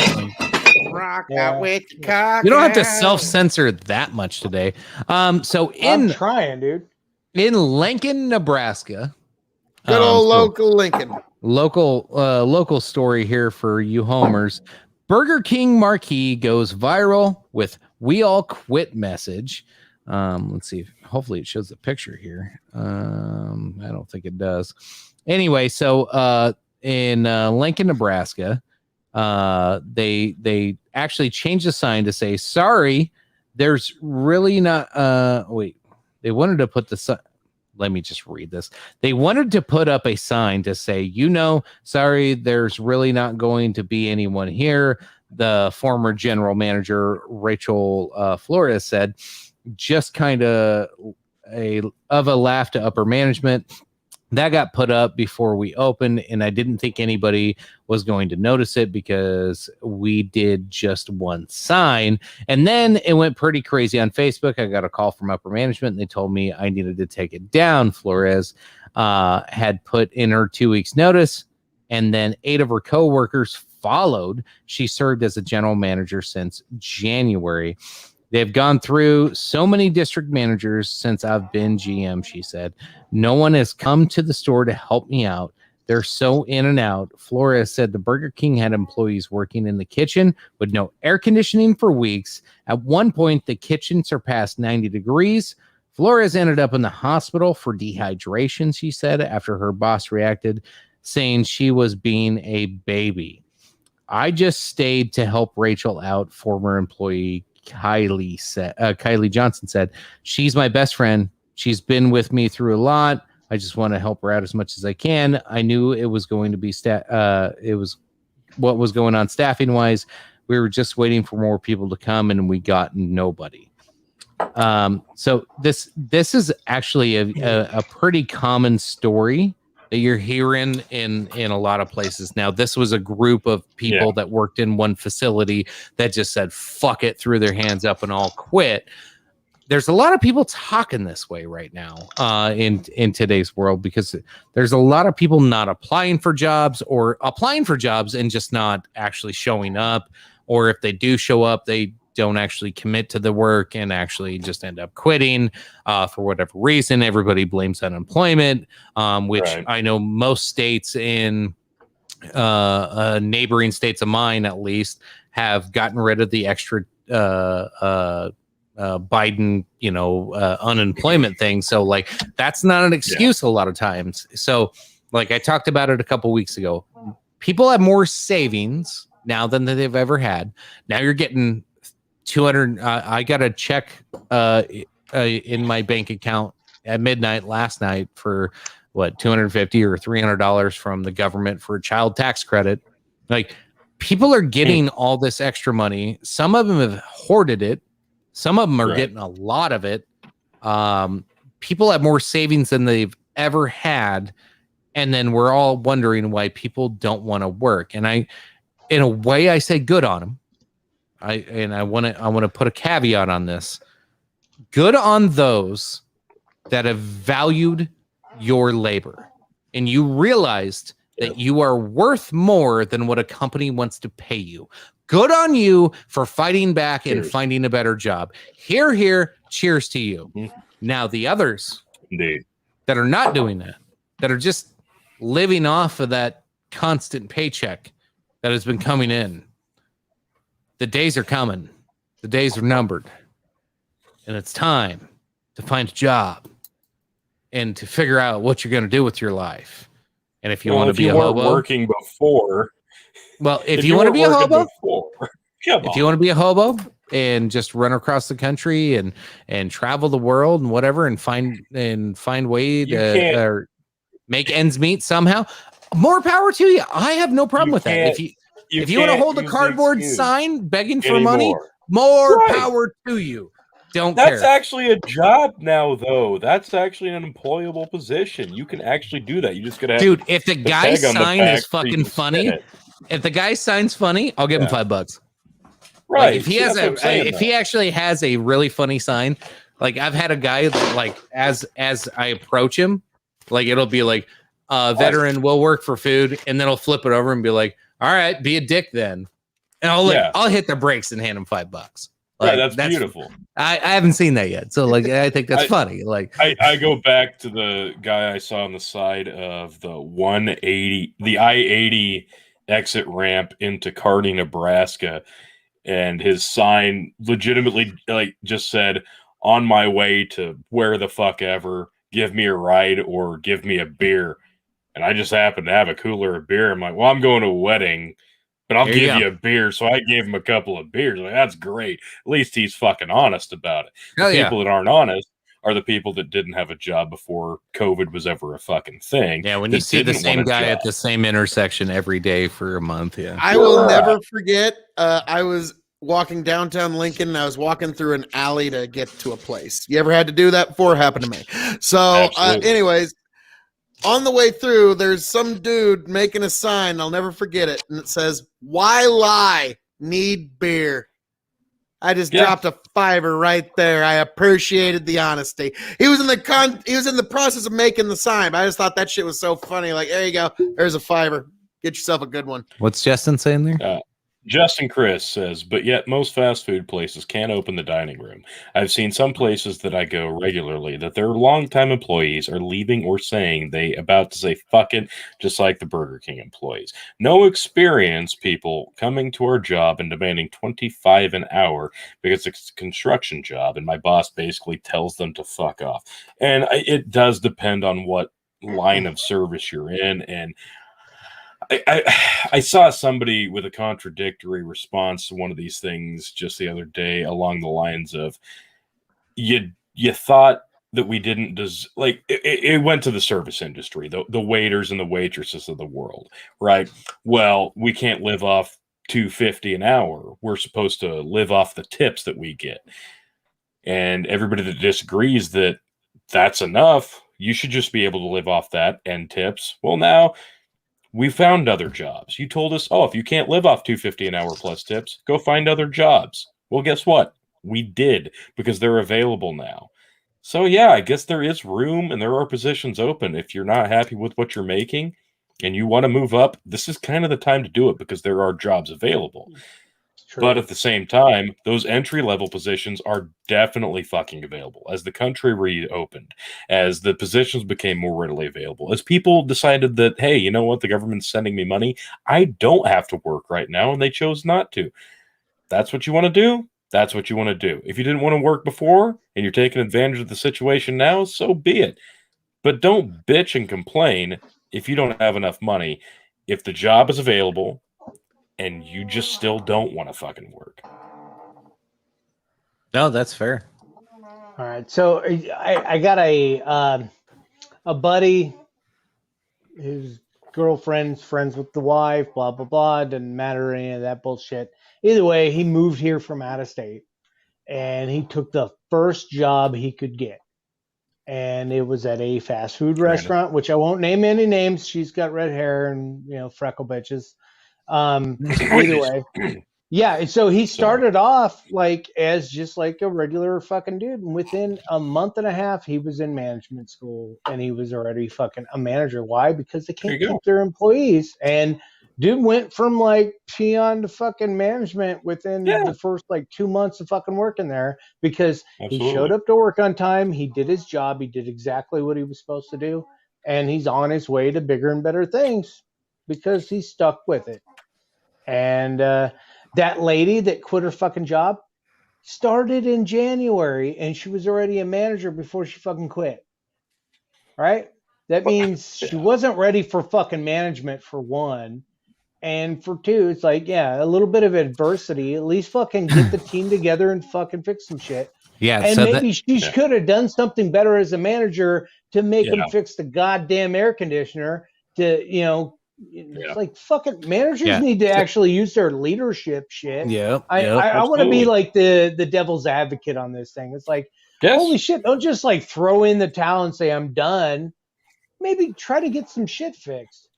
Rock Yeah. out with your cock. You don't have to out. self-censor that much today. So I'm trying, dude. in Lincoln, Nebraska, Good old so local Lincoln. local story here for you homers. Burger King marquee goes viral with "We all quit" message. Let's see. Hopefully it shows the picture here. I don't think it does. Anyway, so in Lincoln, Nebraska, they actually changed the sign to say, "Sorry, there's really not." Wait, they wanted to put the sign. Let me just read this. They wanted to put up a sign to say, sorry, there's really not going to be anyone here. The former general manager, Rachel Flores, said, just kind of a laugh to upper management. that got put up before we opened, and I didn't think anybody was going to notice it because we did just one sign. And then it went pretty crazy on Facebook. I got a call from upper management, and they told me I needed to take it down. Flores had put in her 2 weeks notice, and then 8 of her coworkers followed. She served as a general manager since January. They've gone through so many district managers since I've been GM, she said. No one has come to the store to help me out. They're so in and out. Flores said the Burger King had employees working in the kitchen with no air conditioning for weeks. At one point, the kitchen surpassed 90 degrees. Flores ended up in the hospital for dehydration, she said, after her boss reacted, saying she was being a baby. I just stayed to help Rachel out, former employee Kylie Johnson said. She's my best friend. She's been with me through a lot. I just want to help her out as much as I can. I knew it was going to be it was what was going on staffing wise. We were just waiting for more people to come, and we got nobody. So this is actually a pretty common story that you're hearing in a lot of places. Now, this was a group of people that worked in one facility that just said, fuck it, threw their hands up and all quit. There's a lot of people talking this way right now in today's world, because there's a lot of people not applying for jobs, or applying for jobs and just not actually showing up. Or if they do show up, they don't actually commit to the work and actually just end up quitting for whatever reason. Everybody blames unemployment, which I know most states in neighboring states of mine, at least, have gotten rid of the extra Biden, unemployment thing. So like, that's not an excuse a lot of times. So like I talked about it a couple weeks ago, people have more savings now than they've ever had. Now you're getting 200. I got a check in my bank account at midnight last night for what, $250 or $300 from the government for a child tax credit. Like, people are getting all this extra money. Some of them have hoarded it. Some of them are getting a lot of it. People have more savings than they've ever had. And then we're all wondering why people don't want to work. And in a way, I say good on them. I want to put a caveat on this. Good on those that have valued your labor, and you realized that you are worth more than what a company wants to pay you. Good on you for fighting back and finding a better job. Here, cheers to you. Now the others that are not doing that, that are just living off of that constant paycheck that has been coming in, the days are coming. The days are numbered. And it's time to find a job and to figure out what you're going to do with your life. And if you want to be a hobo, working before. Well, if you want to be a hobo, if you want to be a hobo and just run across the country and travel the world and whatever, and find way to or make ends meet somehow, more power to you. I have no problem with that. If you want to hold a cardboard sign begging for money, more power to you. That's actually a job now, though. That's actually an employable position. You can actually do that. You just gotta have, dude. If the guy's sign is fucking funny, if the guy's sign's funny, I'll give him $5. Right. Like, if he has if he actually has a really funny sign, like I've had a guy that, like, as I approach him, like, it'll be like, veteran will work for food, and then I'll flip it over and be like, all right, be a dick then. And I'll hit the brakes and hand him $5. Like, that's beautiful. I haven't seen that yet. So like, I think that's funny. Like, I go back to the guy I saw on the side of the the I-80 exit ramp into Kearney, Nebraska. And his sign legitimately just said, on my way to where the fuck ever, give me a ride or give me a beer. And I just happened to have a cooler of beer. I'm like, well, I'm going to a wedding, but I'll give you a beer. So I gave him a couple of beers. Like, that's great. At least he's fucking honest about it. The people that aren't honest are the people that didn't have a job before COVID was ever a fucking thing. Yeah, when you see the same guy at the same intersection every day for a month. Yeah, I will never forget. I was walking downtown Lincoln, and I was walking through an alley to get to a place. You ever had to do that before? Happened to me. So, anyways, on the way through, there's some dude making a sign. I'll never forget it. And it says, "Why lie? Need beer." I just dropped a $5 right there. I appreciated the honesty. He was in the process of making the sign, but I just thought that shit was so funny. Like, there you go. There's a $5. Get yourself a good one. What's Justin saying there? Justin Chris says, but yet most fast food places can't open the dining room. I've seen some places that I go regularly that their longtime employees are leaving or saying they about to say fuck it, just like the Burger King employees. No experience people coming to our job and demanding $25 an hour because it's a construction job, and my boss basically tells them to fuck off. And it does depend on what line of service you're in, and I saw somebody with a contradictory response to one of these things just the other day along the lines of, you thought that we didn't like it went to the service industry, the waiters and the waitresses of the world, right? Well, we can't live off $2.50 an hour. We're supposed to live off the tips that we get. And everybody that disagrees that that's enough, you should just be able to live off that and tips. Well, now we found other jobs. You told us, if you can't live off $2.50 an hour plus tips, go find other jobs. Well, guess what? We did, because they're available now. So yeah, I guess there is room and there are positions open. If you're not happy with what you're making and you want to move up, this is kind of the time to do it, because there are jobs available. True. But at the same time, those entry-level positions are definitely fucking available. As the country reopened, as the positions became more readily available, as people decided that, hey, you know what, the government's sending me money, I don't have to work right now, and they chose not to. That's what you want to do? That's what you want to do. If you didn't want to work before, and you're taking advantage of the situation now, so be it. But don't bitch and complain if you don't have enough money. If the job is available, and you just still don't want to fucking work. No, that's fair. All right, so I got a buddy whose girlfriend's friends with the wife, blah blah blah. Doesn't matter any of that bullshit. Either way, he moved here from out of state, and he took the first job he could get, and it was at a fast food restaurant, which I won't name any names. She's got red hair and freckle bitches. Either way, yeah. So he started off like as just like a regular fucking dude, and within a month and a half, he was in management school, and he was already fucking a manager. Why? Because they can't keep their employees. And dude went from like peon to fucking management within the first like 2 months of fucking working there, because he showed up to work on time. He did his job. He did exactly what he was supposed to do, and he's on his way to bigger and better things because he stuck with it. And that lady that quit her fucking job started in January, and she was already a manager before she fucking quit. Right? That means she wasn't ready for fucking management, for one. And for two, it's like, a little bit of adversity. At least fucking get the team together and fucking fix some shit. Yeah. And so maybe she could have done something better as a manager to make him fix the goddamn air conditioner to, it's like fucking managers need to actually use their leadership shit. Yeah. I want to be like the devil's advocate on this thing. It's like, holy shit, don't just like throw in the towel and say I'm done. Maybe try to get some shit fixed.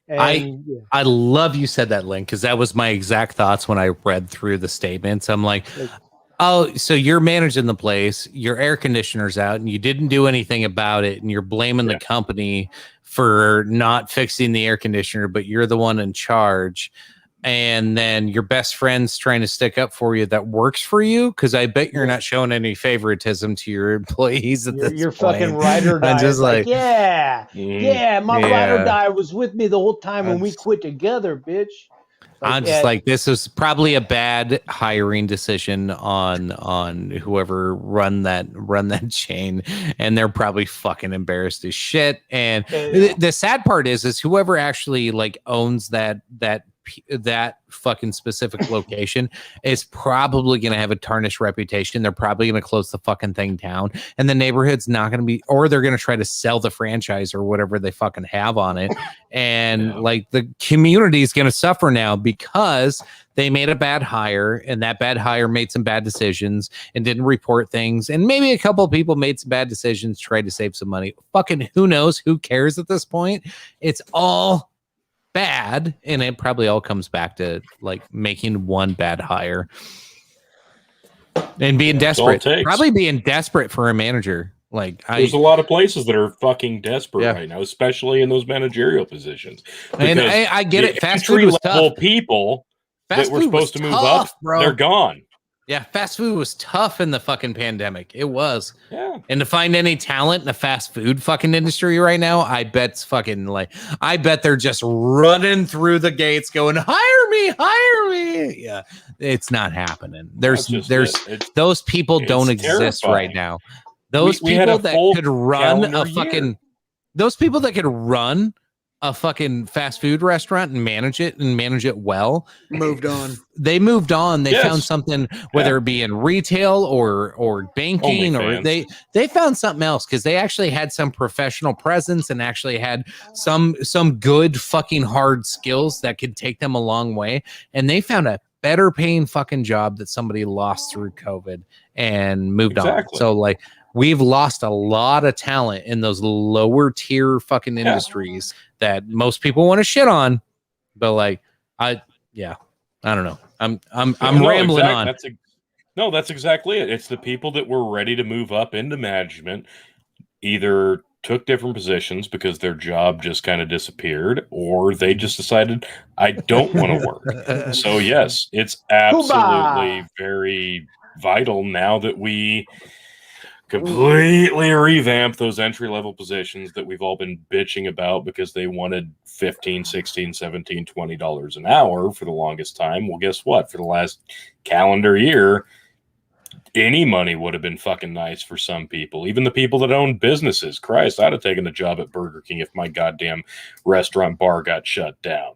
And, I love you said that, Link, because that was my exact thoughts when I read through the statements. I'm like, oh, so you're managing the place, your air conditioner's out, and you didn't do anything about it, and you're blaming the company for not fixing the air conditioner, but you're the one in charge. And then your best friend's trying to stick up for you that works for you, because I bet you're not showing any favoritism to your employees at this point. Your fucking ride or die. I'm just like, my ride or die was with me the whole time when we quit together, bitch. Like, I'm just like, this is probably a bad hiring decision on whoever run that chain, and they're probably fucking embarrassed as shit. And the sad part is whoever actually like owns that that fucking specific location is probably going to have a tarnished reputation. They're probably going to close the fucking thing down, and the neighborhood's not going to be, or they're going to try to sell the franchise or whatever they fucking have on it. And like the community is going to suffer now because they made a bad hire, and that bad hire made some bad decisions and didn't report things. And maybe a couple of people made some bad decisions, tried to save some money. Fucking who knows? Who cares at this point? It's all bad, and it probably all comes back to like making one bad hire and being desperate. Probably being desperate for a manager. Like there's a lot of places that are fucking desperate right now, especially in those managerial positions. And I get it. Fast food was tough. People that were supposed to move up, they're gone. Yeah, fast food was tough in the fucking pandemic. It was. Yeah. And to find any talent in the fast food fucking industry right now, I bet they're just running through the gates going, hire me. Yeah, it's not happening. Those people don't exist right now. Those people that could run a fucking fast food restaurant and manage it well moved on. They moved on. They found something, whether it be in retail or banking, or they found something else, because they actually had some professional presence and actually had some good fucking hard skills that could take them a long way. And they found a better paying fucking job that somebody lost through COVID and moved on. So like, we've lost a lot of talent in those lower tier fucking industries that most people want to shit on, but like, I don't know. I'm rambling on. That's exactly it. It's the people that were ready to move up into management, either took different positions because their job just kind of disappeared, or they just decided, I don't want to work. So yes, it's absolutely very vital now that we completely revamp those entry-level positions that we've all been bitching about because they wanted $15, $16, $17, $20 an hour for the longest time. Well, guess what? For the last calendar year, any money would have been fucking nice for some people. Even the people that own businesses. Christ, I'd have taken a job at Burger King if my goddamn restaurant bar got shut down.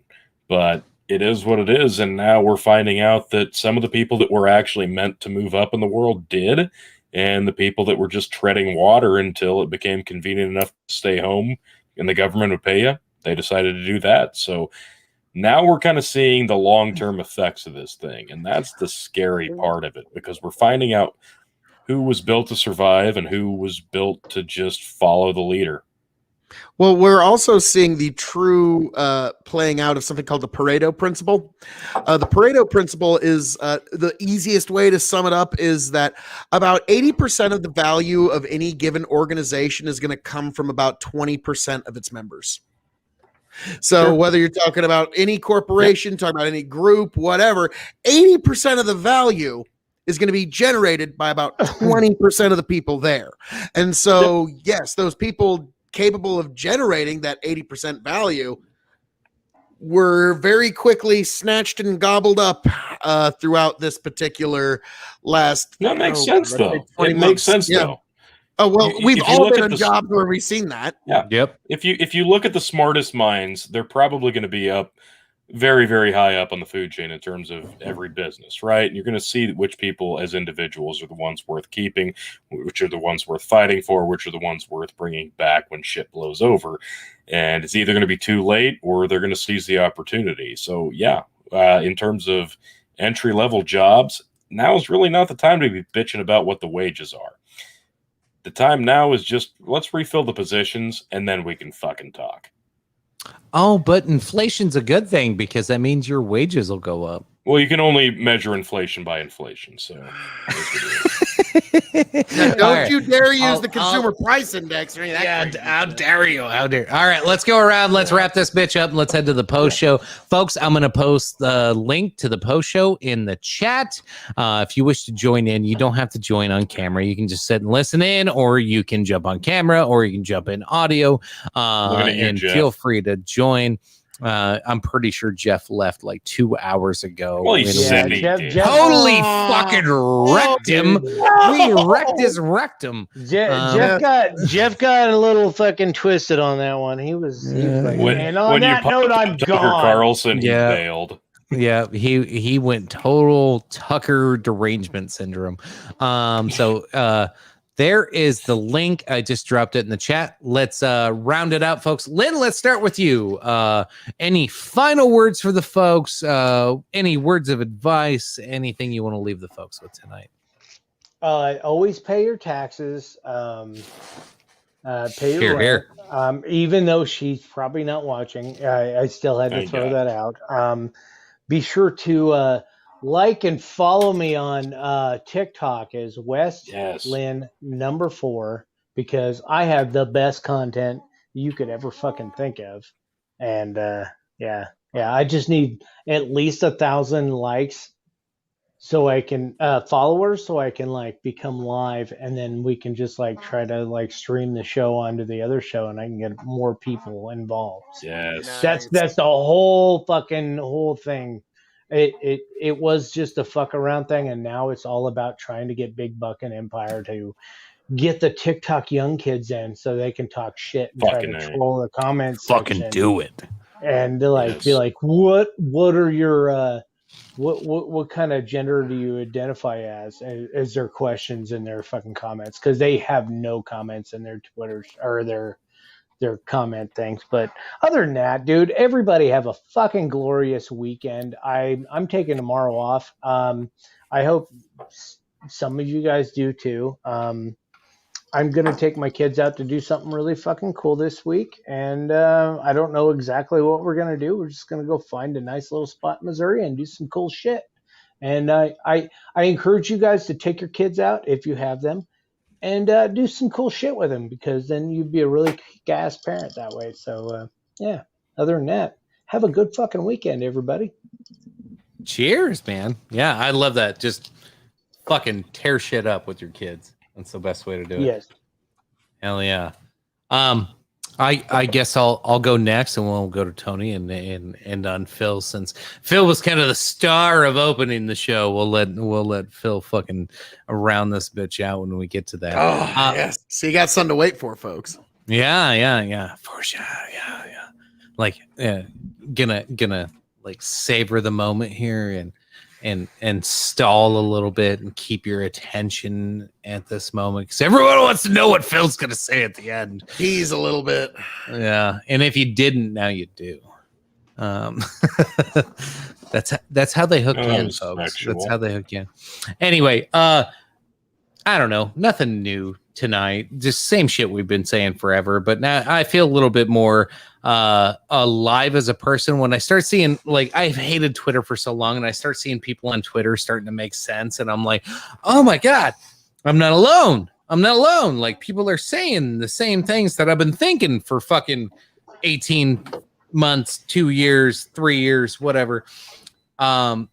But it is what it is, and now we're finding out that some of the people that were actually meant to move up in the world did, and the people that were just treading water until it became convenient enough to stay home and the government would pay you, they decided to do that. So now we're kind of seeing the long-term effects of this thing, and that's the scary part of it, because we're finding out who was built to survive and who was built to just follow the leader. Well, we're also seeing the true playing out of something called the Pareto principle. The Pareto principle is the easiest way to sum it up is that about 80% of the value of any given organization is going to come from about 20% of its members. So whether you're talking about any corporation, talking about any group, whatever, 80% of the value is going to be generated by about 20% of the people there. And so, yes, those people capable of generating that 80% value were very quickly snatched and gobbled up throughout this particular last. That makes sense, though. It makes sense, though. Oh, well, we've all been in jobs where we've seen that. Yeah. Yep. If you look at the smartest minds, they're probably going to be up very, very high up on the food chain in terms of every business, right? And you're going to see which people as individuals are the ones worth keeping, which are the ones worth fighting for, which are the ones worth bringing back when shit blows over. And it's either going to be too late or they're going to seize the opportunity. So, yeah, in terms of entry-level jobs, now is really not the time to be bitching about what the wages are. The time now is just, let's refill the positions, and then we can fucking talk. Oh, but inflation's a good thing because that means your wages will go up. Well, you can only measure inflation by inflation, so. Don't you dare use the consumer price index or anything. Yeah, how dare you? How dare you? All right, let's go around. Let's wrap this bitch up and let's head to the post show. Folks, I'm going to post the link to the post show in the chat. If you wish to join in, you don't have to join on camera. You can just sit and listen in, or you can jump on camera, or you can jump in audio. And feel free to join. I'm pretty sure Jeff left like 2 hours ago. Well, he And said we he did. totally Aw. fucking wrecked him. dude. We wrecked his rectum. Jeff got a little fucking twisted on that one. He was like, and on When you that note, I'm Tucker gone. Carlson, he Yeah. bailed. Yeah, he went total Tucker derangement syndrome. So there is the link. I just dropped it in the chat. Let's round it out, folks. Lynn, let's start with you. Any final words for the folks? Any words of advice? Anything you want to leave the folks with tonight? Always pay your taxes. Pay your Here, rent. Even though she's probably not watching, I still had to Thank throw God. that out. Be sure to like and follow me on TikTok as West Yes. Lynn #4 because I have the best content you could ever fucking think of. And yeah, I just need at least 1,000 likes so I can followers so I can like become live and then we can just like try to like stream the show onto the other show and I can get more people involved. Yes. That's the whole thing. It was just a fuck around thing and now it's all about trying to get Big Buck and Empire to get the TikTok young kids in so they can talk shit and Fucking try to A. troll the comments fucking section. do it. And to like Yes. be like what are your what kind of gender do you identify as? Is there questions in their fucking comments? Because they have no comments in their Twitters or their comment things. But other than that, dude, everybody have a fucking glorious weekend. I'm taking tomorrow off. I hope some of you guys do too. I'm going to take my kids out to do something really fucking cool this week. And I don't know exactly what we're going to do. We're just going to go find a nice little spot in Missouri and do some cool shit. And I encourage you guys to take your kids out if you have them and do some cool shit with them because then you'd be a really kick-ass parent that way. So, yeah, other than that, have a good fucking weekend, everybody. Cheers, man. Yeah, I love that. Just fucking tear shit up with your kids. That's the best way to do it. Yes. Hell yeah. I guess I'll go next, and we'll go to Tony and end on Phil since Phil was kind of the star of opening the show. We'll let Phil fucking round this bitch out when we get to that. Oh yes. So you got something to wait for, folks. Yeah, for sure. Yeah. Like, gonna like savor the moment here and stall a little bit and keep your attention at this moment because everyone wants to know what Phil's gonna say at the end. Tease a little bit. Yeah, and if you didn't, now you do. That's how they hook you in, folks. Sexual. That's how they hook you in. Anyway, I don't know, nothing new tonight. Just same shit we've been saying forever. But now I feel a little bit more alive as a person when I start seeing, like, I've hated Twitter for so long, and I start seeing people on Twitter starting to make sense, and I'm like, oh my god, I'm not alone. Like, people are saying the same things that I've been thinking for fucking 18 months, 2 years, 3 years, whatever. I'm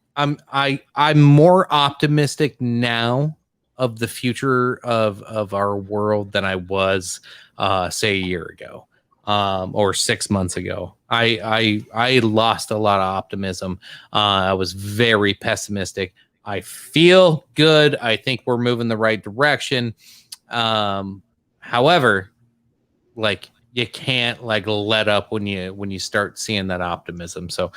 more optimistic now of the future of our world than I was say a year ago or 6 months ago. I lost a lot of optimism. I was very pessimistic. I feel good. I think we're moving the right direction. However, like, you can't like let up when you start seeing that optimism. So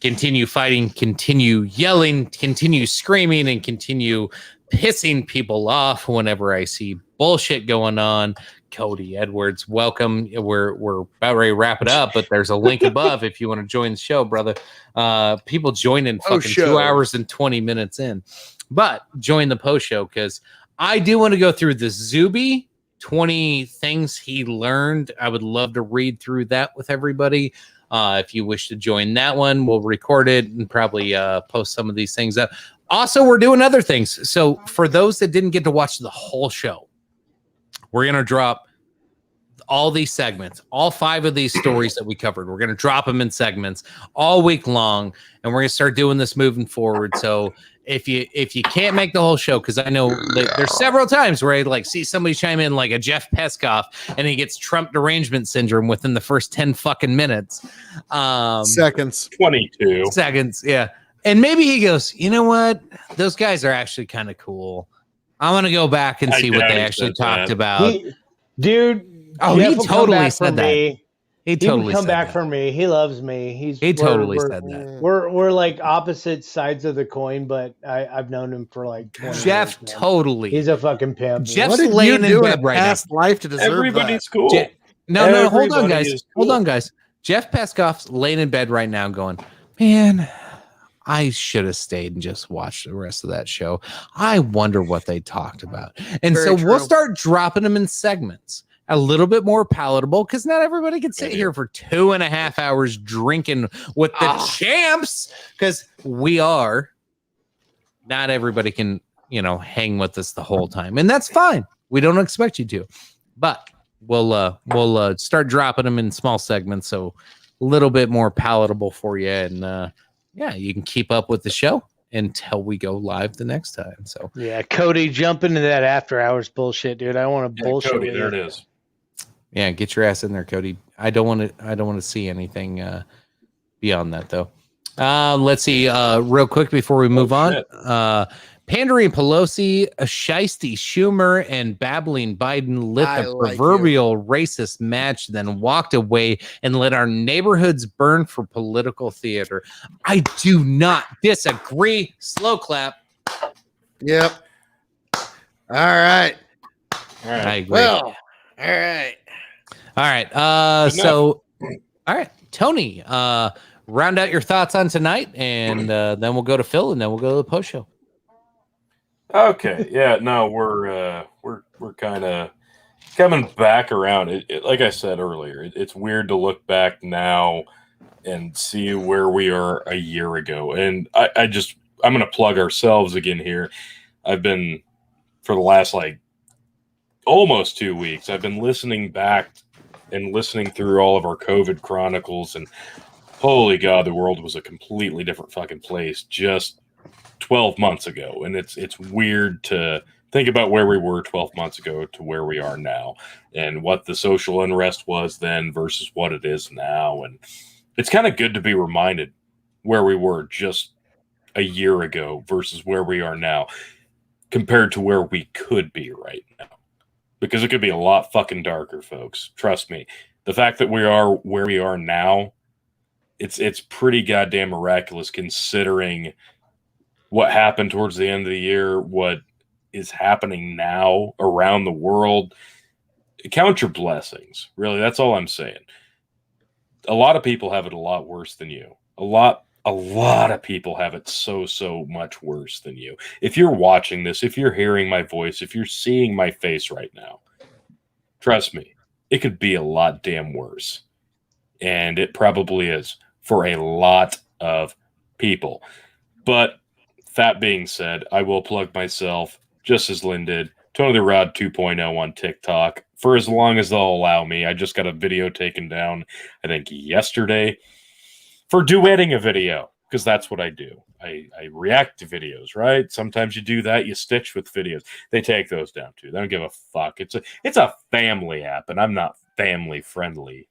continue fighting, continue yelling, continue screaming, and continue pissing people off whenever I see bullshit going on. Cody Edwards, welcome. We're about ready to wrap it up, but there's a link above if you want to join the show, brother. People joining fucking 2 hours and 20 minutes in, but join the post show because I do want to go through the Zuby 20 things he learned. I would love to read through that with everybody. If you wish to join that one, we'll record it and probably post some of these things up. Also, we're doing other things. So for those that didn't get to watch the whole show, we're going to drop all these segments, all 5 of these stories that we covered. We're going to drop them in segments all week long, and we're going to start doing this moving forward. So if you can't make the whole show, because I know there's several times where I like see somebody chime in like a Jeff Peskoff, and he gets Trump derangement syndrome within the first 10 fucking minutes. Seconds. 22 seconds, yeah. And maybe he goes, you know what? Those guys are actually kind of cool. I'm going to go back and see what they actually talked about. Dude. Oh, Jeff he will come totally back said for that. He He would totally come said back that. for me. He loves me. He totally said that. We're like opposite sides of the coin, but I've known him for like 20 Jeff years now. totally. He's a fucking pimp. Jeff's What did you laying in do in bed a right now. past life to deserve Everybody's that? cool. No, hold on, Everybody guys. is Hold cool. on, guys. Jeff Peskoff's laying in bed right now going, man, I should have stayed and just watched the rest of that show. I wonder what they talked about. And Very so we'll true. start dropping them in segments, a little bit more palatable, because not everybody can sit here for 2.5 hours drinking with the champs, because we are. Not everybody can, hang with us the whole time. And that's fine. We don't expect you to. But we'll start dropping them in small segments, so a little bit more palatable for you, and you can keep up with the show until we go live the next time. So Yeah, Cody, jump into that after hours bullshit, dude. I want to bullshit Cody, with there you. it is. yeah, get your ass in there, Cody. I don't want to see anything beyond that, though. Let's see real quick before we move on. Pandering Pelosi, Shiesty Schumer, and babbling Biden lit the proverbial racist match, then walked away and let our neighborhoods burn for political theater. I do not disagree. Slow clap. Yep. All right. I agree. Well, all right. All right. All right, Tony, round out your thoughts on tonight, and then we'll go to Phil, and then we'll go to the post show. Okay. Yeah. No, we're kind of coming back around. Like I said earlier, it's weird to look back now and see where we are a year ago. And I'm going to plug ourselves again here. I've been, for the last almost 2 weeks, I've been listening back and listening through all of our COVID chronicles, and holy God, the world was a completely different fucking place just 12 months ago. And it's weird to think about where we were 12 months ago to where we are now, and what the social unrest was then versus what it is now. And it's kind of good to be reminded where we were just a year ago versus where we are now compared to where we could be right now, because it could be a lot fucking darker, folks. Trust me. The fact that we are where we are now, it's pretty goddamn miraculous considering what happened towards the end of the year, what is happening now around the world. Count your blessings. Really, that's all I'm saying. A lot of people have it a lot worse than you. A lot of people have it so much worse than you. If you're watching this, if you're hearing my voice, if you're seeing my face right now, trust me, it could be a lot damn worse. And it probably is for a lot of people. But that being said, I will plug myself, just as Lynn did, Tony the Rod 2.0 on TikTok, for as long as they'll allow me. I just got a video taken down, I think, yesterday for duetting a video, because that's what I do. I react to videos, right? Sometimes you do that, you stitch with videos. They take those down too. They don't give a fuck. It's a family app, and I'm not family friendly.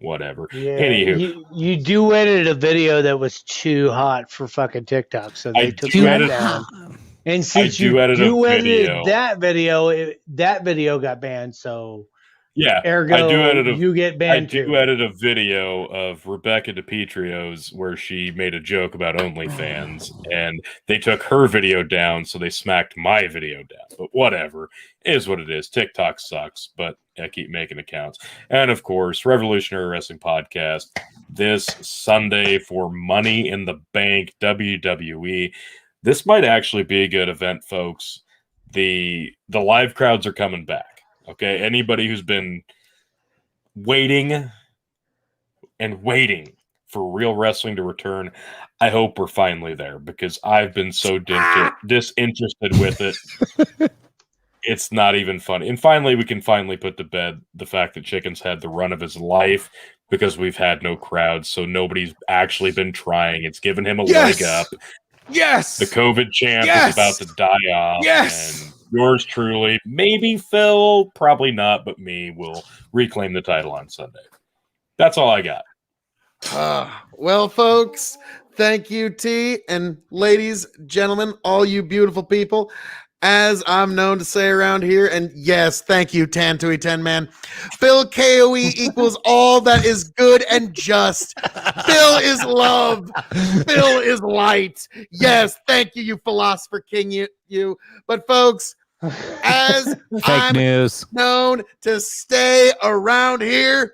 Whatever. Yeah, Anywho, you duetted a video that was too hot for fucking TikTok, so they took that down. And since you duetted that video got banned. So yeah, ergo, you get banned too. I duetted a video of Rebecca DiPietro's where she made a joke about OnlyFans, and they took her video down, so they smacked my video down. But whatever, it is what it is. TikTok sucks, but I keep making accounts. And of course, Revolutionary Wrestling Podcast this Sunday for Money in the Bank WWE. This might actually be a good event, folks. The live crowds are coming back. Okay, anybody who's been waiting for real wrestling to return, I hope we're finally there, because I've been so disinterested with it. It's not even funny. And finally, we can finally put to bed the fact that Chicken's had the run of his life because we've had no crowds, so nobody's actually been trying. It's given him a leg up. Yes. The COVID champ is about to die off. Yes. And yours truly, maybe Phil, probably not, but me, will reclaim the title on Sunday. That's all I got. Well, folks, thank you, T. And ladies, gentlemen, all you beautiful people, as I'm known to say around here, and yes, thank you, Tantui 10 Man. Phil KOE equals all that is good and just. Phil is love. Phil is light. Yes, thank you, you philosopher king, you. But folks, as Fake news. known to stay around here,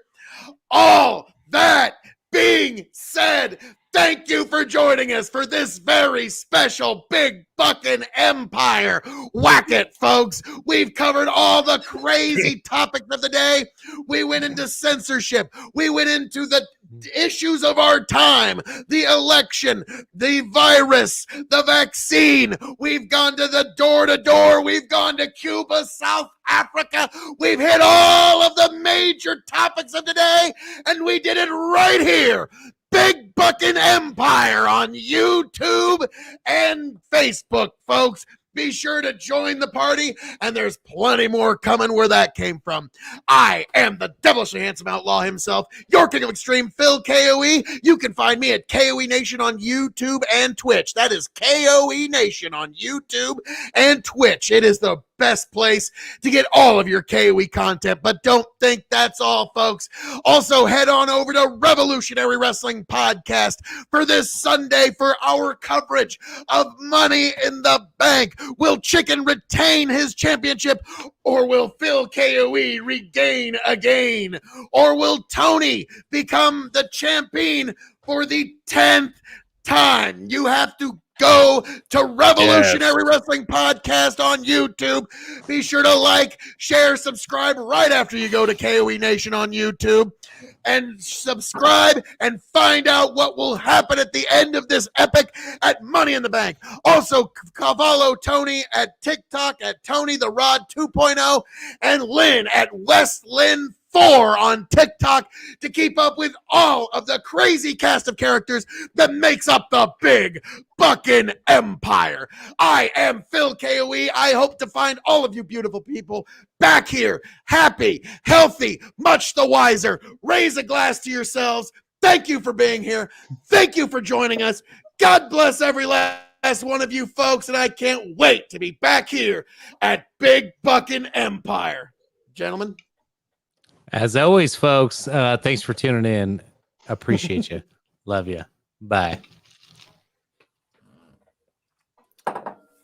all that being said, thank you for joining us for this very special Big Buckin' Empire. Whack it, folks. We've covered all the crazy topics of the day. We went into censorship. We went into the issues of our time, the election, the virus, the vaccine. We've gone to the door-to-door. We've gone to Cuba, South Africa. We've hit all of the major topics of the day, and we did it right here. Big Buckin' Empire on YouTube and Facebook, folks. Be sure to join the party, and there's plenty more coming where that came from. I am the devilishly handsome outlaw himself, your king of extreme, Phil KOE. You can find me at KOE Nation on YouTube and Twitch. That is KOE Nation on YouTube and Twitch. It is the best place to get all of your KOE content, but don't think that's all, folks. Also, head on over to Revolutionary Wrestling Podcast for this Sunday for our coverage of Money in the Bank. Will Chicken retain his championship, or will Phil KOE regain again? Or will Tony become the champion for the 10th time? You have to go to Revolutionary Wrestling Podcast on YouTube. Be sure to like, share, subscribe right after you go to KOE Nation on YouTube. And subscribe and find out what will happen at the end of this epic at Money in the Bank. Also, follow Tony at TikTok at Tony the Rod 2.0 and Lynn at West Lynn 4 on TikTok to keep up with all of the crazy cast of characters that makes up the Big Buckin' Empire. I am Phil KOE. I hope to find all of you beautiful people back here, happy, healthy, much the wiser. Raise a glass to yourselves. Thank you for being here. Thank you for joining us. God bless every last one of you folks, and I can't wait to be back here at Big Buckin' Empire. Gentlemen. As always, folks, thanks for tuning in. Appreciate you. Love you. Bye.